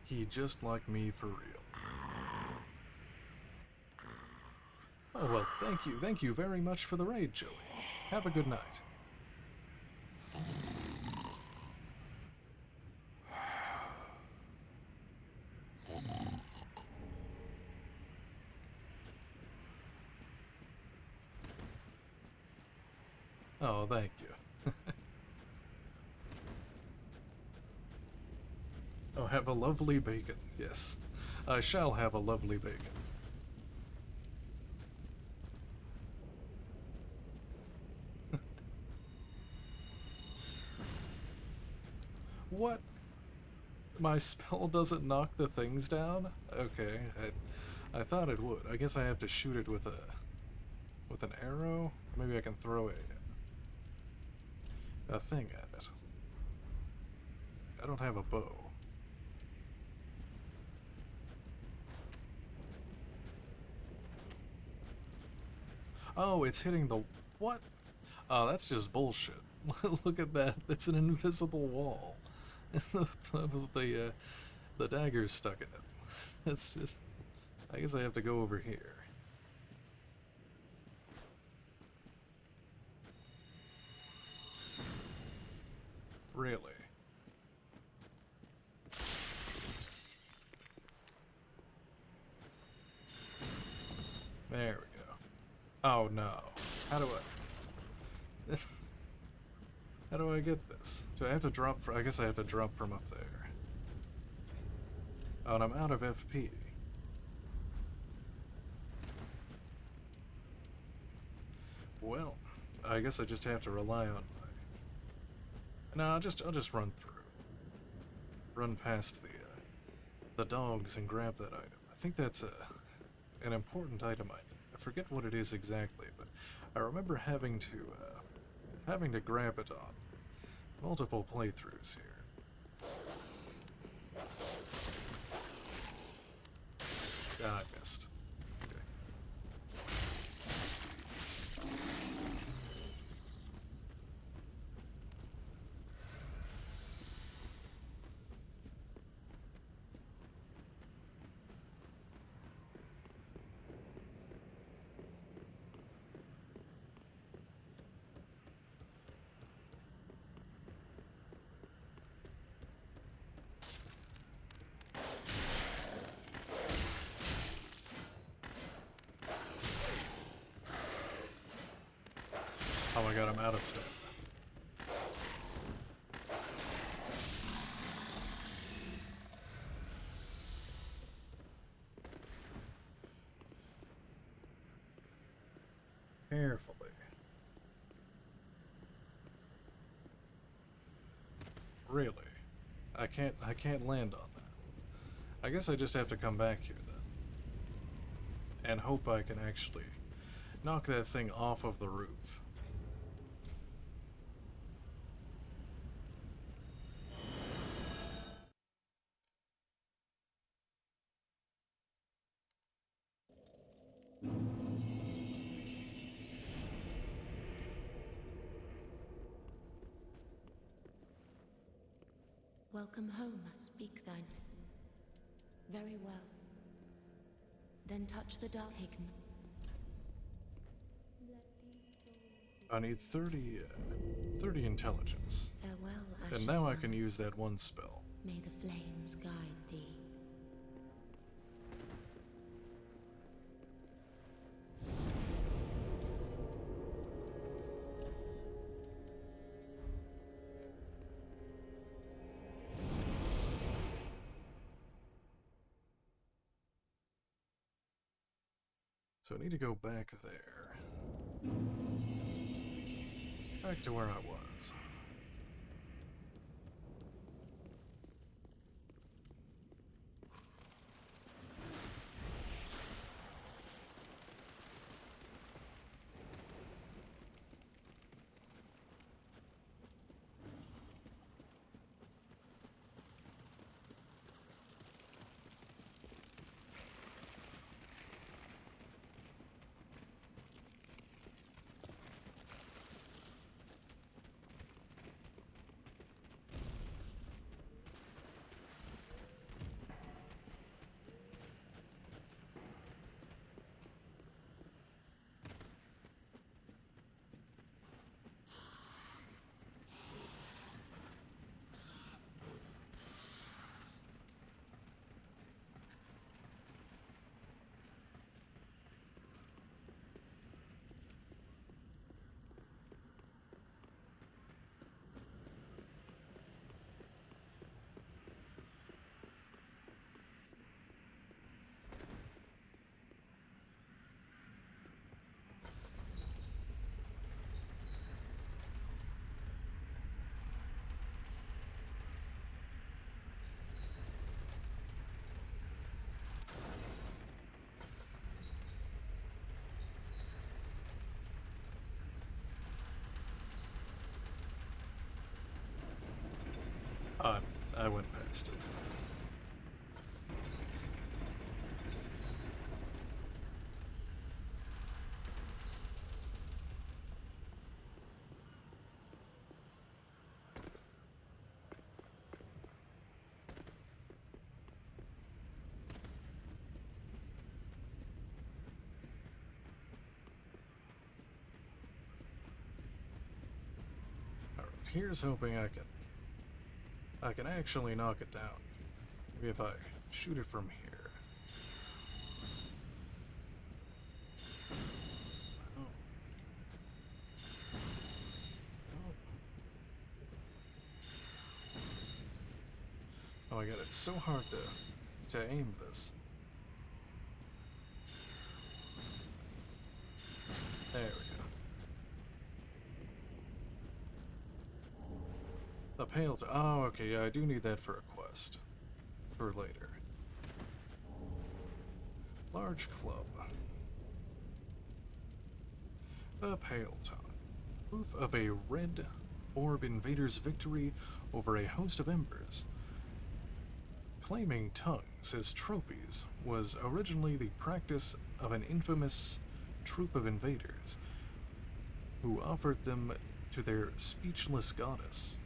He just like me for real. Oh well, thank you very much for the raid, Joey. Have a good night. Oh, thank you. Oh, have a lovely bacon. Yes, I shall have a lovely bacon. What? My spell doesn't knock the things down? Okay, I thought it would. I guess I have to shoot it with an arrow. Maybe I can throw a thing at it. I don't have a bow. Oh, it's hitting the what? Oh, that's just bullshit. Look at that. It's an invisible wall. the dagger's stuck in it. It's just. I guess I have to go over here. Really? There we go. Oh no. How do I... How do I get this? Do I have to drop I guess I have to drop from up there. Oh, and I'm out of FP. Well, I guess I just have to rely on my... No, I'll just run through. Run past the dogs and grab that item. I think that's an important item I need. I forget what it is exactly, but I remember having to grab it on multiple playthroughs here. Ah, I missed. Oh my god, I'm out of stuff. Carefully. Really? I can't land on that. I guess I just have to come back here then. And hope I can actually knock that thing off of the roof. Welcome home, speak thine. Very well. Then touch the dark Haken. I need 30 intelligence. Farewell, And now I can use that one spell. May the flames guide thee. So I need to go back there. Back to where I was. I went past it. Alright, here's hoping I can I can actually knock it down. Maybe if I shoot it from here. Oh. Oh my god, it's so hard to aim this. There we go. The pale oh, okay, yeah, I do need that for a quest. For later. Large club. The Pale Tongue. Proof of a red orb invader's victory over a host of embers. Claiming tongues as trophies was originally the practice of an infamous troop of invaders who offered them to their speechless goddess.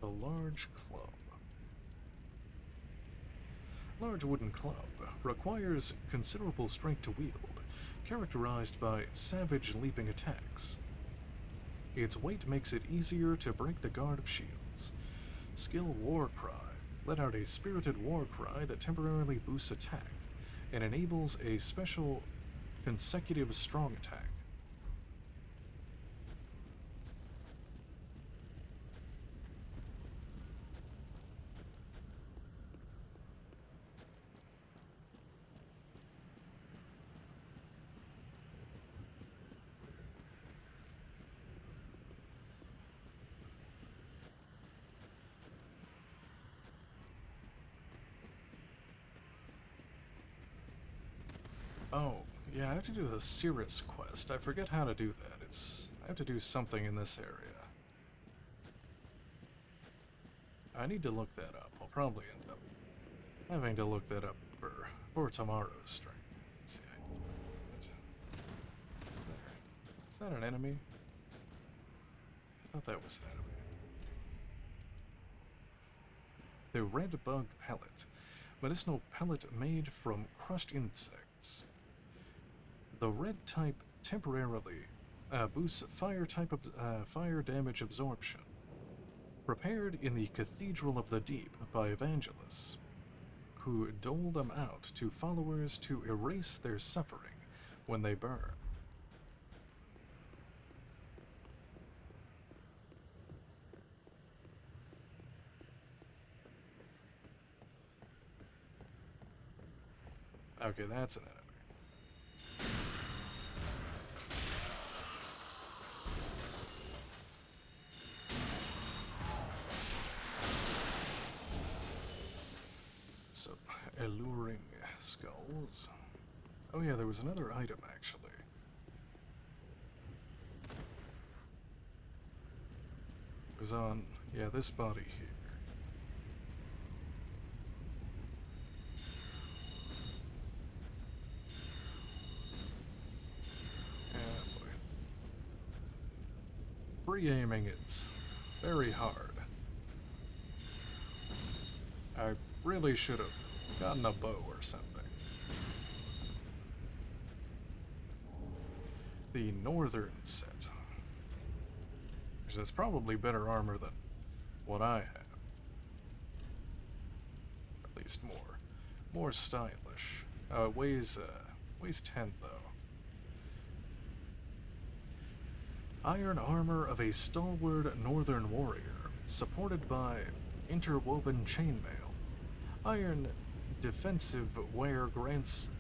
The large club. Large wooden club requires considerable strength to wield, characterized by savage leaping attacks. Its weight makes it easier to break the guard of shields. Skill War Cry. Let out a spirited war cry that temporarily boosts attack and enables a special consecutive strong attack. Oh, yeah, I have to do the Cirrus quest. I forget how to do that. I have to do something in this area. I need to look that up. I'll probably end up having to look that up for tomorrow's stream. Let's see how to do it. Is that an enemy? I thought that was an enemy. The red bug pellet. Medicinal pellet made from crushed insects. The red type temporarily boosts fire damage absorption. Prepared in the Cathedral of the Deep by evangelists, who dole them out to followers to erase their suffering when they burn. Okay, that's an enemy. So, alluring skulls. Oh yeah, there was another item actually. It was on, yeah, this body here. Re-aiming is very hard. I really should have gotten a bow or something. The Northern set. Which is probably better armor than what I have. At least more stylish. It weighs 10 though. Iron armor of a stalwart northern warrior, supported by interwoven chainmail. Iron defensive wear grants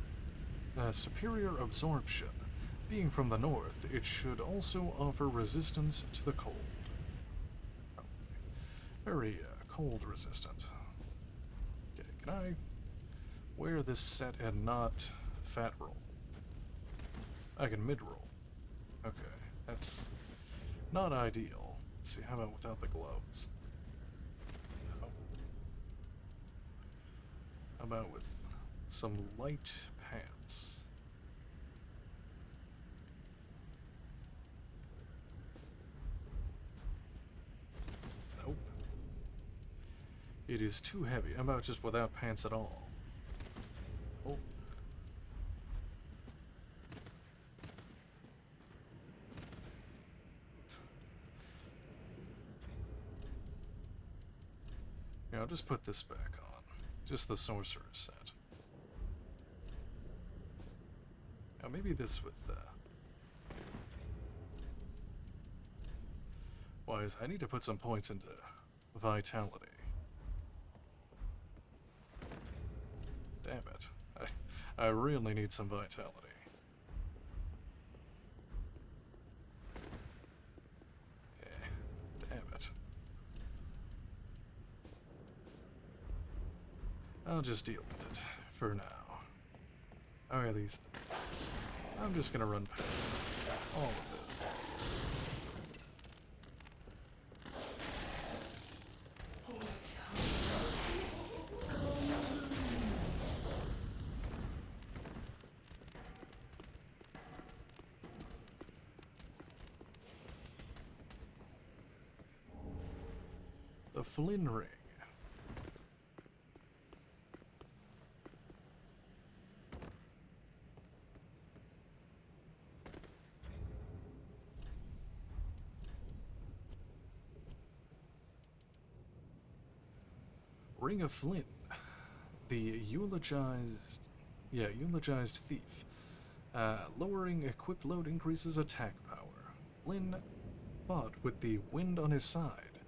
superior absorption. Being from the north, it should also offer resistance to the cold. Very cold resistant. Okay, can I wear this set and not fat roll? I can mid roll. Okay, that's not ideal. Let's see, how about without the gloves? No. How about with some light pants? Nope. It is too heavy. How about just without pants at all? Oh. Yeah, I'll just put this back on. Just the sorcerer's set. Now maybe this with wise, I need to put some points into vitality. Damn it. I really need some vitality. Yeah, damn it. I'll just deal with it for now. Oh yeah, these things. I'm just gonna run past all of this. The Flynn ring. Ring of Flynn, the eulogized thief. Lowering equipped load increases attack power. Flynn fought with the wind on his side,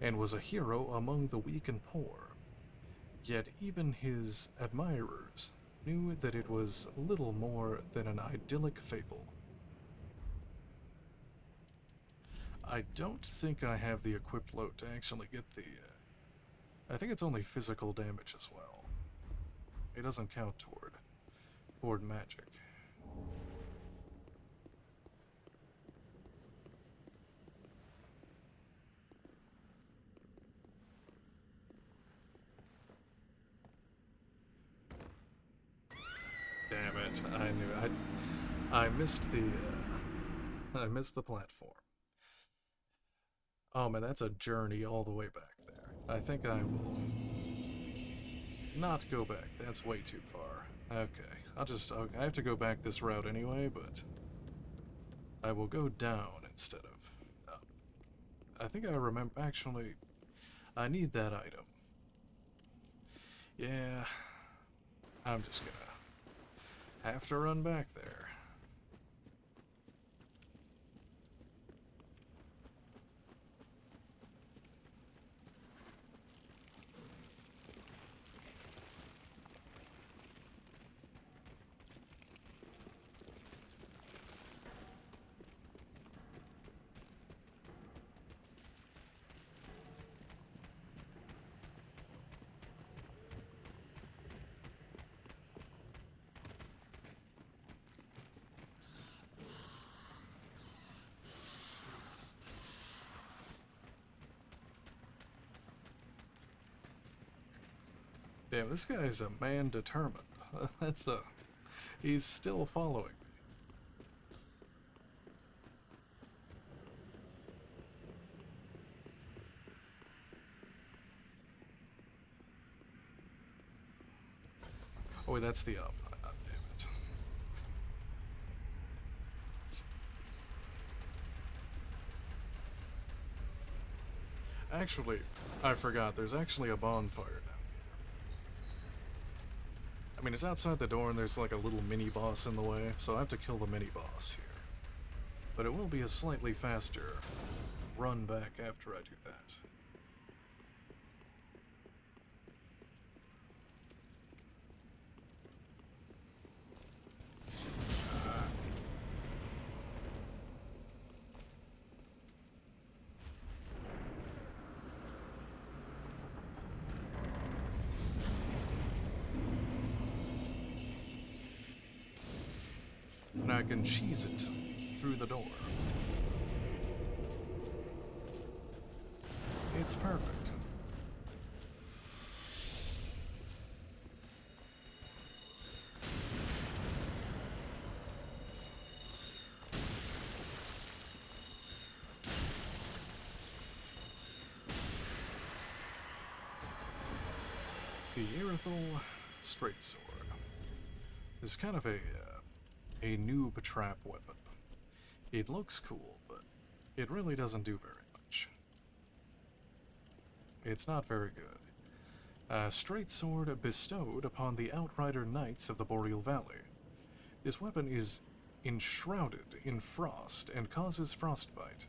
and was a hero among the weak and poor. Yet even his admirers knew that it was little more than an idyllic fable. I don't think I have the equipped load to actually get the... I think it's only physical damage as well. It doesn't count toward magic. Damn it! I knew I missed the platform. Oh man, that's a journey all the way back there. I think I will not go back. That's way too far. Okay, I have to go back this route anyway, but I will go down instead of up. I think I remember, actually, I need that item. Yeah, I'm just gonna have to run back there. Damn, this guy's a man determined. He's still following me. Oh wait, that's the up. Damn it. Actually, I forgot, there's actually a bonfire now. I mean, it's outside the door and there's like a little mini-boss in the way, so I have to kill the mini-boss here. But it will be a slightly faster run back after I do that. And I can cheese it through the door. It's perfect. The Irithel Straight Sword is kind of a noob trap weapon. It looks cool, but it really doesn't do very much. It's not very good. A straight sword bestowed upon the Outrider Knights of the Boreal Valley. This weapon is enshrouded in frost and causes frostbite.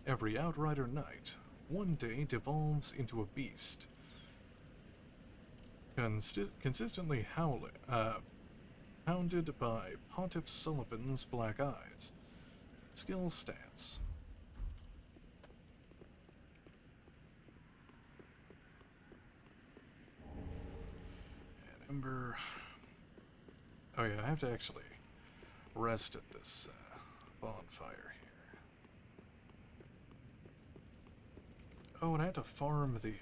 Every Outrider Knight one day devolves into a beast, consistently hounded by Pontiff Sullivan's black eyes. Skill stats. And Ember. Oh yeah, I have to actually rest at this bonfire here. Oh, and I had to farm the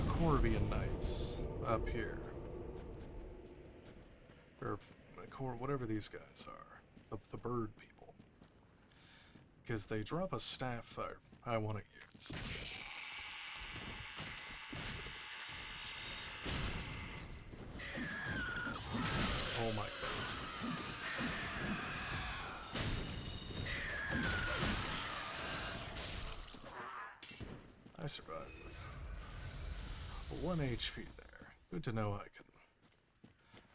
Corvian Knights up here. Or whatever these guys are. The bird people. Because they drop a staff I want to use. Oh my god. I survived with 1 HP there. Good to know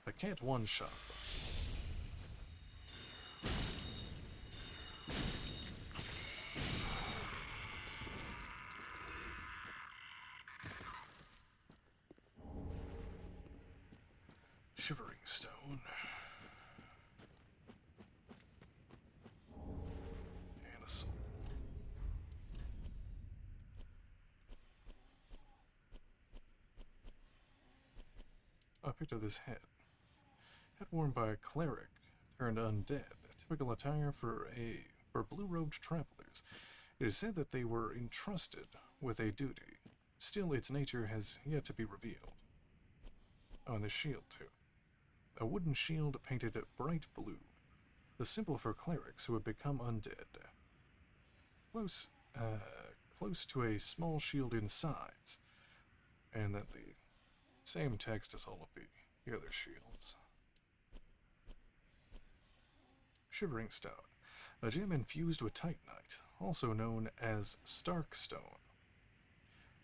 I can't one-shot them. Shivering Stone. And a soul. I picked up this head. Head worn by a cleric turned undead. Typical attire for blue-robed travelers. It is said that they were entrusted with a duty. Still, its nature has yet to be revealed. Oh, and the shield, too. A wooden shield painted bright blue. The symbol for clerics who have become undead. Close to a small shield in size. And then the same text as all of the other shields. Shivering Stone. A gem infused with Titanite, also known as Stark Stone.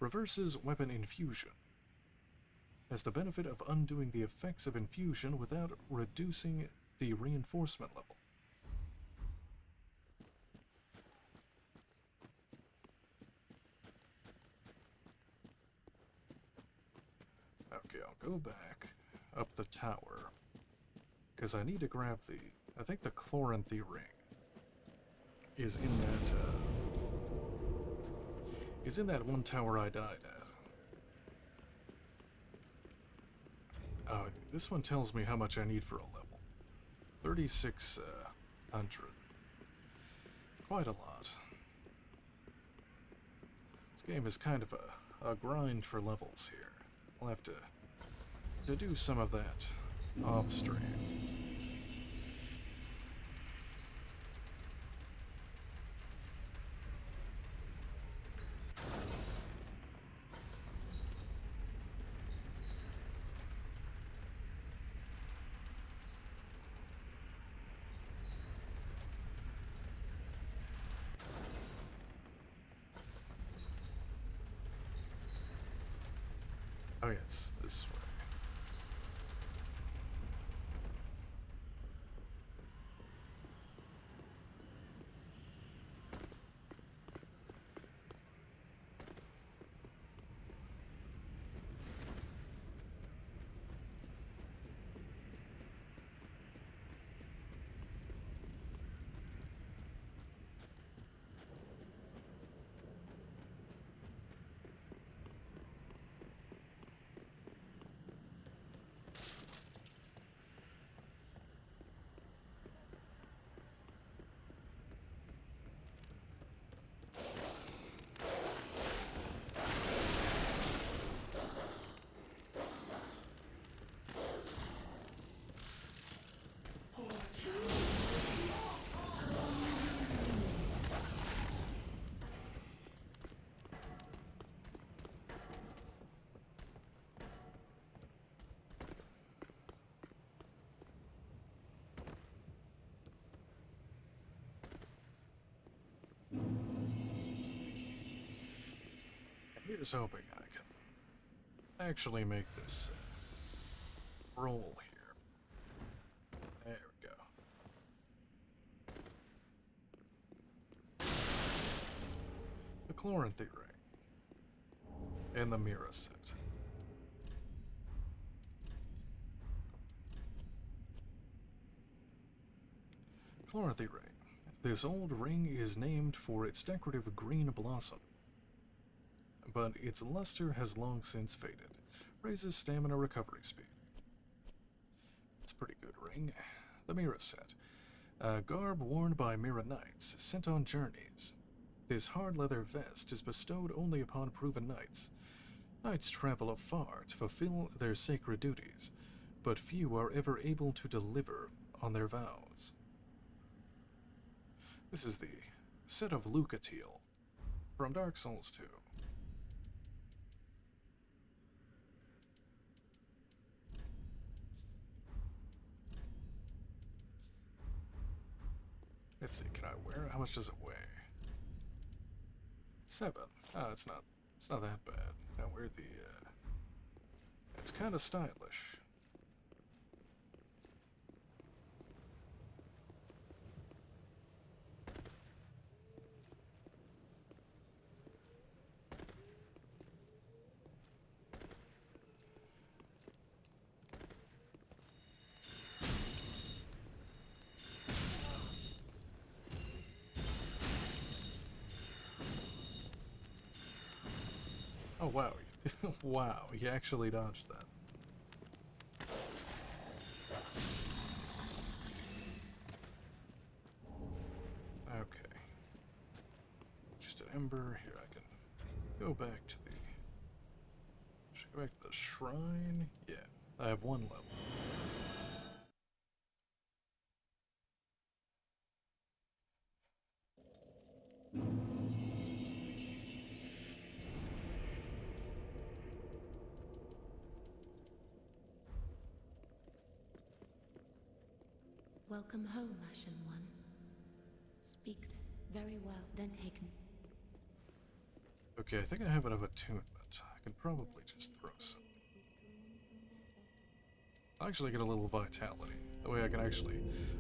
Reverses weapon infusion. Has the benefit of undoing the effects of infusion without reducing the reinforcement level. Okay, I'll go back up the tower, because I need to grab I think the Chloranthy ring is in that one tower I died at. Oh, this one tells me how much I need for a level. 3,600. Quite a lot. This game is kind of a grind for levels here. I'll have to do some of that off stream. Oh yeah, it's this way. Here's hoping I actually make this roll here. There we go. The Chloranthy ring. And the mirror set. Chloranthy ring. This old ring is named for its decorative green blossom, but its luster has long since faded. Raises stamina recovery speed. It's a pretty good ring. The mirror set. A garb worn by Mira knights, sent on journeys. This hard leather vest is bestowed only upon proven knights. Knights travel afar to fulfill their sacred duties, but few are ever able to deliver on their vows. This is the set of Lucatiel from Dark Souls 2. Let's see, can I wear it? How much does it weigh? 7. Ah, it's not that bad. Now wear the, it's kind of stylish. Oh wow, wow, he actually dodged that. Okay. Just an ember. Here, I can go back to the... Should I go back to the shrine? Yeah, I have 1 level. Welcome home, Ashen One. Speak very well, then Hagen. Okay, I think I have enough attunement. I can probably just throw some. I'll actually get a little vitality. That way I can actually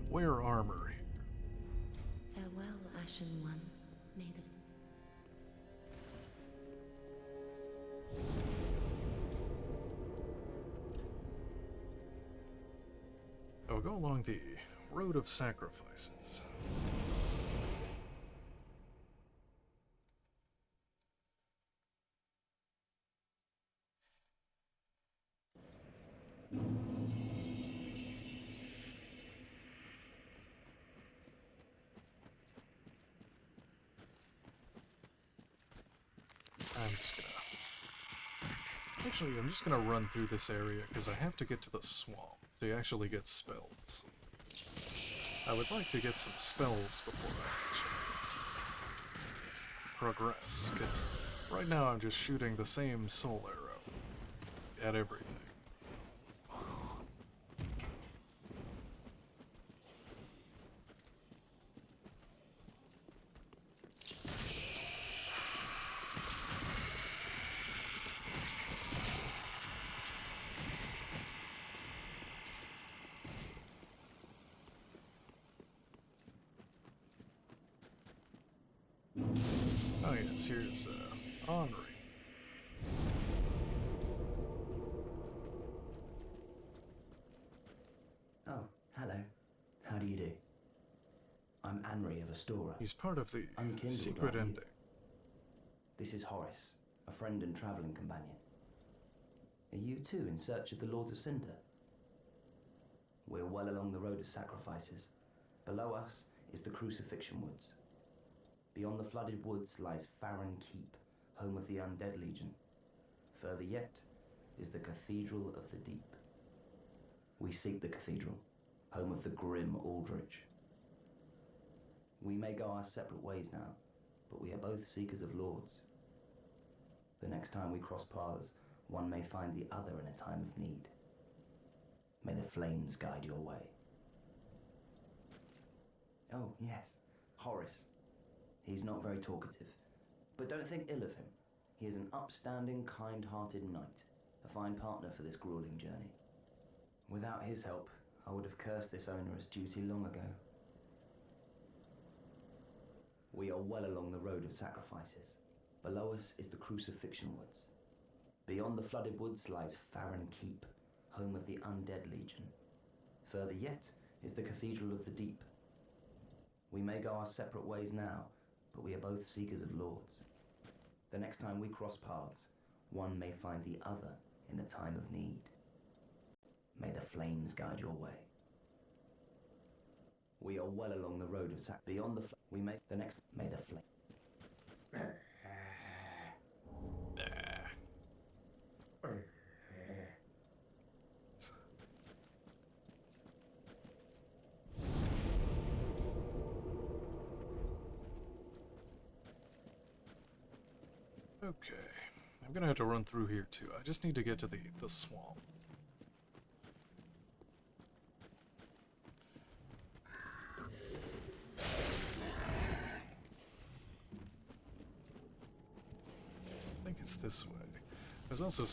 wear armor here. Farewell, Ashen One. May the... I'll go along the road of sacrifices. I'm just gonna run through this area because I have to get to the swamp to actually get spells. I would like to get some spells before I actually progress, because right now I'm just shooting the same soul arrow at everything. Oh yes, here's Henri. Oh, hello. How do you do? I'm Henri of Astora. He's part of the Unkindled, secret aren't you? ending. This is Horace, a friend and travelling companion. Are you too in search of the Lords of Cinder? We're well along the road of sacrifices. Below us is the Crucifixion Woods. Beyond the flooded woods lies Farron Keep, home of the Undead Legion. Further yet is the Cathedral of the Deep. We seek the cathedral, home of the grim Aldrich. We may go our separate ways now, but we are both seekers of lords. The next time we cross paths, one may find the other in a time of need. May the flames guide your way. Oh, yes, Horace. He's not very talkative, but don't think ill of him. He is an upstanding, kind-hearted knight, a fine partner for this grueling journey. Without his help, I would have cursed this onerous duty long ago. We are well along the road of sacrifices. Below us is the Crucifixion Woods. Beyond the flooded woods lies Farron Keep, home of the Undead Legion. Further yet is the Cathedral of the Deep. We may go our separate ways now, but we are both seekers of lords. The next time we cross paths, one may find the other in a time of need. May the flames guide your way. We are well along the road of beyond the we make the next may the flame. Okay, I'm gonna have to run through here too. I just need to get to the swamp. I think it's this way. There's also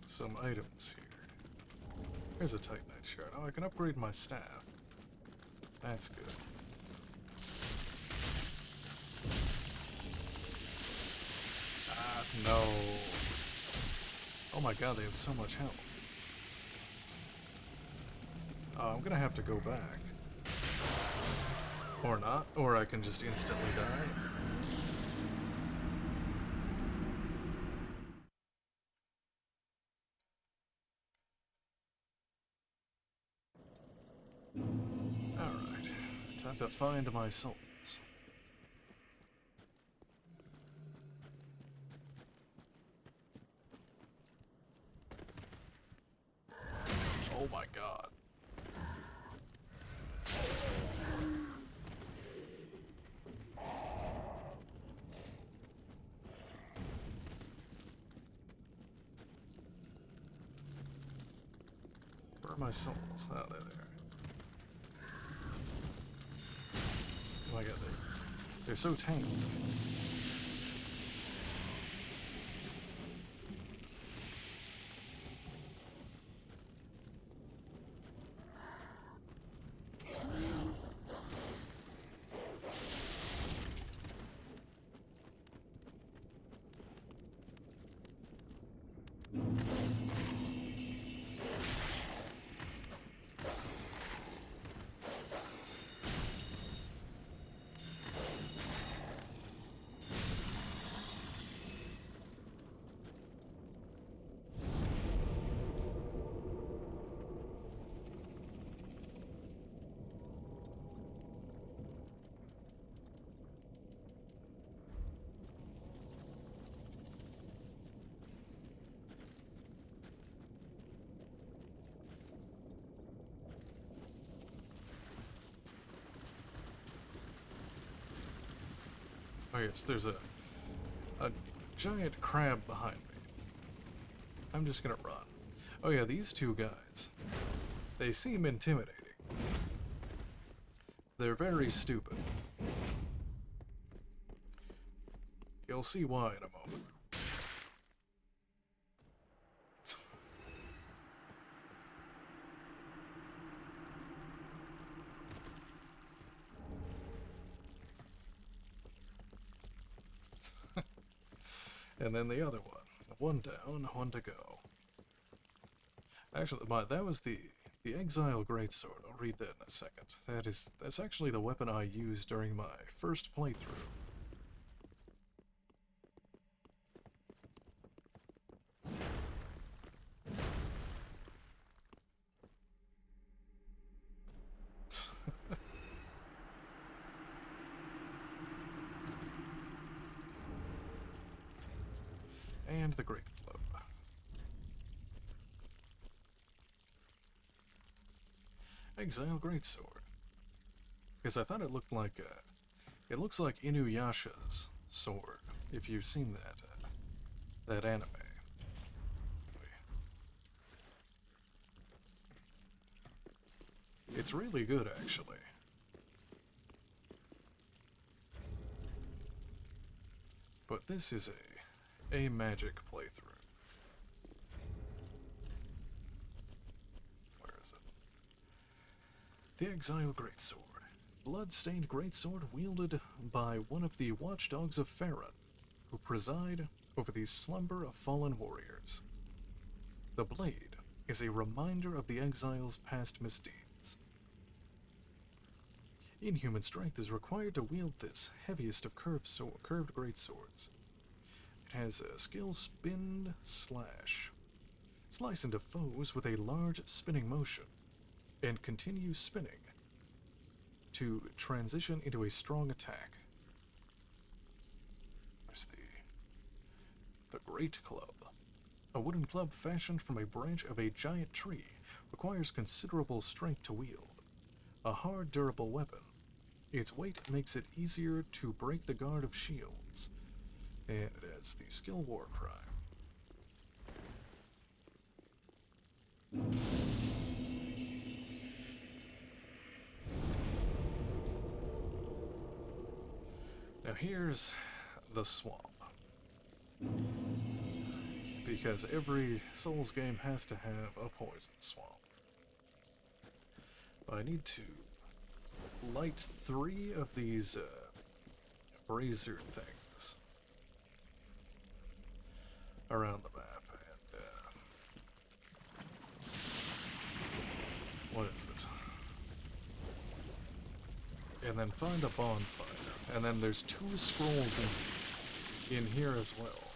some items here. Here's a Titanite shard. Oh, I can upgrade my staff. That's good. No. Oh my god, they have so much health. I'm gonna have to go back. Or not, or I can just instantly die. Alright, time to find my souls. Oh my god. Where are my souls? Oh, they're there. Oh my god, they're so tanky. Oh yes, there's a giant crab behind me. I'm just gonna run. Oh yeah, these two guys. They seem intimidating. They're very stupid. You'll see why in a moment. And then the other one. One down, one to go. Actually, that was the Exile Greatsword. I'll read that in a second. That's actually the weapon I used during my first playthrough. And the Great Club. Exile Greatsword. Because I thought it looked like it looks like Inuyasha's sword, if you've seen that anime. It's really good, actually. But this is a magic playthrough. The Exile Greatsword. Blood-stained greatsword wielded by one of the watchdogs of Farron, who preside over the slumber of fallen warriors. The blade is a reminder of the exile's past misdeeds. Inhuman strength is required to wield this heaviest of curved greatswords. It has a skill spin slash. Slice into foes with a large spinning motion, and continue spinning to transition into a strong attack. There's the Great Club. A wooden club fashioned from a branch of a giant tree requires considerable strength to wield. A hard, durable weapon. Its weight makes it easier to break the guard of shields, and it has the skill war cry. Now here's the swamp. Because every Souls game has to have a poison swamp. I need to light 3 of these brazier things around the map, and what is it? And then find a bonfire. And then there's 2 scrolls in here as well.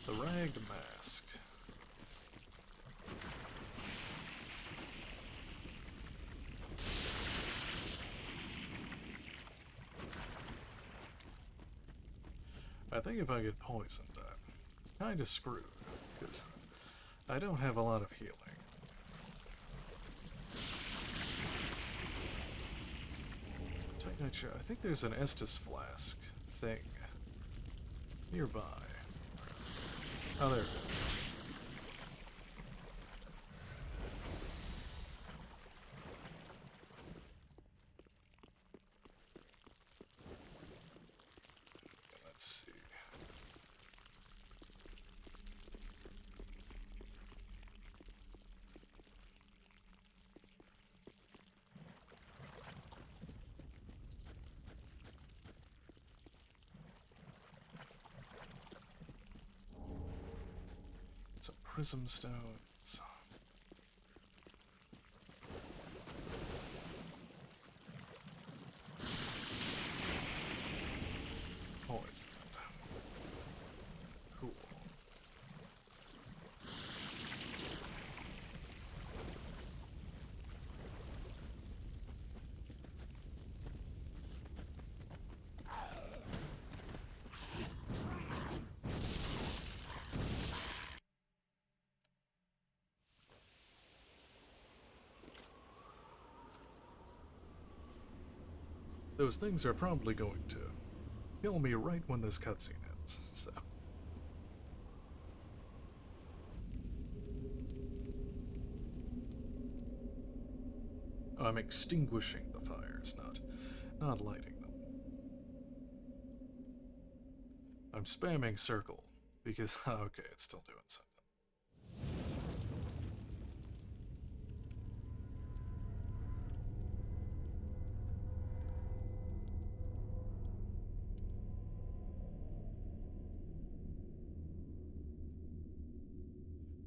The Ragged Mask. I think if I get poisoned, I'm kinda screwed, because I don't have a lot of healing. I think there's an Estus flask thing nearby. Oh, there it is. Let's see. Some prism stones. Poison. Cool. Those things are probably going to kill me right when this cutscene ends, so. I'm extinguishing the fires, not lighting them. I'm spamming circle, because, okay, it's still doing something.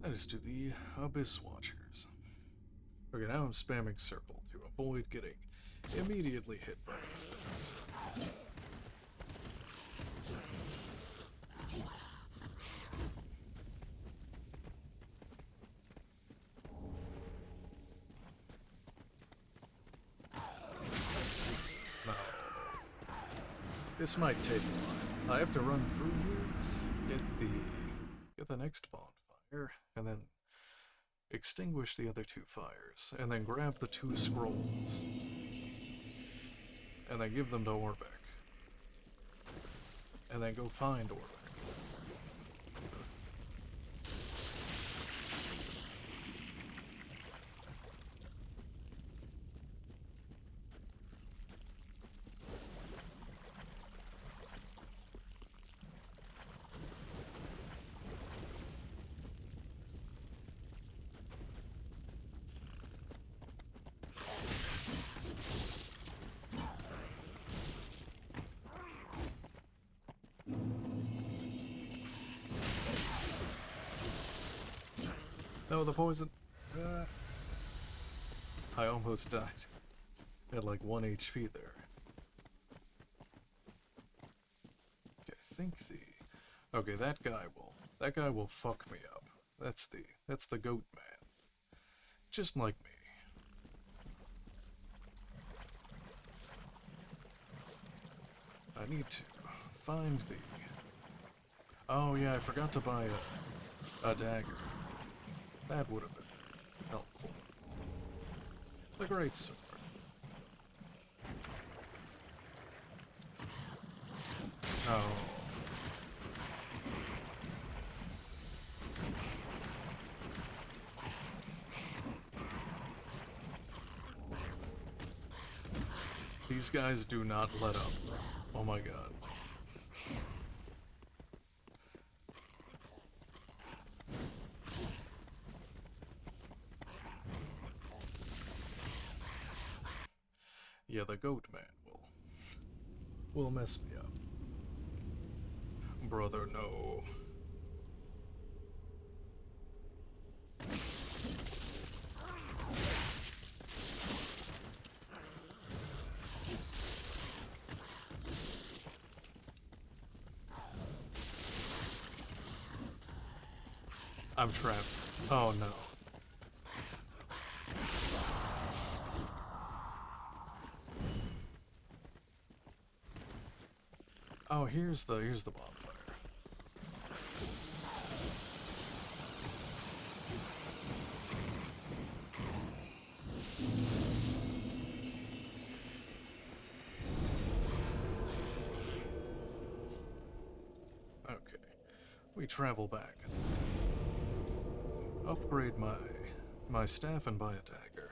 That is to the Abyss Watchers. Okay, now I'm spamming circle to avoid getting immediately hit by these things. No. This might take a while. I have to run through here, get the next bonfire, and then extinguish the other 2 fires, and then grab the 2 scrolls, and then give them to Orbeck, and then go find Orbeck. No, the poison. I almost died. Had like 1 HP there. Okay, I think the... Okay, that guy will fuck me up. That's the goat man. Just like me. I need to find the... Oh yeah, I forgot to buy a dagger. That would have been helpful. The great sword. Oh. These guys do not let up. Oh my god. Yeah, the goat man will mess me up. Brother, no. I'm trapped. Oh no. Oh, here's the bonfire. Okay. We travel back. Upgrade my staff and buy a dagger.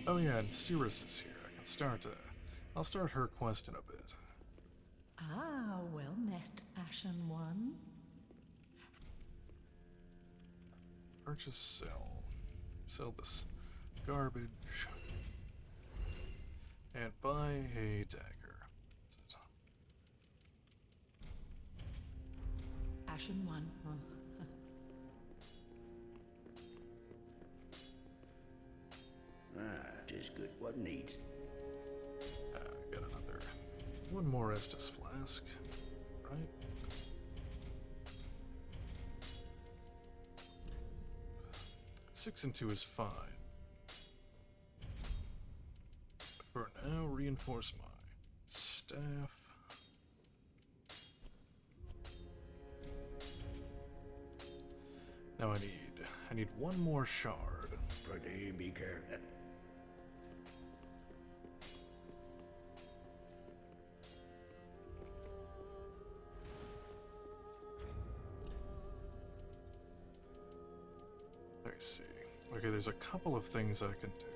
Oh yeah, and Cirrus is here. I can start, I'll start her quest in a bit. Ah, well met, Ashen One. Purchase, sell. Sell this garbage. And buy a dagger. Ashen One. Tis good. What needs? Got another. One more Estus flask, right? Six and 2 is fine. For now, reinforce my staff. Now I need one more shard. Pretty be careful. I see. Okay, there's a couple of things I can do.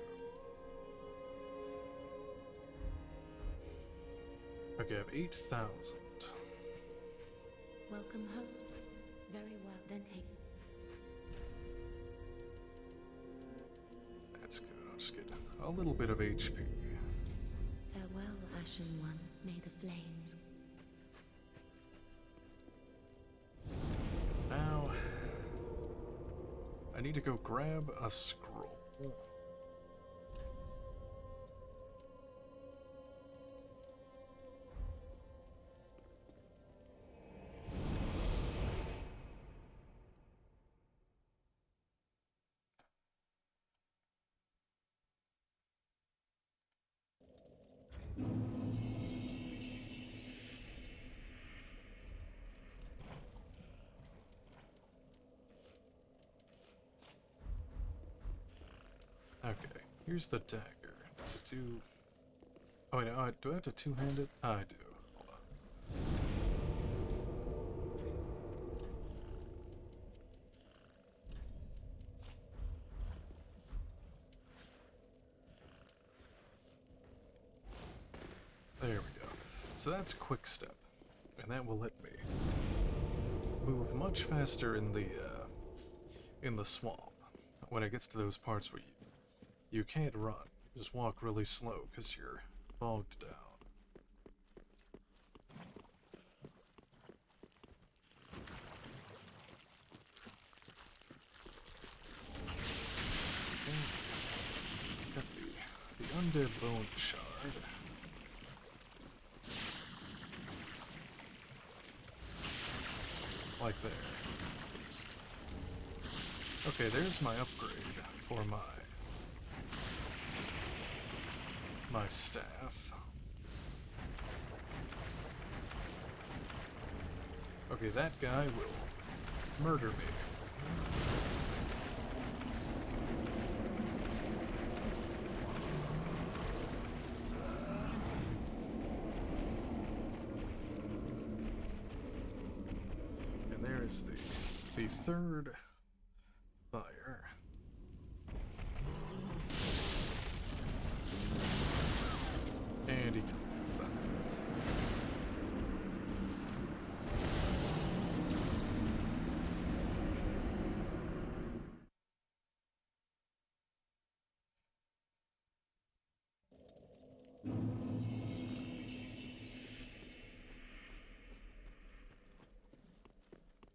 Okay, I have 8,000. Welcome, host. Very well, then take. That's good. I'll just get a little bit of HP. Farewell, Ashen One. May the flames. Now, I need to go grab a scroll. Okay, here's the dagger. Does it do... Oh, wait, do I have to two-hand it? I do. Hold on. There we go. So that's quick step, and that will let me move much faster in the swamp. When it gets to those parts where you can't run, you just walk really slow because bogged down. Got the undead bone shard. Like there. Oops. Okay, there's my upgrade for my staff. Okay, that guy will murder me. And there's the third fire. And he killed that.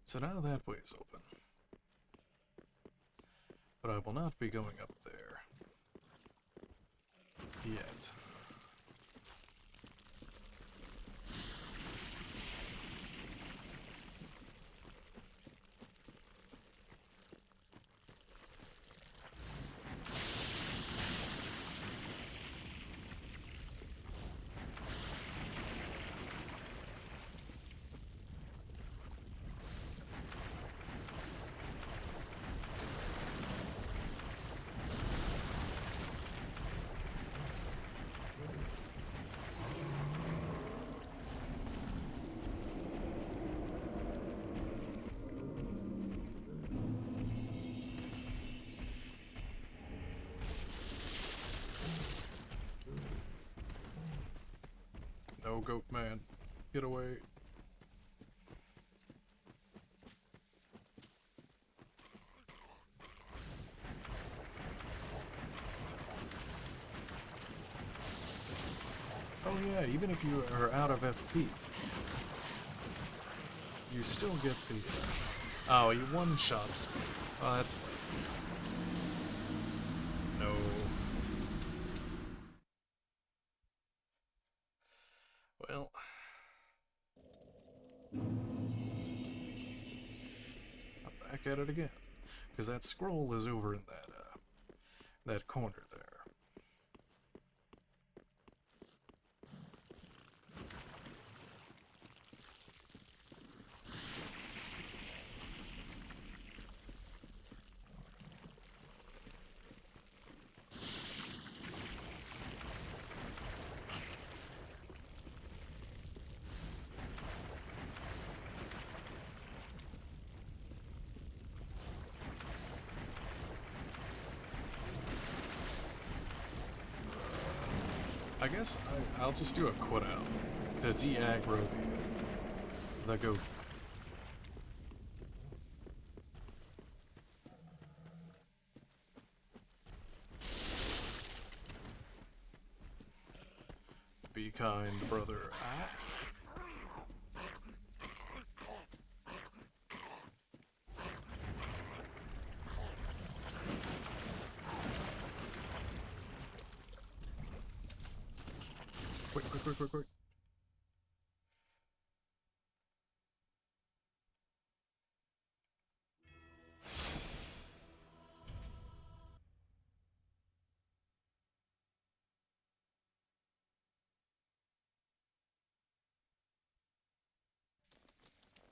So now that way is open. But I will not be going up there yet. No, goat man. Get away. Oh yeah, even if you are out of FP, you still get the... oh, you one-shots me. Oh, that's... no. Well... I'm back at it again. Because that scroll is over in that corner there. I guess I'll just do a quit out to de-aggro the goat. Be kind, brother. Quick.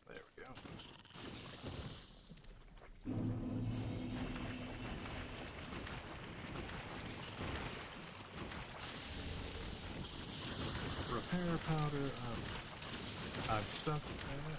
There we go. Repair powder, I'm stuck there.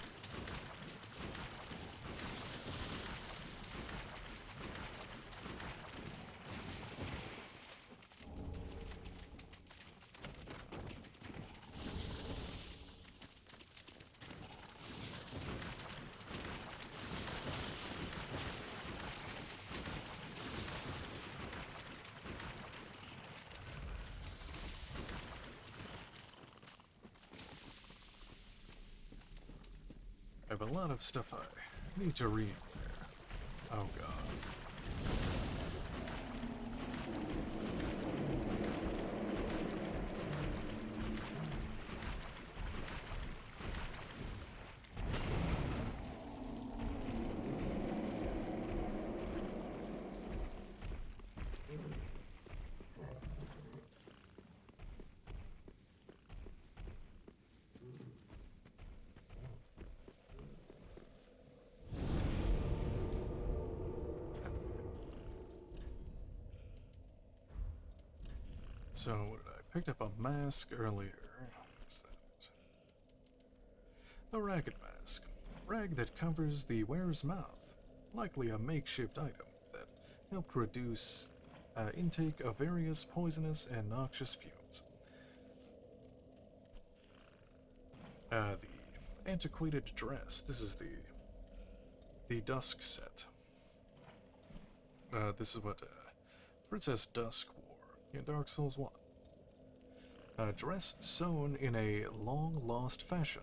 have a lot of stuff I need to read there. Oh god. So, what did I picked up a mask earlier. What's that? The ragged mask. Rag that covers the wearer's mouth. Likely a makeshift item that helped reduce intake of various poisonous and noxious fumes. The antiquated dress. This is the Dusk set. This is what Princess Dusk wore in Dark Souls 1. A dress sewn in a long-lost fashion.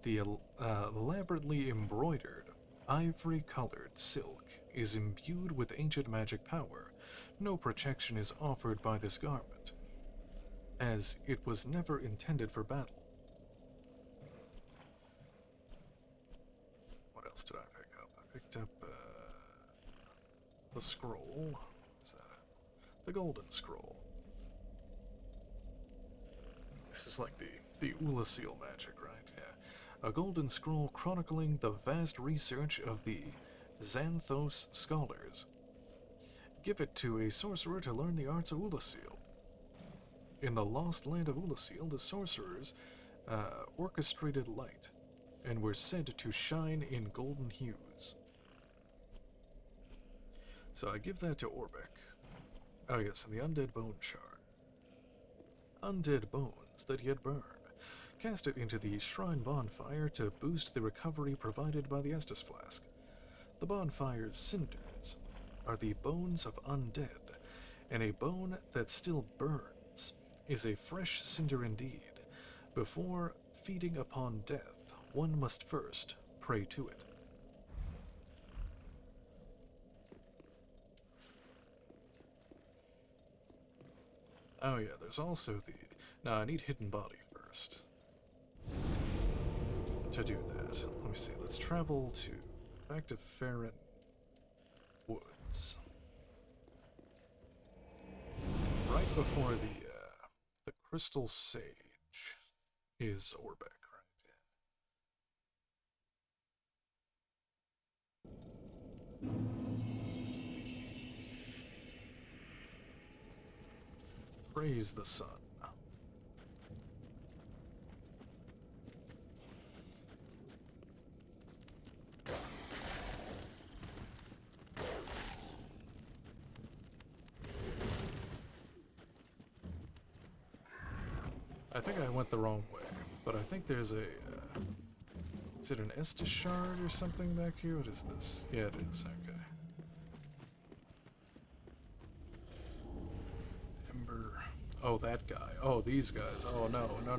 The elaborately embroidered, ivory-colored silk is imbued with ancient magic power. No protection is offered by this garment, as it was never intended for battle. What else did I pick up? I picked up the scroll. Is that it? The golden scroll. This is like the Ulasil magic, right? Yeah. A golden scroll chronicling the vast research of the Xanthos scholars. Give it to a sorcerer to learn the arts of Ulasil. In the lost land of Ulasil, the sorcerers orchestrated light and were said to shine in golden hues. So I give that to Orbeck. Oh yes, and the undead bone shard. Undead bones that yet burn. Cast it into the shrine bonfire to boost the recovery provided by the Estus flask. The bonfire's cinders are the bones of undead, and a bone that still burns is a fresh cinder indeed. Before feeding upon death, one must first pray to it. Oh yeah, there's also the... Now I need hidden body first. To do that, let me see, let's travel back to Farron Woods. Right before the Crystal Sage is Orbeck, right? Yeah. Praise the sun. I think I went the wrong way, but I think there's a... is it an Estus shard or something back here? What is this? Yeah, it is. Okay. Ember... Oh, that guy. Oh, these guys. Oh, no. No.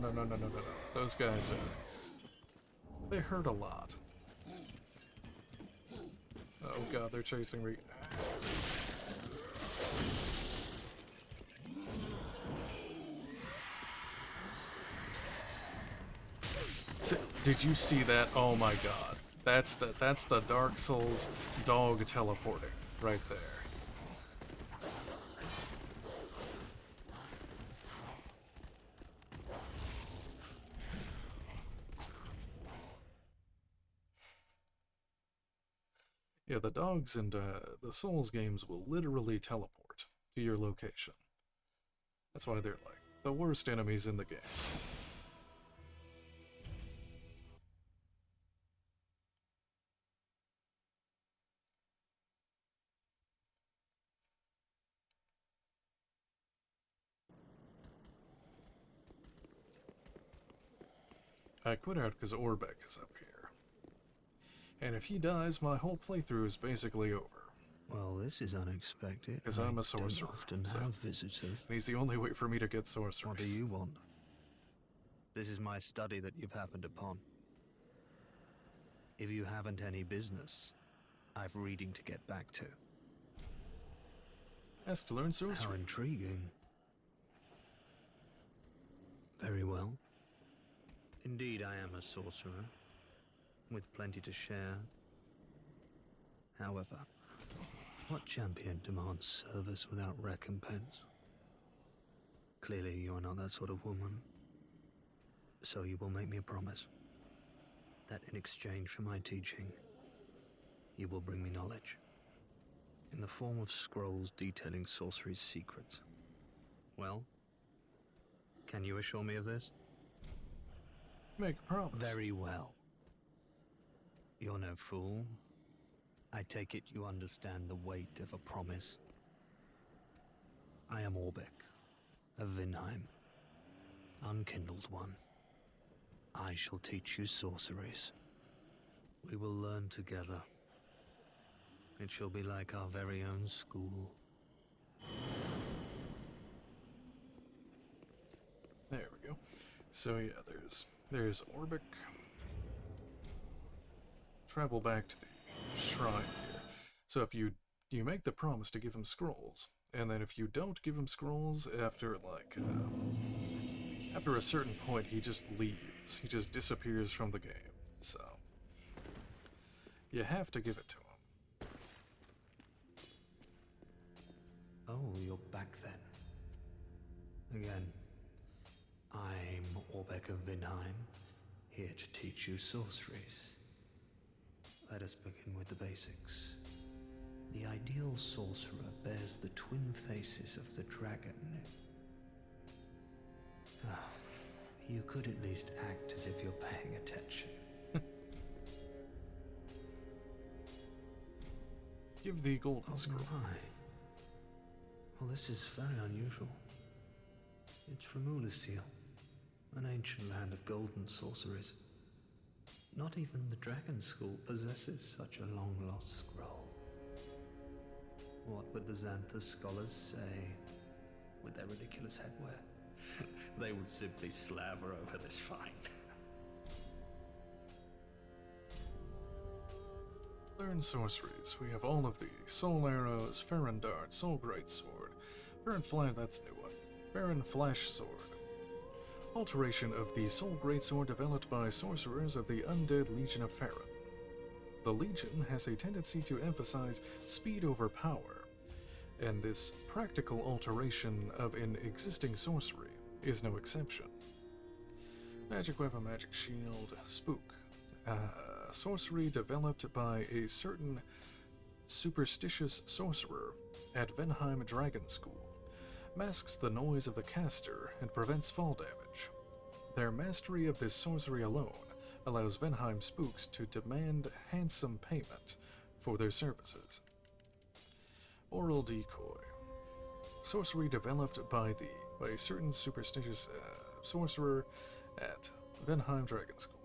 Those guys, they hurt a lot. Oh god, they're chasing me. Did you see that? Oh my god. That's the Dark Souls dog teleporting right there. Yeah, the dogs in the Souls games will literally teleport to your location. That's why they're like the worst enemies in the game. I quit out because Orbeck is up here. And if he dies, my whole playthrough is basically over. Well, this is unexpected. Because I'm a sorcerer. Don't often have visitors. And he's the only way for me to get sorcerers. What do you want? This is my study that you've happened upon. If you haven't any business, I've reading to get back to. Ask to learn sorcery. How intriguing. Very well. Indeed, I am a sorcerer, with plenty to share. However, what champion demands service without recompense? Clearly, you're not that sort of woman. So you will make me a promise that in exchange for my teaching, you will bring me knowledge in the form of scrolls detailing sorcery's secrets. Well, can you assure me of this? Make a promise. Very well. You're no fool. I take it you understand the weight of a promise. I am Orbeck of Vinheim, unkindled one. I shall teach you sorceries. We will learn together. It shall be like our very own school. There we go. So yeah, there's Orbeck. Travel back to the shrine here. So if you make the promise to give him scrolls, and then if you don't give him scrolls after after a certain point, he just leaves. He just disappears from the game. So you have to give it to him. Oh, you're back then. Again, I'm Orbeck of Vinheim, here to teach you sorceries. Let us begin with the basics. The ideal sorcerer bears the twin faces of the dragon. You could at least act as if you're paying attention. Give the golden scroll. Well, this is very unusual. It's from Ulasil, an ancient land of golden sorceries. Not even the Dragon School possesses such a long-lost scroll. What would the Xanthus scholars say with their ridiculous headwear? They would simply slaver over this find. Learn sorceries. We have all of the Soul Arrows, Farron Dart, Soul Greatsword, Farron Flash, that's a new one, Farron Flash Sword. Alteration of the Soul Greatsword developed by sorcerers of the Undead Legion of Farron. The Legion has a tendency to emphasize speed over power, and this practical alteration of an existing sorcery is no exception. Magic Weapon, Magic Shield, Spook. Sorcery developed by a certain superstitious sorcerer at Vinheim Dragon School. Masks the noise of the caster and prevents fall damage. Their mastery of this sorcery alone allows Vinheim spooks to demand handsome payment for their services. Oral Decoy. Sorcery developed by a certain superstitious sorcerer at Vinheim Dragon School.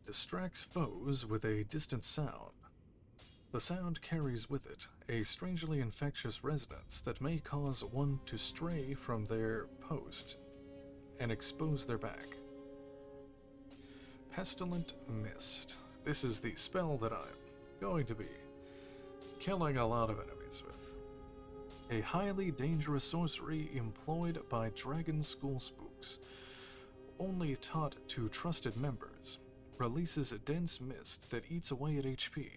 Distracts foes with a distant sound. The sound carries with it a strangely infectious resonance that may cause one to stray from their post and expose their back. Pestilent Mist. This is the spell that I'm going to be killing a lot of enemies with. A highly dangerous sorcery employed by Dragon School spooks, only taught to trusted members, releases a dense mist that eats away at HP.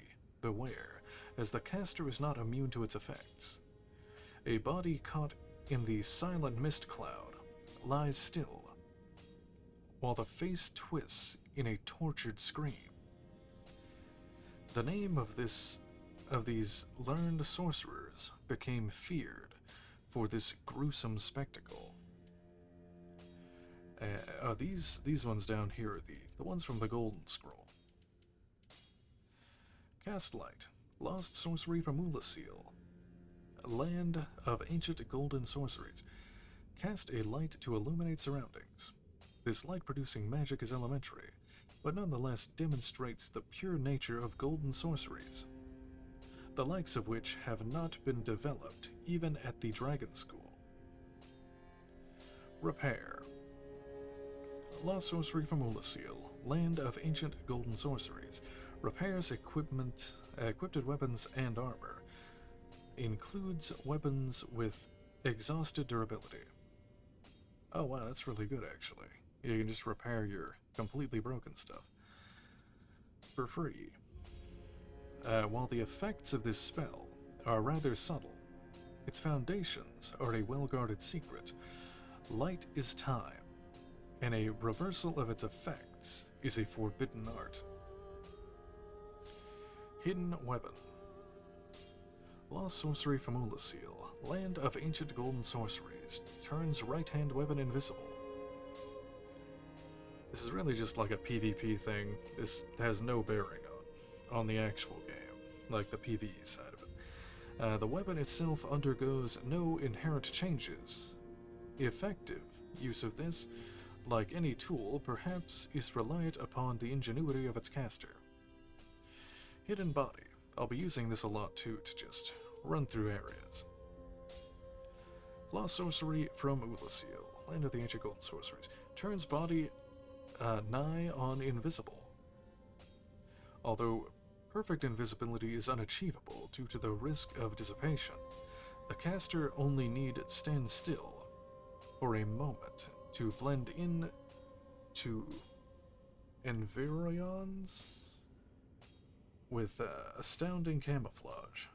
Beware, as the caster is not immune to its effects. A body caught in the silent mist cloud lies still, while the face twists in a tortured scream. The name of these learned sorcerers became feared for this gruesome spectacle. These ones down here are the ones from the Golden Scroll. Cast Light. Lost sorcery from Ulasil, a land of ancient golden sorceries. Cast a light to illuminate surroundings. This light-producing magic is elementary, but nonetheless demonstrates the pure nature of golden sorceries, the likes of which have not been developed even at the Dragon School. Repair. Lost sorcery from Ulasil, land of ancient golden sorceries. Repairs equipment, equipped weapons and armor. Includes weapons with exhausted durability. Oh wow, that's really good actually. You can just repair your completely broken stuff for free. While the effects of this spell are rather subtle, its foundations are a well-guarded secret. Light is time, and a reversal of its effects is a forbidden art. Hidden weapon. Lost sorcery from Ulasil, land of ancient golden sorceries, turns right-hand weapon invisible. This is really just like a PvP thing. This has no bearing on the actual game, like the PvE side of it. The weapon itself undergoes no inherent changes. Effective use of this, like any tool, perhaps is reliant upon the ingenuity of its caster. Hidden body. I'll be using this a lot too to just run through areas. Lost sorcery from Ulasil, land of the ancient golden sorceries. Turns body nigh on invisible. Although perfect invisibility is unachievable due to the risk of dissipation, the caster only need stand still for a moment to blend in to environs with astounding camouflage.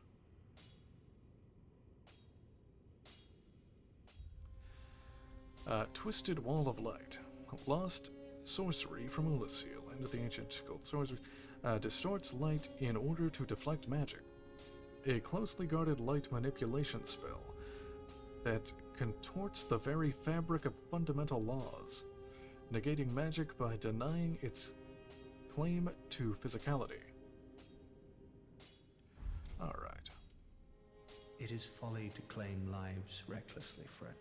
Twisted Wall of Light. Lost sorcery from Ulasil, land of the ancient gold sorcery. Distorts light in order to deflect magic. A closely guarded light manipulation spell that contorts the very fabric of fundamental laws, negating magic by denying its claim to physicality. Alright. It is folly to claim lives recklessly, friend.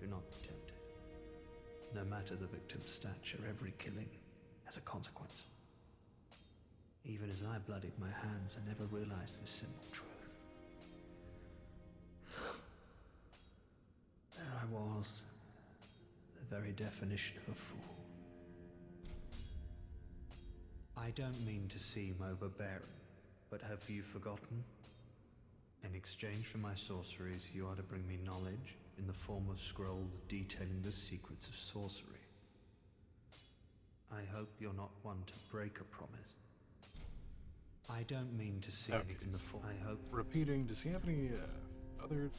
Do not be tempted. No matter the victim's stature, every killing has a consequence. Even as I bloodied my hands, I never realized this simple truth. There I was, the very definition of a fool. I don't mean to seem overbearing, but have you forgotten? In exchange for my sorceries, you are to bring me knowledge in the form of scrolls detailing the secrets of sorcery. I hope you're not one to break a promise. I don't mean to see it in the form. I hope. Repeating, does he have any other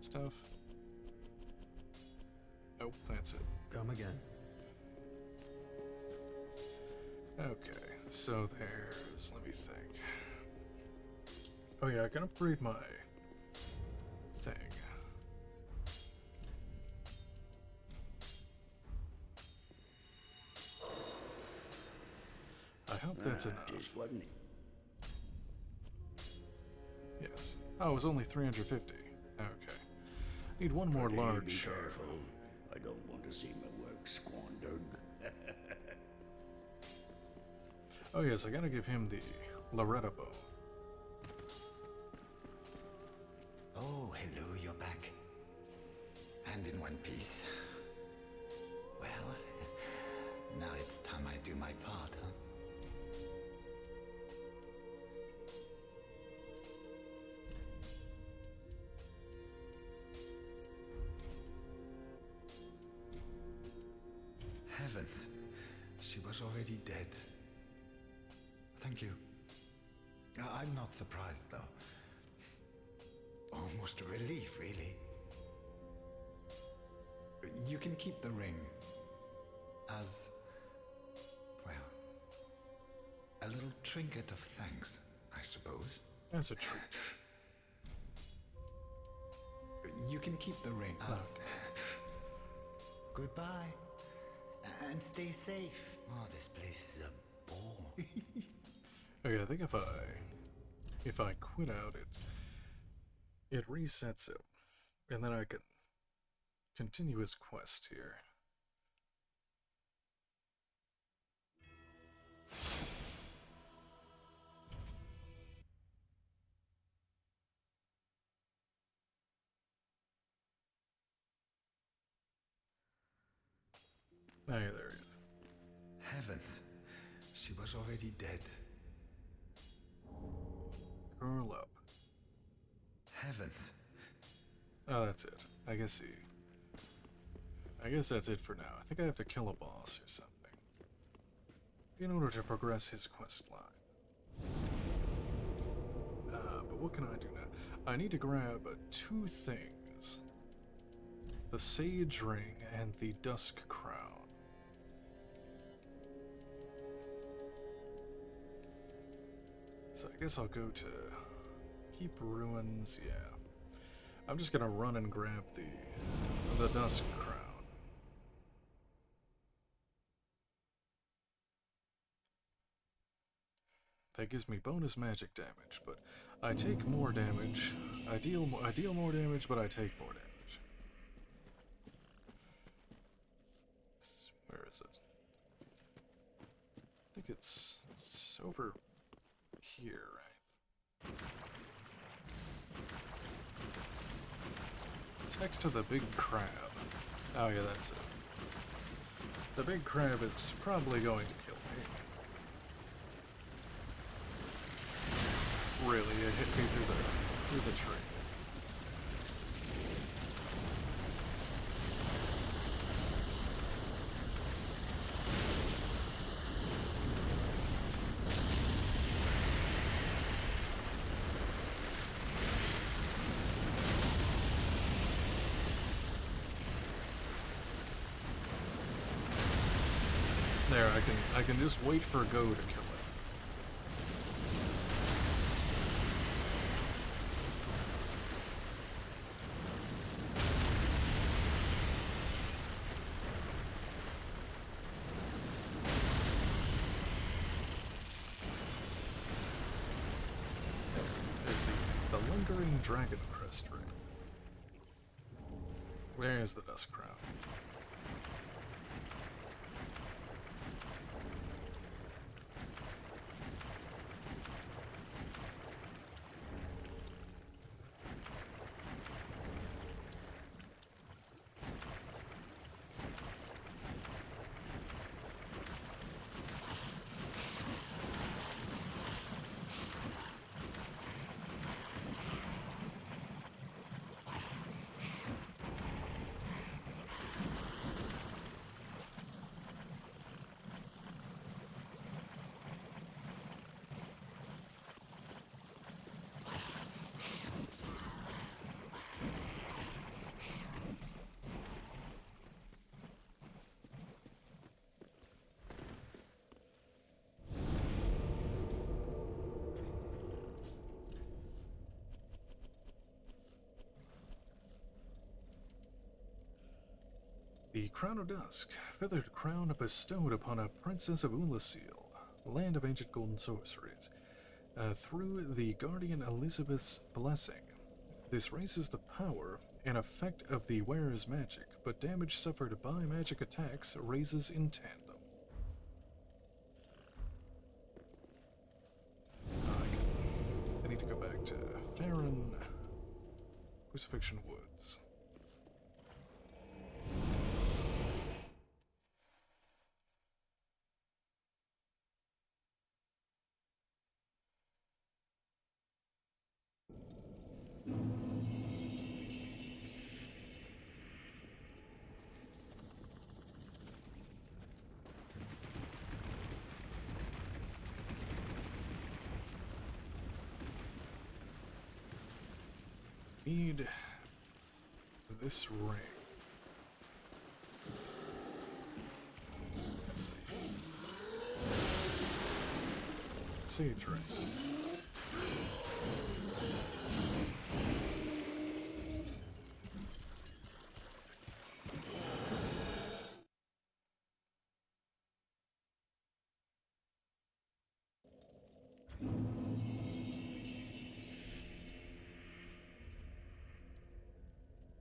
stuff? Nope, that's it. Come again. Okay, so there's, let me think. Oh yeah, I can upgrade my thing. I hope that's enough. Just wasn't it? Yes. Oh, it was only 350. Okay. Need one more large Be shard. careful. I don't want to see my work squandered. Oh yes, I gotta give him the Loretta bow. Oh, hello, you're back. And in one piece. Well, now it's time I do my part, huh? Heavens, she was already dead. Thank you. I'm not surprised, though. Almost a relief, really. You can keep the ring as, well, a little trinket of thanks, I suppose. That's a treat. You can keep the ring as... Goodbye. And stay safe. Oh, this place is a bore. Okay, I think if I quit out, it resets it, and then I can continue his quest here. Hey, there he is. Heavens, she was already dead. Curl up. Heavens. Oh, that's it. I guess that's it for now. I think I have to kill a boss or something in order to progress his quest line. But what can I do now? I need to grab two things. The Sage Ring and the Dusk Crown. So I guess I'll go to Keep Ruins, yeah. I'm just gonna run and grab the Dusk Crown. That gives me bonus magic damage, but I take more damage. I deal more damage, but I take more damage. Where is it? I think it's over here, right? It's next to the big crab. Oh yeah, that's it. The big crab is probably going to kill me. Really, it hit me through the tree. There, I can just wait for Go to kill it. There's the lingering dragon crest ring. There's the Dusk Crown. The Crown of Dusk, feathered crown bestowed upon a princess of Ulasil, land of ancient golden sorceries, through the guardian Elizabeth's blessing. This raises the power and effect of the wearer's magic, but damage suffered by magic attacks raises in tandem. I need to go back to Farron Crucifixion Woods. Need this ring. That's the Sage Ring.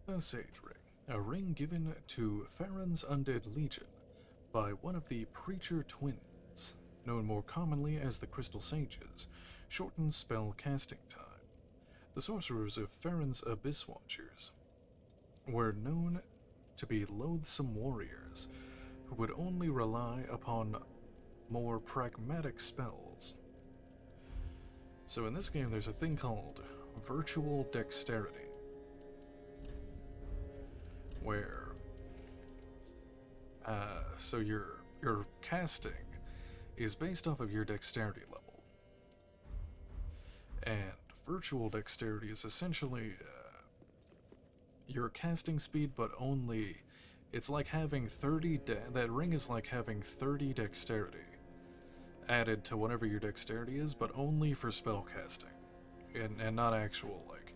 A Sage Ring, a ring given to Farron's Undead Legion by one of the Preacher Twins, known more commonly as the Crystal Sages, shortens spell casting time. The sorcerers of Farron's Abyss Watchers were known to be loathsome warriors would only rely upon more pragmatic spells. So in this game, there's a thing called virtual dexterity, where so your casting is based off of your dexterity level, and virtual dexterity is essentially your casting speed, but only it's like having 30. That ring is like having 30 dexterity added to whatever your dexterity is, but only for spell casting, and not actual like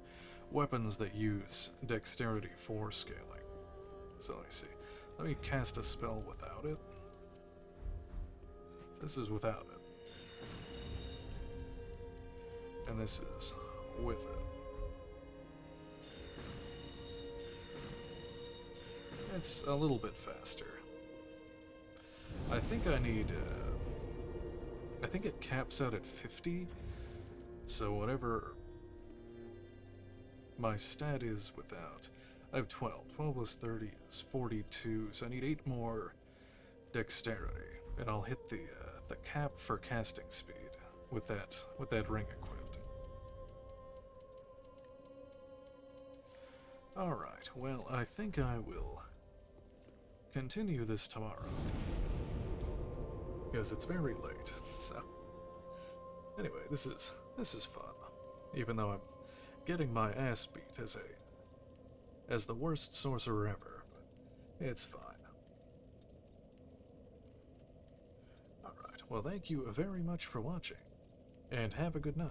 weapons that use dexterity for scaling. So let me see. Let me cast a spell without it. So this is without it. And this is with it. It's a little bit faster. I think I need, I think it caps out at 50, so whatever my stat is without, I have 12. 12 plus 30 is 42, so I need 8 more dexterity, and I'll hit the cap for casting speed with that ring equipped. Alright, well, I think I will continue this tomorrow, because it's very late, so... Anyway, this is fun, even though I'm getting my ass beat as the worst sorcerer ever, but it's fine. Alright, well thank you very much for watching, and have a good night.